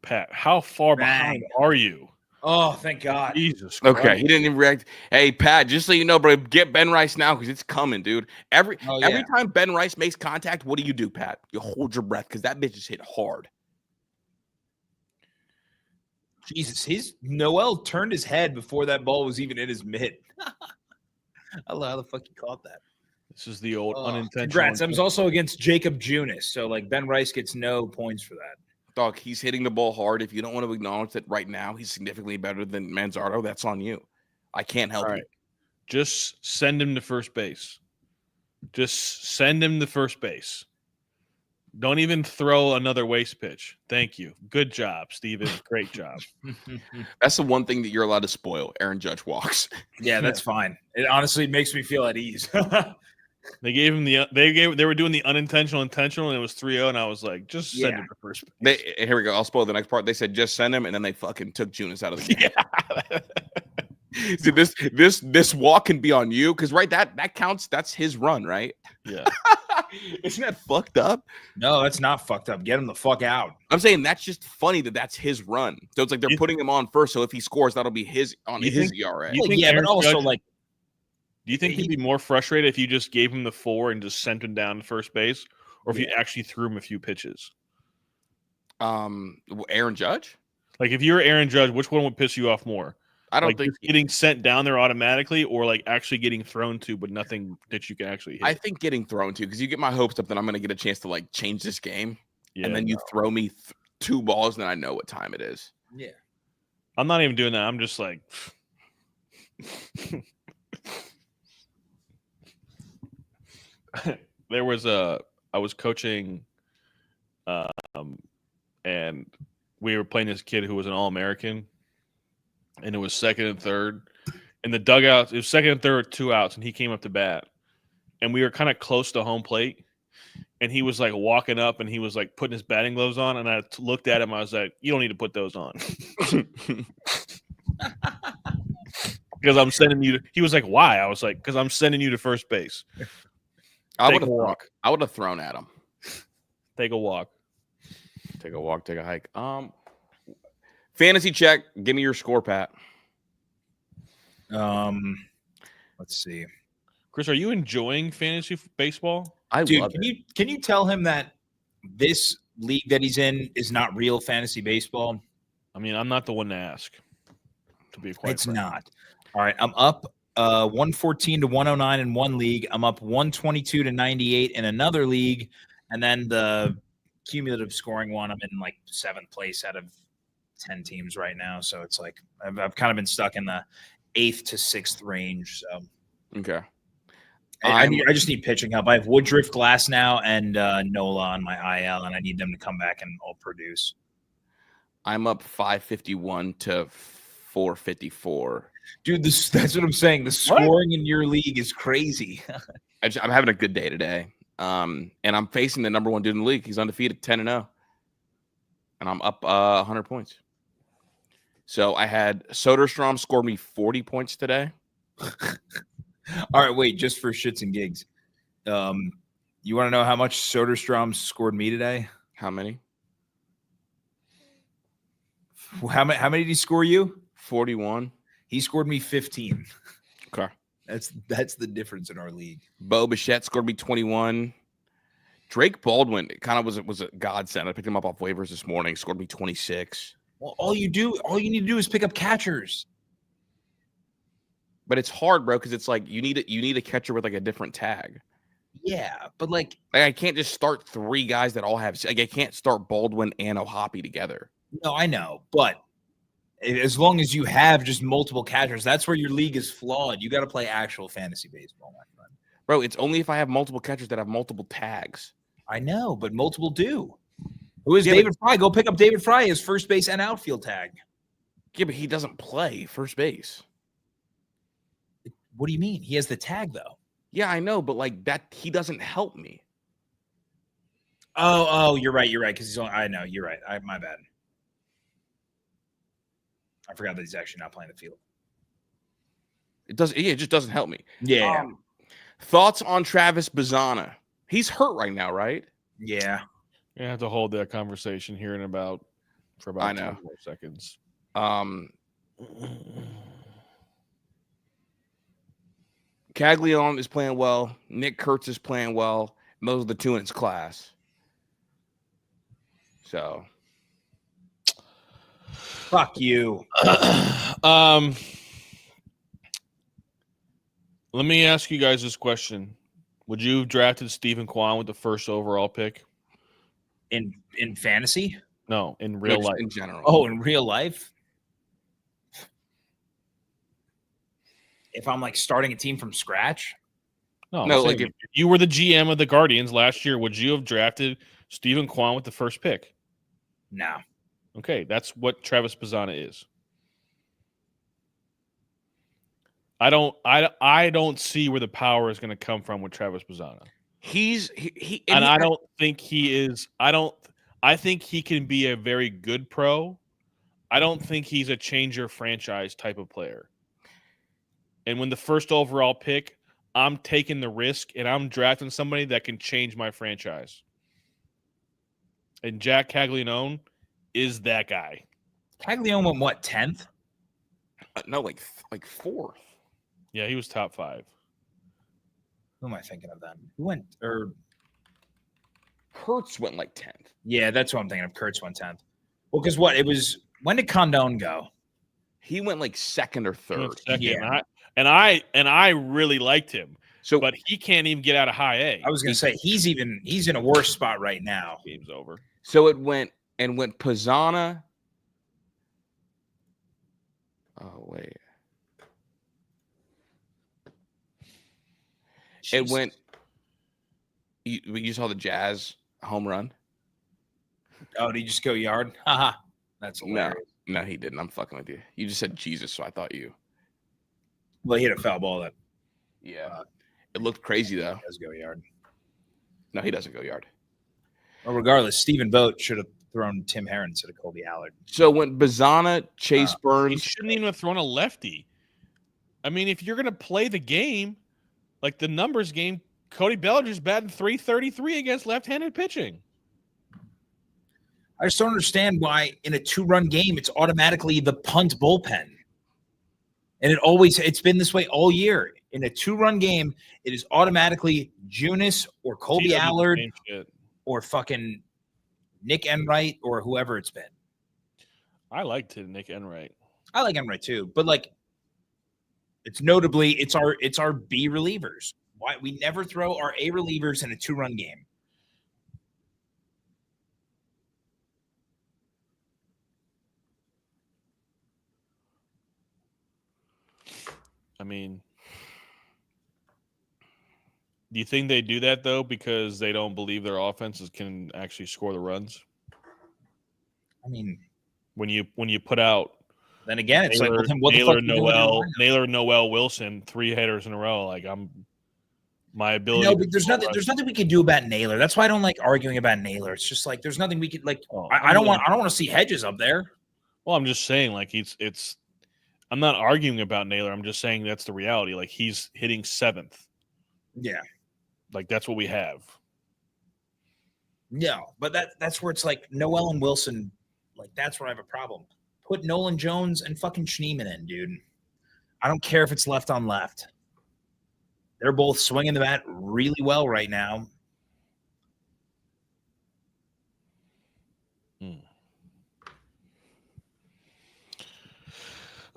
Pat, how far behind are you? Oh, thank God. Jesus Christ. Okay, he didn't even react. Hey, Pat, just so you know, bro, get Ben Rice now because it's coming, dude. Every time Ben Rice makes contact, what do, Pat? You hold your breath because that bitch just hit hard. Jesus, Noel turned his head before that ball was even in his mitt. I don't know how the fuck he caught that. This is the old unintentional. Congrats. I was also against Jacob Junis, so like Ben Rice gets no points for that. Dog, he's hitting the ball hard. If you don't want to acknowledge that right now he's significantly better than Manzardo, that's on you. I can't help you. Just send him to first base. Just send him to first base. Don't even throw another waste pitch. Thank you. Good job, Steven. Great job. That's the one thing that you're allowed to spoil. Aaron Judge walks. Yeah, that's fine. It honestly makes me feel at ease. They gave him they were doing the unintentional intentional, and it was 3-0, and I was like, just send him to first base. Here we go. I'll spoil the next part. They said just send him, and then they fucking took Junis out of the game. Yeah. See, this walk can be on you because that counts. That's his run, right? Yeah. Isn't that fucked up? No, that's not fucked up. Get him the fuck out. I'm saying that's just funny that's his run. So it's like they're putting him on first. So if he scores, that'll be his ERA. But also like. Do you think he'd be more frustrated if you just gave him the 4 and just sent him down to first base, or if you actually threw him a few pitches? Aaron Judge? Like if you're Aaron Judge, which one would piss you off more? I don't like think getting sent down there automatically, or like actually getting thrown to, but nothing that you can actually hit. I think getting thrown to, because you get my hopes up that I'm going to get a chance to like change this game, and then you throw me 2 balls, and then I know what time it is. Yeah, I'm not even doing that. I'm just like. I was coaching, and we were playing this kid who was an All-American, and it was second and third. In the dugout, it was second and third with 2 outs, and he came up to bat, and we were kind of close to home plate, and he was like walking up, and he was like putting his batting gloves on, and I looked at him, I was like, "You don't need to put those on." Because I'm sending you. He was like, "Why?" I was like, "Because I'm sending you to first base." I would have thrown at him. Take a walk. Take a walk. Take a hike. Fantasy check. Give me your score, Pat. Let's see. Chris, are you enjoying fantasy baseball? I love it. Can you tell him that this league that he's in is not real fantasy baseball? I mean, I'm not the one to ask. To be quite frank. Not. All right, I'm up 114 to 109 in one league. I'm up 122 to 98 in another league, and then the cumulative scoring one, I'm in like 7th place out of 10 teams right now. So it's like I've kind of been stuck in the 8th to 6th range. So okay, I just need pitching help. I have Woodruff, Glass now, and Nola on my IL, and I need them to come back and all produce. I'm up 551 to 454. Dude, that's what I'm saying. The scoring in your league is crazy. I'm having a good day today. And I'm facing the number 1 dude in the league. He's undefeated, 10-0. And I'm up 100 points. So I had Soderstrom scored me 40 points today. All right, wait, just for shits and gigs. You want to know how much Soderstrom scored me today? How many? How many did he score you? 41. He scored me 15. Okay. That's the difference in our league. Bo Bichette scored me 21. Drake Baldwin kind of was a godsend. I picked him up off waivers this morning. Scored me 26. Well, all you need to do is pick up catchers. But it's hard, bro, because it's like you need a catcher with like a different tag. Yeah, but like I can't just start 3 guys that all have I can't start Baldwin and Ohapi together. No, I know, but as long as you have just multiple catchers, that's where your league is flawed. You got to play actual fantasy baseball, my friend. Bro, it's only if I have multiple catchers that have multiple tags. I know, but multiple do. Who is David Fry? Go pick up David Fry, his first base and outfield tag. Yeah, but he doesn't play first base. What do you mean? He has the tag, though. Yeah, I know, but like that, he doesn't help me. Oh, you're right. Because I know, you're right. My bad. I forgot that he's actually not playing the field. It just doesn't help me. Yeah. Thoughts on Travis Bazzana? He's hurt right now, right? Yeah. You have to hold that conversation here for about 10 more seconds. Caglione is playing well. Nick Kurtz is playing well. And those are the two in his class. So, fuck you. Let me ask you guys this question: would you have drafted Stephen Kwan with the first overall pick? In fantasy? No, in real life. In general. Oh, in real life? If I'm like starting a team from scratch? No, like if you were the GM of the Guardians last year, would you have drafted Stephen Kwan with the first pick? No. Okay, that's what Travis Bazzana is. I don't see where the power is going to come from with Travis Bazzana. I don't think he is. I think he can be a very good pro. I don't think he's a changer franchise type of player. And when the first overall pick, I'm taking the risk and I'm drafting somebody that can change my franchise. And Jack Caglianone is that guy. Caglione went what, 10th? No, like 4th. Yeah, he was top 5. Who am I thinking of then? Who went or Kurtz went like 10th. Yeah, that's what I'm thinking of. Kurtz went 10th. Well, because what? It was when did Condon go? He went like 2nd or 3rd. Yeah. And I really liked him. So, but he can't even get out of high A. I was gonna say he's in a worse spot right now. Game's over. So it went Bazzana. Oh wait. Jesus. It went. You saw the Jazz home run? Oh, did he just go yard? Haha. That's hilarious. No, he didn't. I'm fucking with you. You just said Jesus, so I thought you. Well, he hit a foul ball that. Yeah. It looked crazy though. He does go yard. No, he doesn't go yard. Well, regardless, Stephen Vogt should have thrown Tim Herron instead of Colby Allard. So when Bazzana, Chase Burns, he shouldn't even have thrown a lefty. I mean, if you're gonna play the game, like the numbers game, Cody Bellinger's batting .333 against left-handed pitching. I just don't understand why in a 2-run game it's automatically the punt bullpen. And it's been this way all year. In a 2-run game, it is automatically Junis or Colby Allard or fucking Nick Enright or whoever it's been. I liked Nick Enright. I like Enright too, but like it's notably it's our B relievers. Why we never throw our A relievers in a 2-run game. I mean, do you think they do that though because they don't believe their offenses can actually score the runs? I mean, when you put out, then again, it's Naylor, like what the fuck Naylor, Noel, Wilson, 3 hitters in a row. Like my ability. No, but there's nothing we can do about Naylor. That's why I don't like arguing about Naylor. It's just like there's nothing we could like. I don't want to see Hedges up there. Well, I'm just saying like it's. I'm not arguing about Naylor. I'm just saying that's the reality. Like he's hitting 7th. Yeah. Like that's what we have. No, but that's where it's like Noel and Wilson, like that's where I have a problem. Put Nolan Jones and fucking Schneeman in, dude. I don't care if it's left on left. They're both swinging the bat really well right now.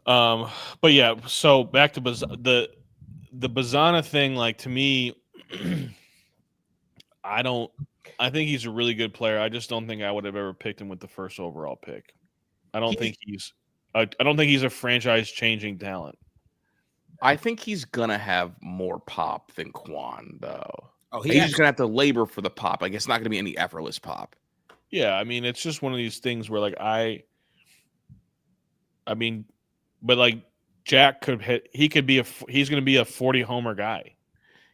But yeah, so back to the Bazzana thing, like to me, I think he's a really good player. I just don't think I would have ever picked him with the first overall pick. I don't think he's a franchise changing talent. I think he's gonna have more pop than Kwan, though. Oh, he's just gonna have to labor for the pop. Like it's not gonna be any effortless pop. Yeah, I mean, it's just one of these things where like but like Jack could hit. He's gonna be a 40 homer guy.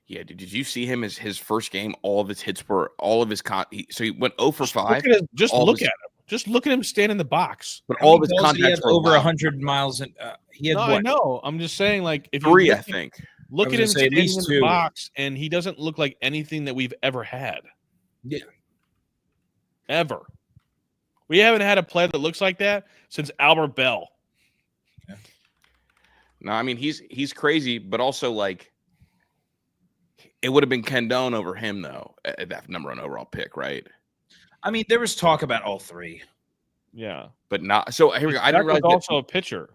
Yeah, did you see him as his first game? All of his hits were so he went 0 for 5. Just look at him. Just look at him stand in the box. But all of his contacts were over 100 miles. He had No, what? I know. I'm just saying, like, if 3, you I think. look I was at gonna him say at standing least in 2. the box, and he doesn't look like anything that we've ever had. Yeah. Ever. We haven't had a player that looks like that since Albert Bell. No, I mean he's crazy, but also like it would have been Kendone over him though at that number 1 overall pick, right? I mean, there was talk about all 3. Yeah. But not so here we go. I didn't realize also a pitcher.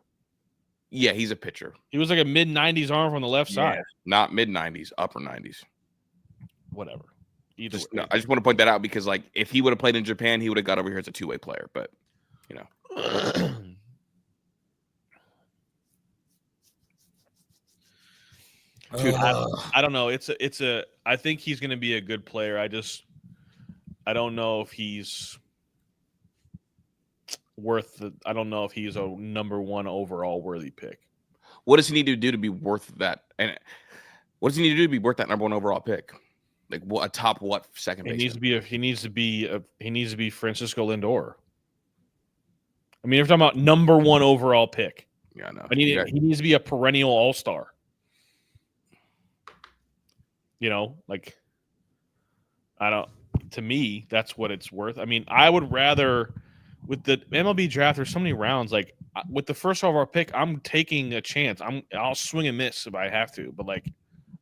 Yeah, he's a pitcher. He was like a mid-90s arm from the left side. Not mid-90s, upper 90s. Whatever. Either way. No, I just want to point that out because like if he would have played in Japan, he would have got over here as a two-way player. But you know. Dude, I don't know. I think he's going to be a good player. I don't know if he's I don't know if he's a number 1 overall worthy pick. What does he need to do to be worth that? And what does he need to do to be worth that number 1 overall pick? Like what a top second base? He needs to be Francisco Lindor. I mean, if we're talking about number 1 overall pick. Yeah, no. He needs to be a perennial all-star. You know, like to me, that's what it's worth. I mean, I would rather with the MLB draft, there's so many rounds. Like with the first overall pick, I'm taking a chance. I'll swing and miss if I have to, but like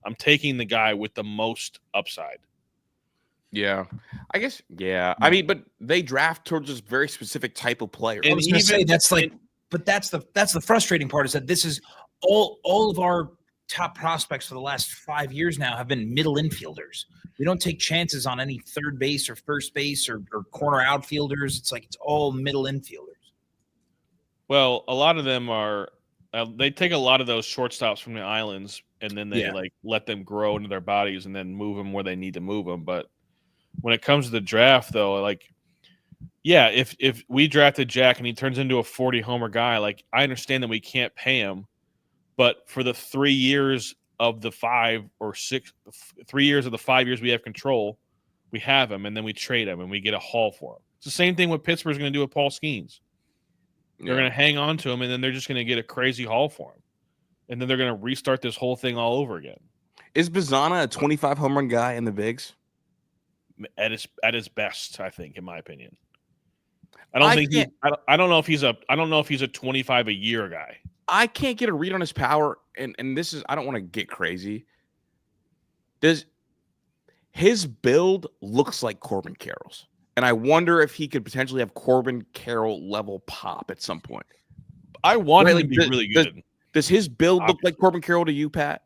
I'm taking the guy with the most upside. Yeah, I guess. Yeah, I mean, but they draft towards this very specific type of player. I was going to say but that's the frustrating part is that this is all of our top prospects for the last 5 years now have been middle infielders. We don't take chances on any third base or first base or corner outfielders. It's all middle infielders. Well, a lot of them are they take a lot of those shortstops from the islands and then they like let them grow into their bodies and then move them where they need to move them. But when it comes to the draft, though, like, yeah, if we drafted Jack and he turns into a 40 homer guy, like I understand that we can't pay him. But for the 3 years of the 5 or 6, 3 years of the 5 years we have control, we have him, and then we trade him, and we get a haul for him. It's the same thing what Pittsburgh's going to do with Paul Skeens. They're going to hang on to him, and then they're just going to get a crazy haul for him. And then they're going to restart this whole thing all over again. Is Bazana a 25 home run guy in the bigs? At his best, I think, in my opinion. I don't know if he's a 25 a year guy. I can't get a read on his power, and this is I don't want to get crazy. His build looks like Corbin Carroll's, and I wonder if he could potentially have Corbin Carroll level pop at some point. I want him to be really good. Does his build look like Corbin Carroll to you, Pat?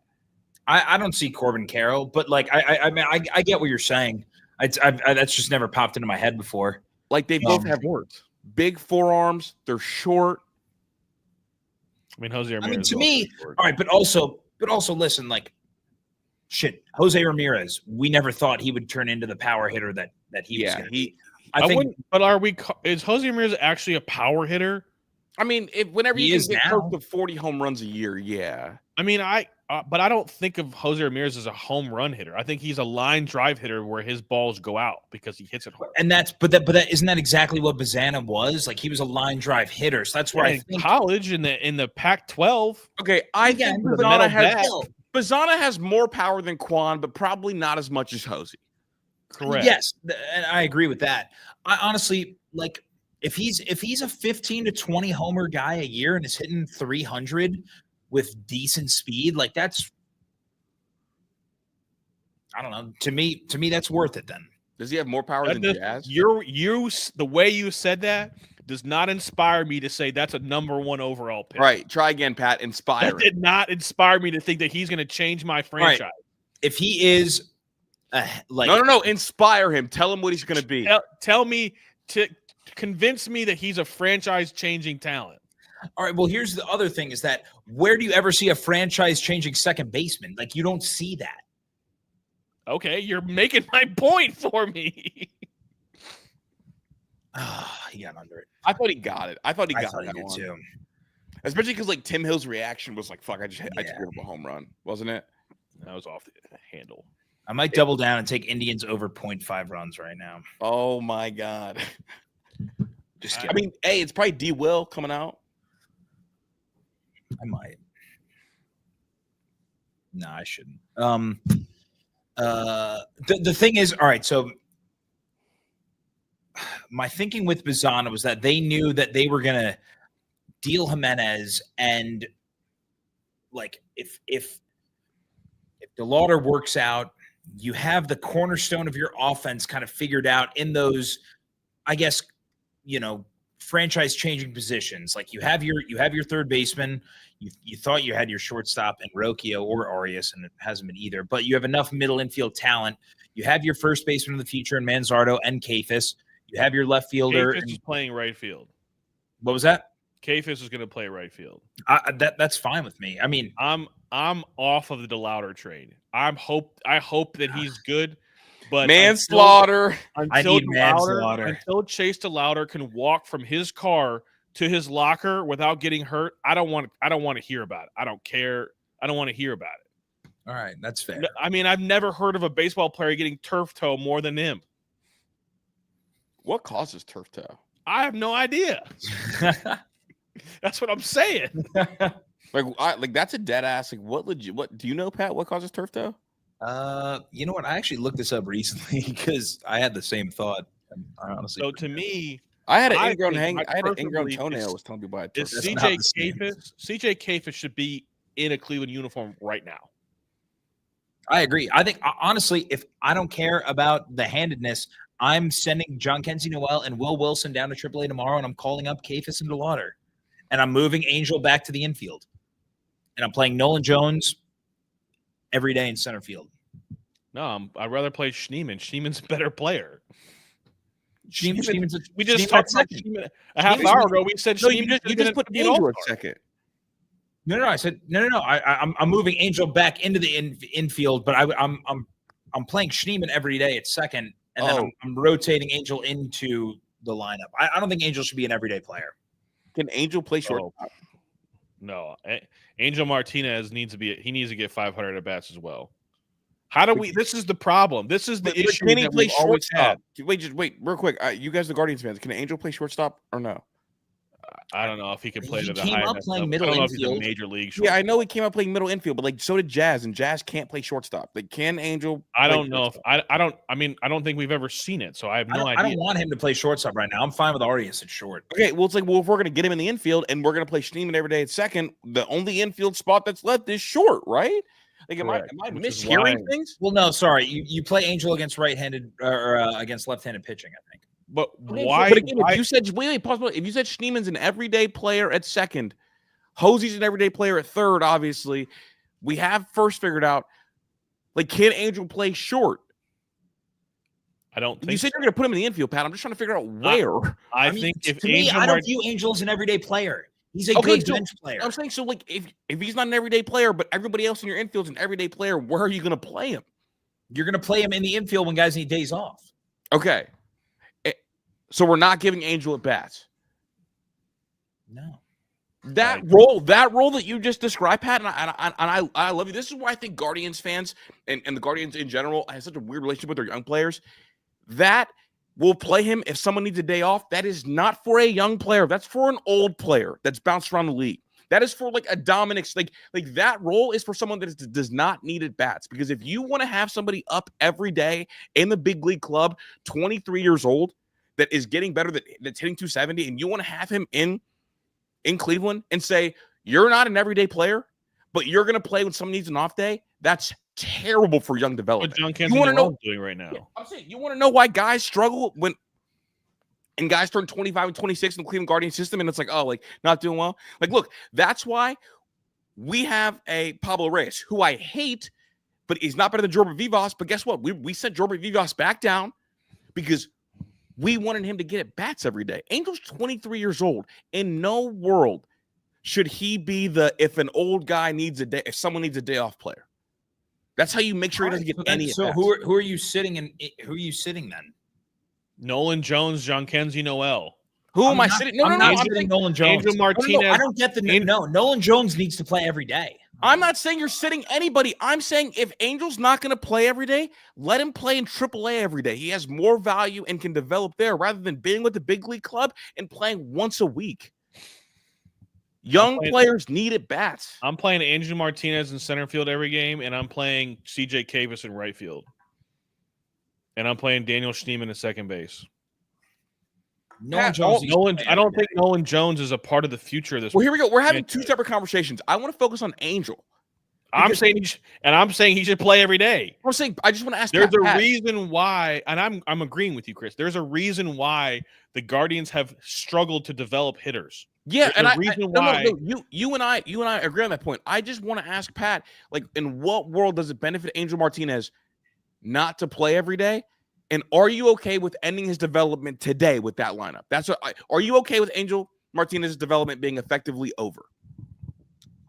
I don't see Corbin Carroll, but like I mean I get what you're saying. That's just never popped into my head before. Like they both have words, big forearms. They're short. I mean, Jose Ramirez. I mean, to me, all right, but also listen, like, shit, Jose Ramirez. We never thought he would turn into the power hitter that he was going to be. I think. But is Jose Ramirez actually a power hitter? I mean, whenever he you is get now. close to 40 home runs a year, yeah. I mean, but I don't think of Jose Ramirez as a home run hitter. I think he's a line drive hitter where his balls go out because he hits it hard. And isn't that exactly what Bazana was? Like he was a line drive hitter. So that's where I think college in the Pac-12. Okay, I think Bazana has more power than Quan, but probably not as much as Jose. Correct. Yes, and I agree with that. I honestly like if he's a 15 to 20 homer guy a year and is hitting 300 with decent speed, like that's, I don't know. To me, that's worth it. Then does he have more power than Jazz? The way you said that does not inspire me to say that's a number 1 overall pick. Right. Try again, Pat. Inspire. That did not inspire me to think that he's going to change my franchise. Right. If he is, like no, inspire him. Tell him what he's going to be. Tell me to convince me that he's a franchise-changing talent. All right. Well, here's the other thing: is that where do you ever see a franchise-changing second baseman? Like you don't see that. Okay, you're making my point for me. He got under it. I thought he got it. I thought he did one. too. Especially because like Tim Hill's reaction was like, "Fuck, I just gave up a home run," wasn't it? That was off the handle. I might double down and take Indians over 0.5 runs right now. Oh my god! Just I mean, hey, it's probably D. Will coming out. I might. No, I shouldn't. The thing is, all right, so my thinking with Bizana was that they knew that they were gonna deal Jimenez, and like if DeLauder works out, you have the cornerstone of your offense kind of figured out in those, I guess, franchise changing positions. Like you have your third baseman. You thought you had your shortstop in Rocchio or Arias, and it hasn't been either. But you have enough middle infield talent. You have your first baseman of the future in Manzardo and Kafis. You have your left fielder. Kafis is playing right field. What was that? Kafis is going to play right field. That's fine with me. I mean, I'm off of the DeLauder trade. I hope that he's good, but manslaughter. Until Chase DeLauder can walk from his car to his locker without getting hurt, I don't want to hear about it. I don't care. I don't want to hear about it. All right, that's fair. I mean, I've never heard of a baseball player getting turf toe more than him. What causes turf toe? I have no idea. That's what I'm saying. Like that's a dead ass. Like what do you know, Pat? What causes turf toe? You know what? I actually looked this up recently because I had the same thought. I honestly. So to me, I had an ingrown toenail. Was telling me about it. CJ Kafis should be in a Cleveland uniform right now. I agree. I think honestly, if I don't care about the handedness, I'm sending John Kenzie Noel and Will Wilson down to AAA tomorrow, and I'm calling up Kafis and DeLauder, and I'm moving Angel back to the infield, and I'm playing Nolan Jones every day in center field. No, I'd rather play Schneemann. Schneemann's a better player. We just talked about Schneemann a half hour ago. We said Schneemann. You just put Angel at second. No. I said no. I'm moving Angel back into the infield, but I'm playing Schneemann every day at second, and then I'm rotating Angel into the lineup. I don't think Angel should be an everyday player. Can Angel play short? No, Angel Martinez needs to get 500 at bats as well. How do we? This is the problem. This is the issue. Can he play shortstop? Wait, real quick. You guys, the Guardians fans, can Angel play shortstop or no? I don't know if he can play he to the came high up playing middle I don't know if he's infield. a major league shortstop. Yeah, I know he came up playing middle infield, but like so did Jazz, and Jazz can't play shortstop. Like, can Angel? I don't know if I don't think we've ever seen it, so I have no idea. I don't want him to play shortstop right now. I'm fine with Arias at short. Okay, well, it's like, if we're gonna get him in the infield and we're gonna play Schneemann every day at second, the only infield spot that's left is short, right? Like, am I mishearing things? Well, no, sorry. You play Angel against right-handed or against left-handed pitching, I think. But Okay, why? But again, if you said if you said Schneemann's an everyday player at second, Hosey's an everyday player at third, obviously, we have first figured out. Like, can Angel play short? I don't think you said you're going to put him in the infield, Pat. I'm just trying to figure out where. I think if to me, I don't view Angel as an everyday player. He's a good bench player. I'm saying, so like, if he's not an everyday player, but everybody else in your infield is an everyday player, where are you going to play him? You're going to play him in the infield when guys need days off. Okay. So we're not giving Angel at bats. No. That role that you just described, Pat, and I love you. This is why I think Guardians fans and the Guardians in general have such a weird relationship with their young players. That will play him if someone needs a day off. That is not for a young player. That's for an old player that's bounced around the league. That is for like a Dominic, like that role is for someone that does not need at bats. Because if you want to have somebody up every day in the big league club, 23 years old, that is getting better, that's hitting 270, and you want to have him in Cleveland and say, you're not an everyday player, but you're going to play when someone needs an off day, that's terrible for young development. What John Kenzie is doing right now. Yeah, I'm saying, you want to know why guys struggle and guys turn 25 and 26 in the Cleveland Guardians system, and it's like, oh, like, not doing well? Like, look, that's why we have a Pablo Reyes, who I hate, but he's not better than Jordan Vivas. But guess what? We sent Jordan Vivas back down because we wanted him to get at bats every day. Angel's 23 years old. In no world should he be if an old guy needs a day, if someone needs a day off player. That's how you make sure he doesn't get any. So who are you sitting in? Who are you sitting then? Nolan Jones, John Kenzie Noel. Who am I sitting? No, I'm sitting Nolan Jones. Angel Martinez. I don't get the no. Nolan Jones needs to play every day. I'm not saying you're sitting anybody. I'm saying if Angel's not going to play every day, let him play in AAA every day. He has more value and can develop there rather than being with the big league club and playing once a week. Young players need at bats. I'm playing Angel Martinez in center field every game, and I'm playing CJ Kavis in right field. And I'm playing Daniel Schneemann at second base. Nolan Jones. I don't think Nolan Jones is a part of the future of this. Well, here we go. We're having two separate conversations. I want to focus on Angel. I'm saying he should play every day. I'm saying I just want to ask. There's a reason why, and I'm agreeing with you, Chris. There's a reason why the Guardians have struggled to develop hitters. Yeah, There's and why you and I agree on that point. I just want to ask Pat, like, in what world does it benefit Angel Martinez not to play every day? And are you okay with ending his development today with that lineup? Are you okay with Angel Martinez's development being effectively over?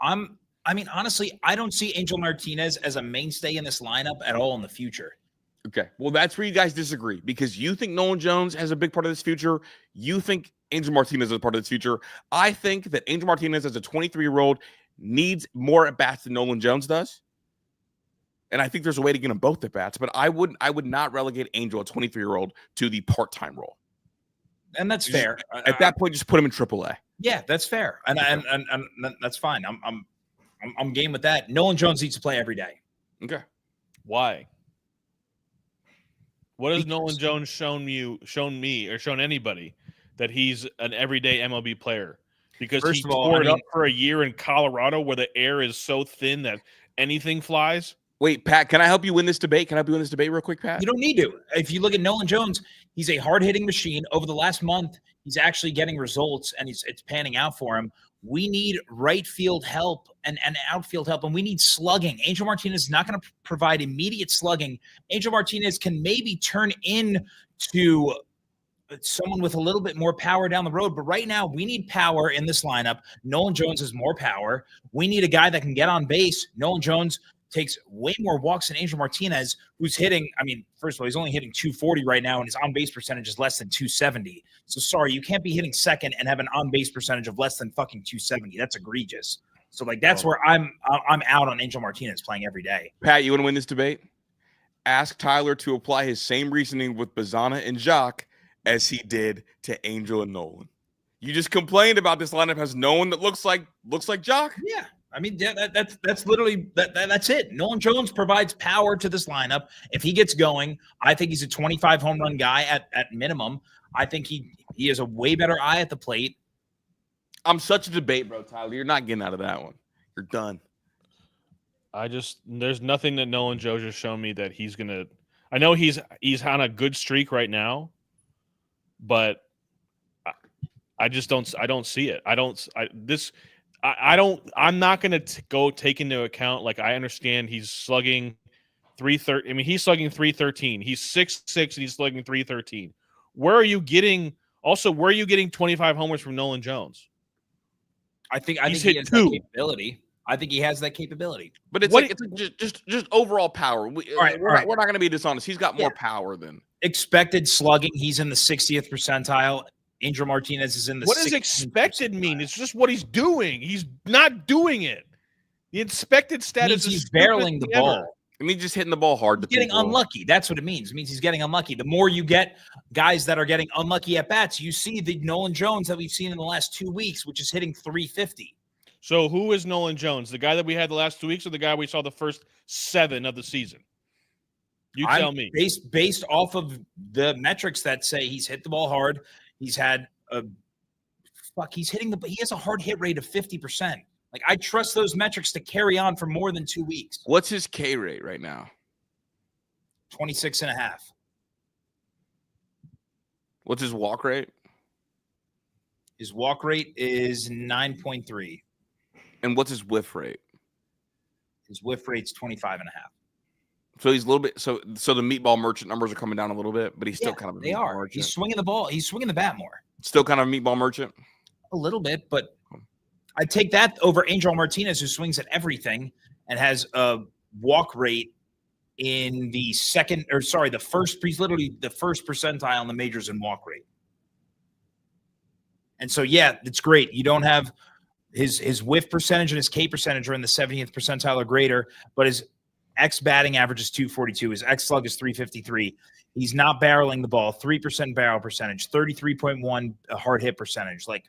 Honestly, I don't see Angel Martinez as a mainstay in this lineup at all in the future. Okay, well, that's where you guys disagree, because you think Nolan Jones has a big part of this future. You think Angel Martinez is a part of this future. I think that Angel Martinez, as a 23-year-old, needs more at-bats than Nolan Jones does. And I think there's a way to get them both at-bats, but I would not relegate Angel, a 23-year-old, to the part-time role. And that's fair. At that point, just put him in AAA. Yeah, that's fair. And that's fine. I'm game with that. Nolan Jones needs to play every day. Okay. Why? What has Nolan Jones shown me, or shown anybody that he's an everyday MLB player? Because he tore it up for a year in Colorado where the air is so thin that anything flies. Wait, Pat, can I help you win this debate? Can I help you win this debate real quick, Pat? You don't need to. If you look at Nolan Jones, he's a hard-hitting machine. Over the last month, he's actually getting results, and it's panning out for him. We need right field help and outfield help, and we need slugging. Angel Martinez is not going to provide immediate slugging. Angel Martinez can maybe turn into someone with a little bit more power down the road, but right now we need power in this lineup. Nolan Jones has more power. We need a guy that can get on base. Nolan Jones takes way more walks than Angel Martinez, who's hitting, first of all, he's only hitting 240 right now, and his on-base percentage is less than 270. So sorry, you can't be hitting second and have an on-base percentage of less than fucking 270. That's egregious. So that's where I'm out on Angel Martinez playing every day. Pat, you want to win this debate? Ask Tyler to apply his same reasoning with Bazana and Jacques as he did to Angel and Nolan. You just complained about this lineup has no one that looks like Jacques. Yeah. That's literally that's it. Nolan Jones provides power to this lineup. If he gets going, I think he's a 25 home run guy at minimum. I think he has a way better eye at the plate. I'm such a debate, bro, Tyler. You're not getting out of that one. You're done. There's nothing that Nolan Jones has shown me that he's gonna. I know he's on a good streak right now, but I just don't. I don't see it. I'm not going to go take into account, like, I understand he's slugging 313. He's slugging 313. He's 6'6", and he's slugging 313. Where are you getting 25 homers from Nolan Jones? I think he has that capability. I think he has that capability. But it's just overall power. We're not going to be dishonest. He's got more power than expected slugging. He's in the 60th percentile. Angel Martinez is in the. What does expected mean? It's just what he's doing. He's not doing it. The expected status is barreling the ball. It means just hitting the ball hard. He's getting unlucky. That's what it means. It means he's getting unlucky. The more you get guys that are getting unlucky at bats, you see the Nolan Jones that we've seen in the last 2 weeks, which is hitting 350. So who is Nolan Jones? The guy that we had the last 2 weeks, or the guy we saw the first 7 of the season? You tell me. Based off of the metrics that say he's hit the ball hard. He's had he has a hard hit rate of 50%. Like, I trust those metrics to carry on for more than 2 weeks. What's his K rate right now? 26.5. What's his walk rate? His walk rate is 9.3. And what's his whiff rate? His whiff rate's 25.5. So he's a little bit so the meatball merchant numbers are coming down a little bit, but he's still kind of a meatball merchant. He's swinging the ball. He's swinging the bat more. Still kind of a meatball merchant? A little bit, but I take that over Angel Martinez, who swings at everything and has a walk rate in the first. He's literally the first percentile in the majors in walk rate. And so, yeah, it's great. You don't have his whiff percentage and his K percentage are in the 70th percentile or greater, but his X batting average is 242. His X slug is 353. He's not barreling the ball. 3% barrel percentage. 33.1 hard hit percentage. Like,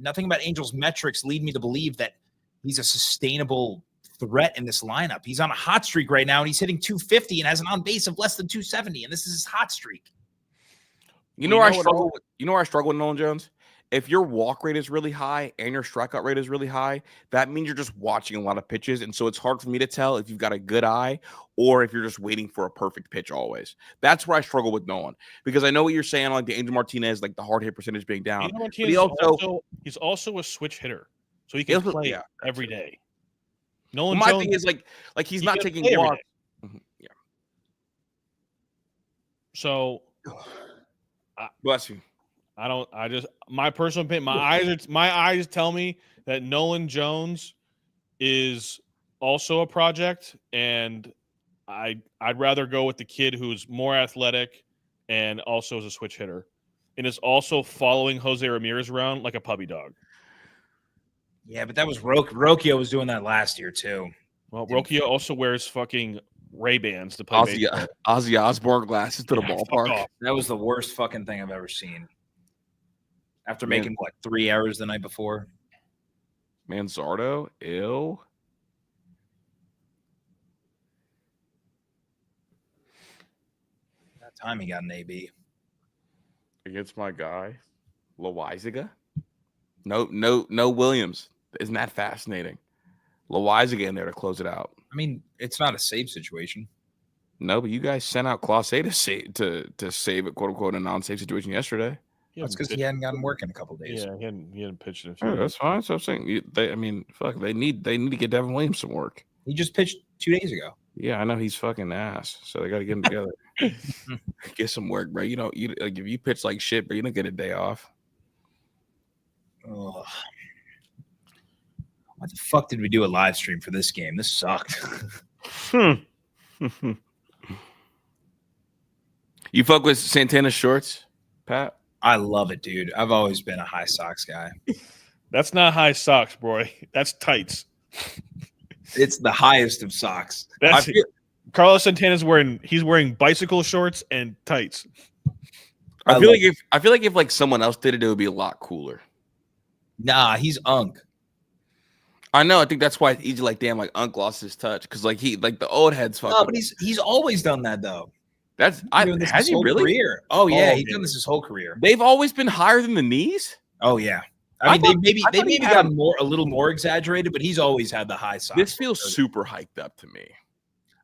nothing about Angel's metrics lead me to believe that he's a sustainable threat in this lineup. He's on a hot streak right now, and he's hitting 250 and has an on base of less than 270, and this is his hot streak. You know where I struggle with Nolan Jones? If your walk rate is really high and your strikeout rate is really high, that means you're just watching a lot of pitches. And so it's hard for me to tell if you've got a good eye or if you're just waiting for a perfect pitch always. That's where I struggle with Nolan. Because I know what you're saying, like the Angel Martinez, like the hard hit percentage being down. But he's also a switch hitter. So he can play every day. Nolan my Jones, thing is like he's not taking walks. Yeah. So bless you. My personal opinion, my eyes tell me that Nolan Jones is also a project, and I'd rather go with the kid who's more athletic and also is a switch hitter and is also following Jose Ramirez around like a puppy dog. Yeah, but that was Rocchio was doing that last year too. Well, Rocchio also wears fucking Ray-Bans to play baseball. Ozzy Osbourne glasses to the ballpark. That was the worst fucking thing I've ever seen. After making, 3 errors the night before? Manzardo, ew. That time he got an AB. Against my guy, Loizaga. No Williams. Isn't that fascinating? Loizaga in there to close it out. I mean, it's not a save situation. No, but you guys sent out Clase to save it, quote unquote, a non-save situation yesterday. That's because he hadn't gotten work in a couple of days. Yeah, he hadn't pitched in a few days. That's fine. So I'm saying they need to get Devin Williams some work. He just pitched 2 days ago. Yeah, I know he's fucking ass. So they got to get him together. Get some work, bro. Like if you pitch like shit, bro, you don't get a day off. Oh. Why the fuck did we do a live stream for this game? This sucked. You fuck with Santana's shorts, Pat? I love it, dude. I've always been a high socks guy. That's not high socks, boy. That's tights. It's the highest of socks. Carlos Santana's wearing bicycle shorts and tights. I feel like if like someone else did it, it would be a lot cooler. Nah, he's Unk. I know. I think that's why it's easy. Like, damn, like Unk lost his touch because like the old heads. No, but he's always done that though. Has he really? Career. Oh yeah, he's done this his whole career. They've always been higher than the knees. Oh yeah. I mean, they maybe got a little more exaggerated, but he's always had the high socks. This feels super hyped up to me.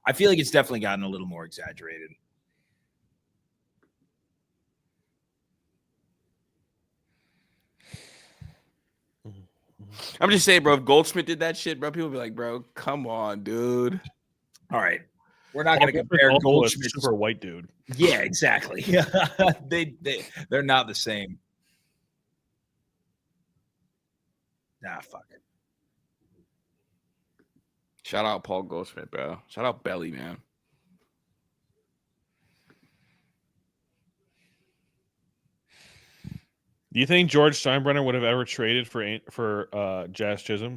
I feel like it's definitely gotten a little more exaggerated. I'm just saying, bro, if Goldschmidt did that shit, bro, people would be like, bro, come on, dude. All right. We're not going to compare Goldschmidt to super white dude. Yeah, exactly. They're not the same. Nah, fuck it. Shout out Paul Goldschmidt, bro. Shout out Belly, man. Do you think George Steinbrenner would have ever traded for Jazz Chisholm?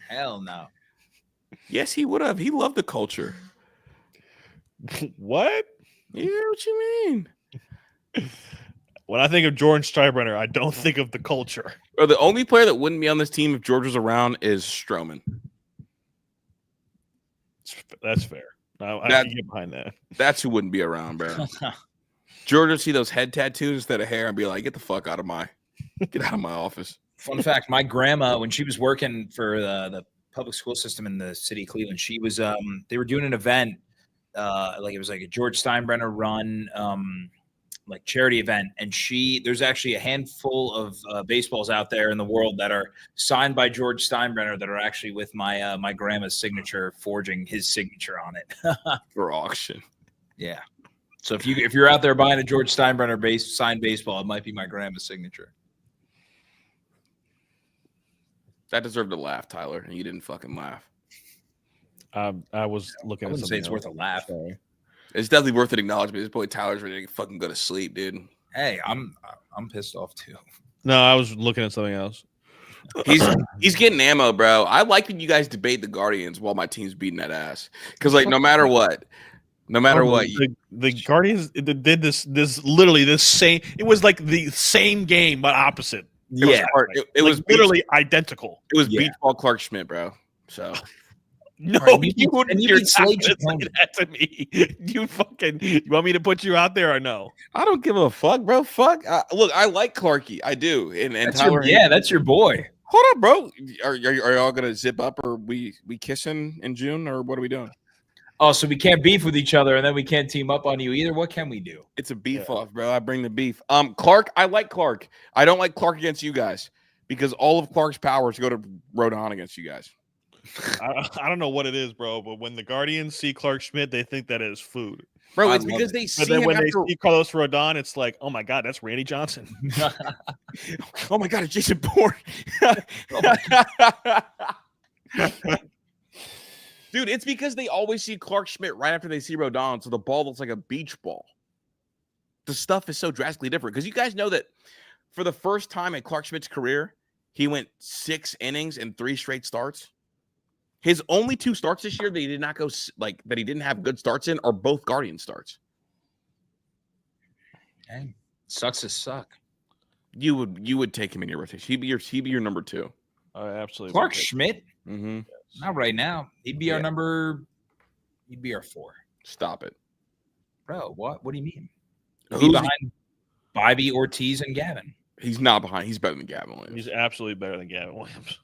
Hell no. Yes, he would have. He loved the culture. What? Yeah, what you mean? When I think of George Steinbrenner, I don't think of the culture. Bro, the only player that wouldn't be on this team if George was around is Stroman. That's fair. I can get behind that. That's who wouldn't be around, bro. George would see those head tattoos instead of hair and be like, get out of my office. Fun fact, my grandma, when she was working for the public school system in the city of Cleveland, she was they were doing an event, like it was like a George Steinbrenner run, like charity event, and there's actually a handful of baseballs out there in the world that are signed by George Steinbrenner that are actually with my my grandma's signature, forging his signature on it for auction. Yeah. So if you're out there buying a George Steinbrenner signed baseball, it might be my grandma's signature. That deserved a laugh, Tyler, and you didn't fucking laugh. I was looking. I wouldn't say it's worth a laugh. Sorry. It's definitely worth an acknowledgement. This boy Tyler's ready to fucking go to sleep, dude. Hey, I'm pissed off too. No, I was looking at something else. He's getting ammo, bro. I like when you guys debate the Guardians while my team's beating that ass. Because like no matter what, the Guardians did this literally this same. It was like the same game but opposite. Yeah. It was literally identical. It was Yeah. beach ball Clark Schmidt, bro. So No, Right, you wouldn't. you You're beat not Slade gonna say Chacon. that to me. You want me to put you out there or no? I don't give a fuck, bro. Fuck. Look, I like Clarky. I do. And That's Tyler. that's your boy. Hold up, bro. Are y'all gonna zip up, or we kissing in June, or what are we doing? Oh, so we can't beef with each other, and then we can't team up on you either. What can we do? It's a beef off, bro. I bring the beef. Clark. I like Clark. I don't like Clark against you guys because all of Clark's powers go to Rodon against you guys. I don't know what it is, bro, but when the Guardians see Clark Schmidt, they think that is food. Bro, I it's love because it. they But see then him when after. they see Carlos Rodon, it's like, oh my God, that's Randy Johnson. Oh my God, it's Jason Bourne. Dude, it's because they always see Clark Schmidt right after they see Rodon, so the ball looks like a beach ball. The stuff is so drastically different because you guys know that for the first time in Clark Schmidt's career, he went 6 innings and 3 straight starts. His only 2 starts this year that he did not go that he didn't have good starts in are both Guardian starts. Dang. Sucks to suck. You would take him in your rotation. He'd be your number 2. Absolutely. Clark Schmidt? Mm-hmm. Not right now. He'd be our number. He'd be our 4. Stop it, Bro, what? What do you mean? Who's He's behind Bobby, Ortiz, and Gavin. He's not behind. He's better than Gavin Williams. He's absolutely better than Gavin Williams.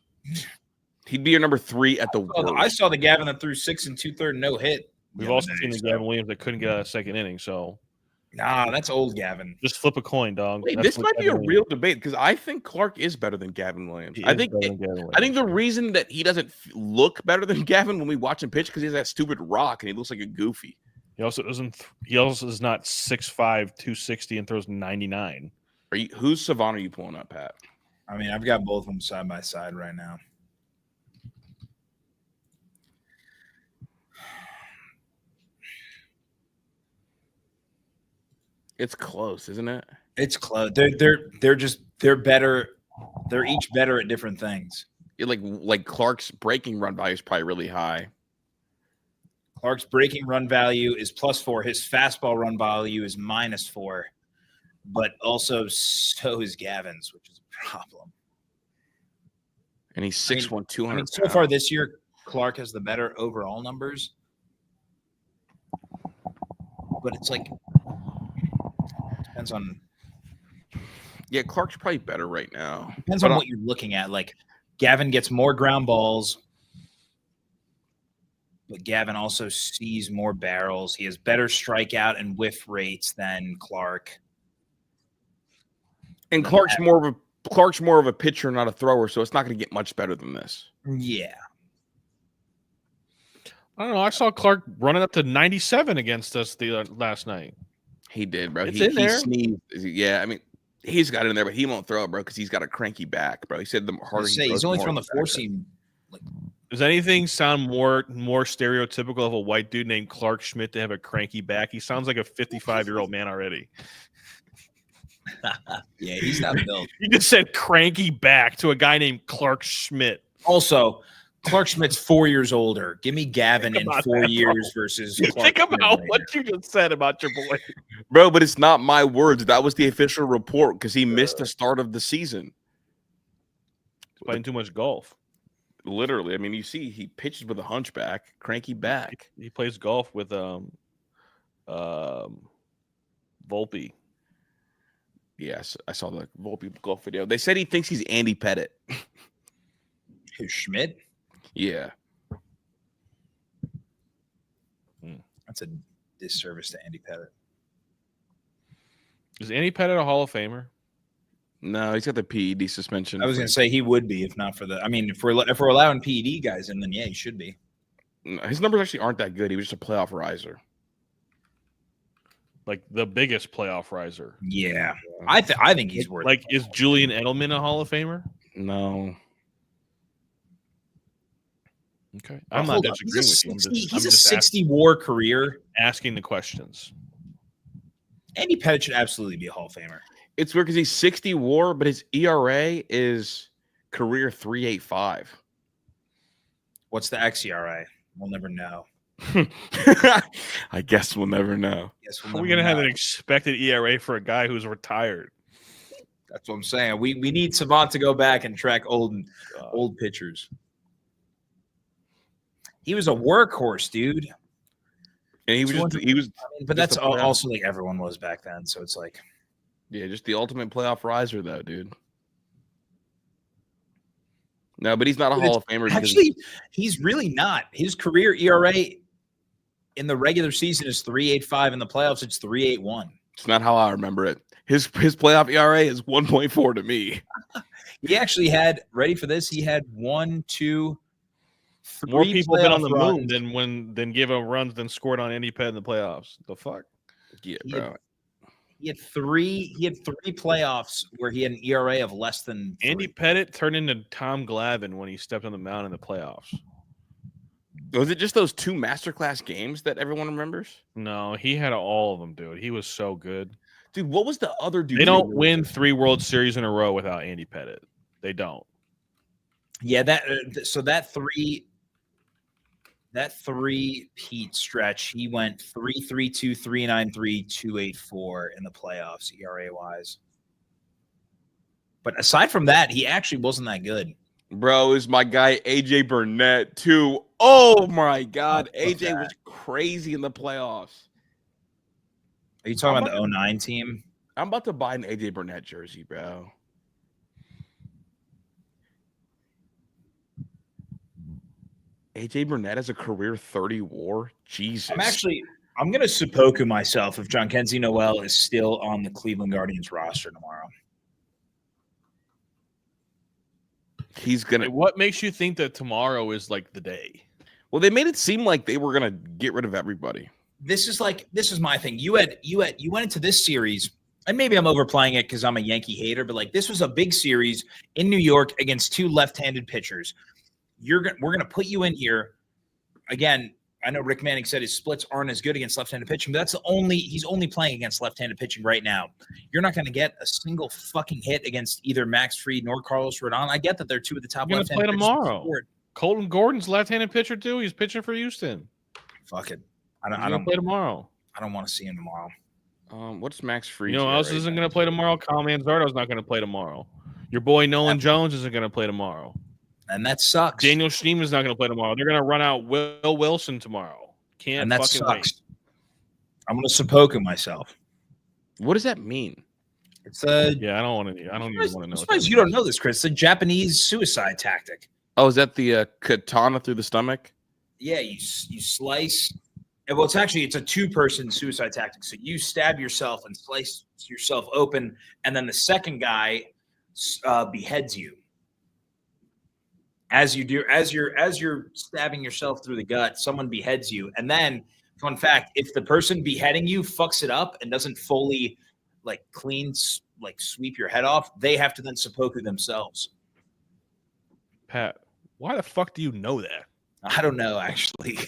He'd be your number 3 at the worst. I saw the Gavin that threw 6 2/3 no hit. We've also seen the Gavin Williams that couldn't get out of second inning. So Nah, that's old Gavin. just flip a coin, dog. Wait, That's this what might be a Gavin real debate because I think Clark is better than Gavin Williams. He I is think better than Gavin Williams. I think the reason that he doesn't look better than Gavin when we watch him pitch because he has that stupid rock and he looks like a goofy. He also doesn't. He also is not 6'5", 260, and throws 99. Whose Savant are you pulling up, Pat? I mean, I've got both of them side by side right now. It's close, isn't it? It's close. They're better. They're each better at different things. Like Clark's breaking run value is probably really high. Clark's breaking run value is +4. His fastball run value is -4. But also so is Gavin's, which is a problem. And he's 6'1", 200 I mean, so far this year, Clark has the better overall numbers. But it's like depends on Clark's probably better right now. Depends on what you're looking at. Like Gavin gets more ground balls, but Gavin also sees more barrels. He has better strikeout and whiff rates than Clark. And Clark's more of a pitcher, not a thrower, so it's not going to get much better than this. Yeah. I don't know. I saw Clark running up to 97 against us the last night. He did, bro. It's He in there. sneezed. Yeah, I mean, he's got it in there, but he won't throw it, bro, because he's got a cranky back, bro. He said the harder He's only thrown the 4-seam. Does anything sound more stereotypical of a white dude named Clark Schmidt to have a cranky back? He sounds like a 55-year-old man already. Yeah, he's not built. You just said cranky back to a guy named Clark Schmidt. Also, Clark Schmidt's 4 years older. Give me Gavin in 4 that, years versus Clark Think about Schmidt what you just said about your boy. Bro, but it's not my words. That was the official report because he missed the start of the season. He's playing too much golf. Literally. I mean, you see he pitches with a hunchback, cranky back. He plays golf with Volpe. Yes, I saw the Volpe golf video. They said he thinks he's Andy Pettit. Who's Schmidt? Yeah. That's a disservice to Andy Pettit. Is Andy Pettit a Hall of Famer? No, he's got the PED suspension. I was going to say he would be if not for the. I mean, if we're allowing PED guys in, then yeah, he should be. His numbers actually aren't that good. He was just a playoff riser. Like the biggest playoff riser. Yeah, I think he's worth. Like, is Julian Edelman a Hall of Famer? No. Okay, I'm not disagreeing with you. He's a 60 WAR career. Asking the questions. Andy Pettit should absolutely be a Hall of Famer. It's weird because he's 60 WAR, but his ERA is career 3.85. What's the xERA? We'll never know. I guess we'll never know. Yes, We're gonna have an expected ERA for a guy who's retired. That's what I'm saying. We need Savant to go back and track old pitchers. He was a workhorse, dude. And he was but that's also like everyone was back then. So it's like, yeah, just the ultimate playoff riser, though, dude. No, but he's not a Hall of Famer. Actually, he's really not. His career ERA in the regular season is 3.85. In the playoffs, it's 3.81. It's not how I remember it. His playoff ERA is 1.4 to me. He actually had, ready for this, he had 1, 2, 3 more people been on the runs. moon than give up runs than scored on Andy Pettit in the playoffs. The fuck? Yeah, bro. He had three playoffs where he had an ERA of less than 3. Andy Pettit turned into Tom Glavine when he stepped on the mound in the playoffs. Was it just those 2 masterclass games that everyone remembers? No, he had all of them, dude. He was so good. Dude, what was the other dude? They don't win 3 World Series in a row without Andy Pettit. They don't. Yeah, that 3-peat stretch, he went 3.32, 3.93, 2.84 in the playoffs, ERA wise. But aside from that, he actually wasn't that good. Bro, is my guy AJ Burnett too? Oh my God, AJ was crazy in the playoffs. Are you talking about the 09 team? I'm about to buy an AJ Burnett jersey, bro. AJ Burnett has a career 30 WAR. Jesus. I'm going to seppuku myself if John Kenzie Noel is still on the Cleveland Guardians roster tomorrow. He's going to. What makes you think that tomorrow is like the day? Well, they made it seem like they were going to get rid of everybody. This is my thing. You went into this series, and maybe I'm overplaying it because I'm a Yankee hater, but like this was a big series in New York against 2 left-handed pitchers. We're gonna put you in here again. I know Rick Manning said his splits aren't as good against left-handed pitching, but he's only playing against left-handed pitching right now. You're not going to get a single fucking hit against either Max Fried nor Carlos Rodon. I get that they're 2 of the top left-handed pitchers. Play tomorrow. Colton Gordon's left-handed pitcher too. He's pitching for Houston. Fuck it. I don't play tomorrow. I don't want to see him tomorrow. What's Max Fried? You know who else isn't going to play tomorrow? Kyle Manzardo's not going to play tomorrow. Your boy Nolan Jones isn't going to play tomorrow. And that sucks. Daniel Schneeman's not going to play tomorrow. They're going to run out Will Wilson tomorrow. And that fucking sucks. wait. I'm going to seppuku myself. What does that mean? It's a I don't even want to know. I'm surprised you don't know this, Chris. It's a Japanese suicide tactic. Oh, is that the katana through the stomach? Yeah, you slice. Well, it's a 2-person suicide tactic. So you stab yourself and slice yourself open, and then the second guy beheads you. As you're stabbing yourself through the gut, someone beheads you. And then, fun fact, if the person beheading you fucks it up and doesn't fully sweep your head off, they have to then seppuku themselves. Pat, why the fuck do you know that? I don't know, actually.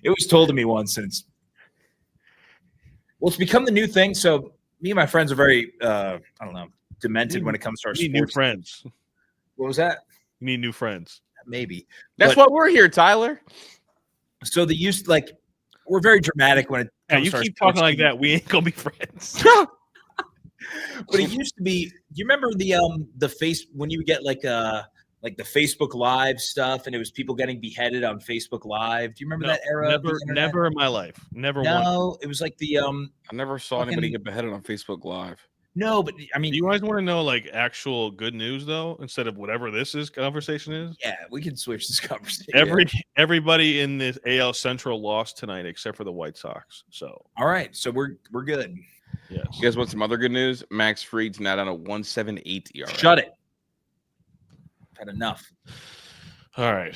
It was told to me once, and it's become the new thing. So me and my friends are very, demented when it comes to our sports. New friends. What was that? You need new friends. Maybe. That's why we're here, Tyler. So we're very dramatic when it comes you to keep talking like that. We ain't gonna be friends. But it used to be. Do you remember the face when you would get like the Facebook Live stuff, and it was people getting beheaded on Facebook Live? Do you remember that era? Never in my life. Never. No, it was like the I never saw anybody get beheaded on Facebook Live. No, but I mean, do you guys want to know like actual good news though, instead of whatever conversation is? Yeah, we can switch this conversation. Everybody in this AL Central lost tonight except for the White Sox. So all right, so we're good. Yes. You guys want some other good news? Max Fried's now down to 1.78 ERA. Shut it. Had enough. All right.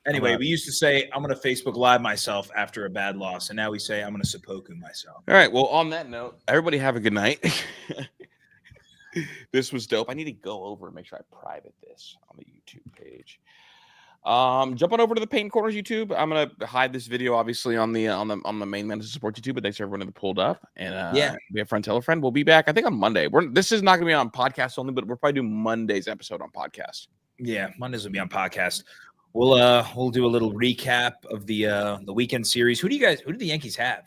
Anyway, we used to say, I'm going to Facebook Live myself after a bad loss, and now we say, I'm going to seppuku myself. All right, well, on that note, everybody have a good night. This was dope. I need to go over and make sure I private this on the YouTube page. Jump on over to the Paint Corners YouTube. I'm going to hide this video, obviously, on the main Man to Support YouTube, but thanks to everyone that pulled up. And we have friend tell a friend. We'll be back, I think, on Monday. This is not going to be on podcast only, but we'll probably do Monday's episode on podcast. Yeah, Mondays will be on podcast. We'll do a little recap of the weekend series. Who do the Yankees have?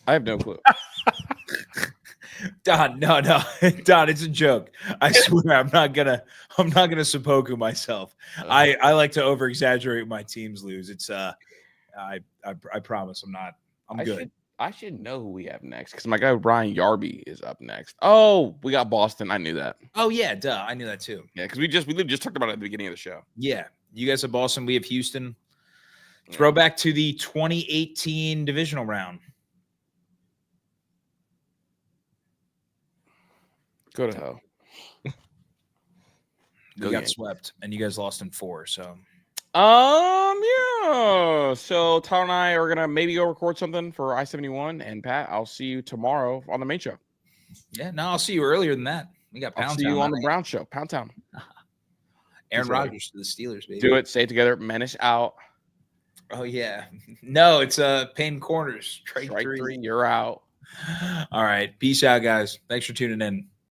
I have no clue. Don, no, Don, it's a joke. I swear, I'm not gonna seppuku myself. I like to over exaggerate my teams lose. It's I promise I'm not. I'm good. I should know who we have next because my guy Brian Yarby is up next. Oh, we got Boston. I knew that. Oh yeah, duh. I knew that too. Yeah, because we literally just talked about it at the beginning of the show. Yeah, you guys have Boston. We have Houston. Throw back to the 2018 divisional round. Go to hell. We got swept, and you guys lost in 4. So, yeah. So Tyler and I are gonna maybe go record something for I-71, and Pat, I'll see you tomorrow on the main show. Yeah, no, I'll see you earlier than that. We got Pound I'll see Town you on the Brown show, Pound Town. Aaron Rodgers to the Steelers, baby. Do it. Say it together. Menace out. Oh yeah. No, it's Payne Corners. Strike 3. You're out. All right. Peace out, guys. Thanks for tuning in.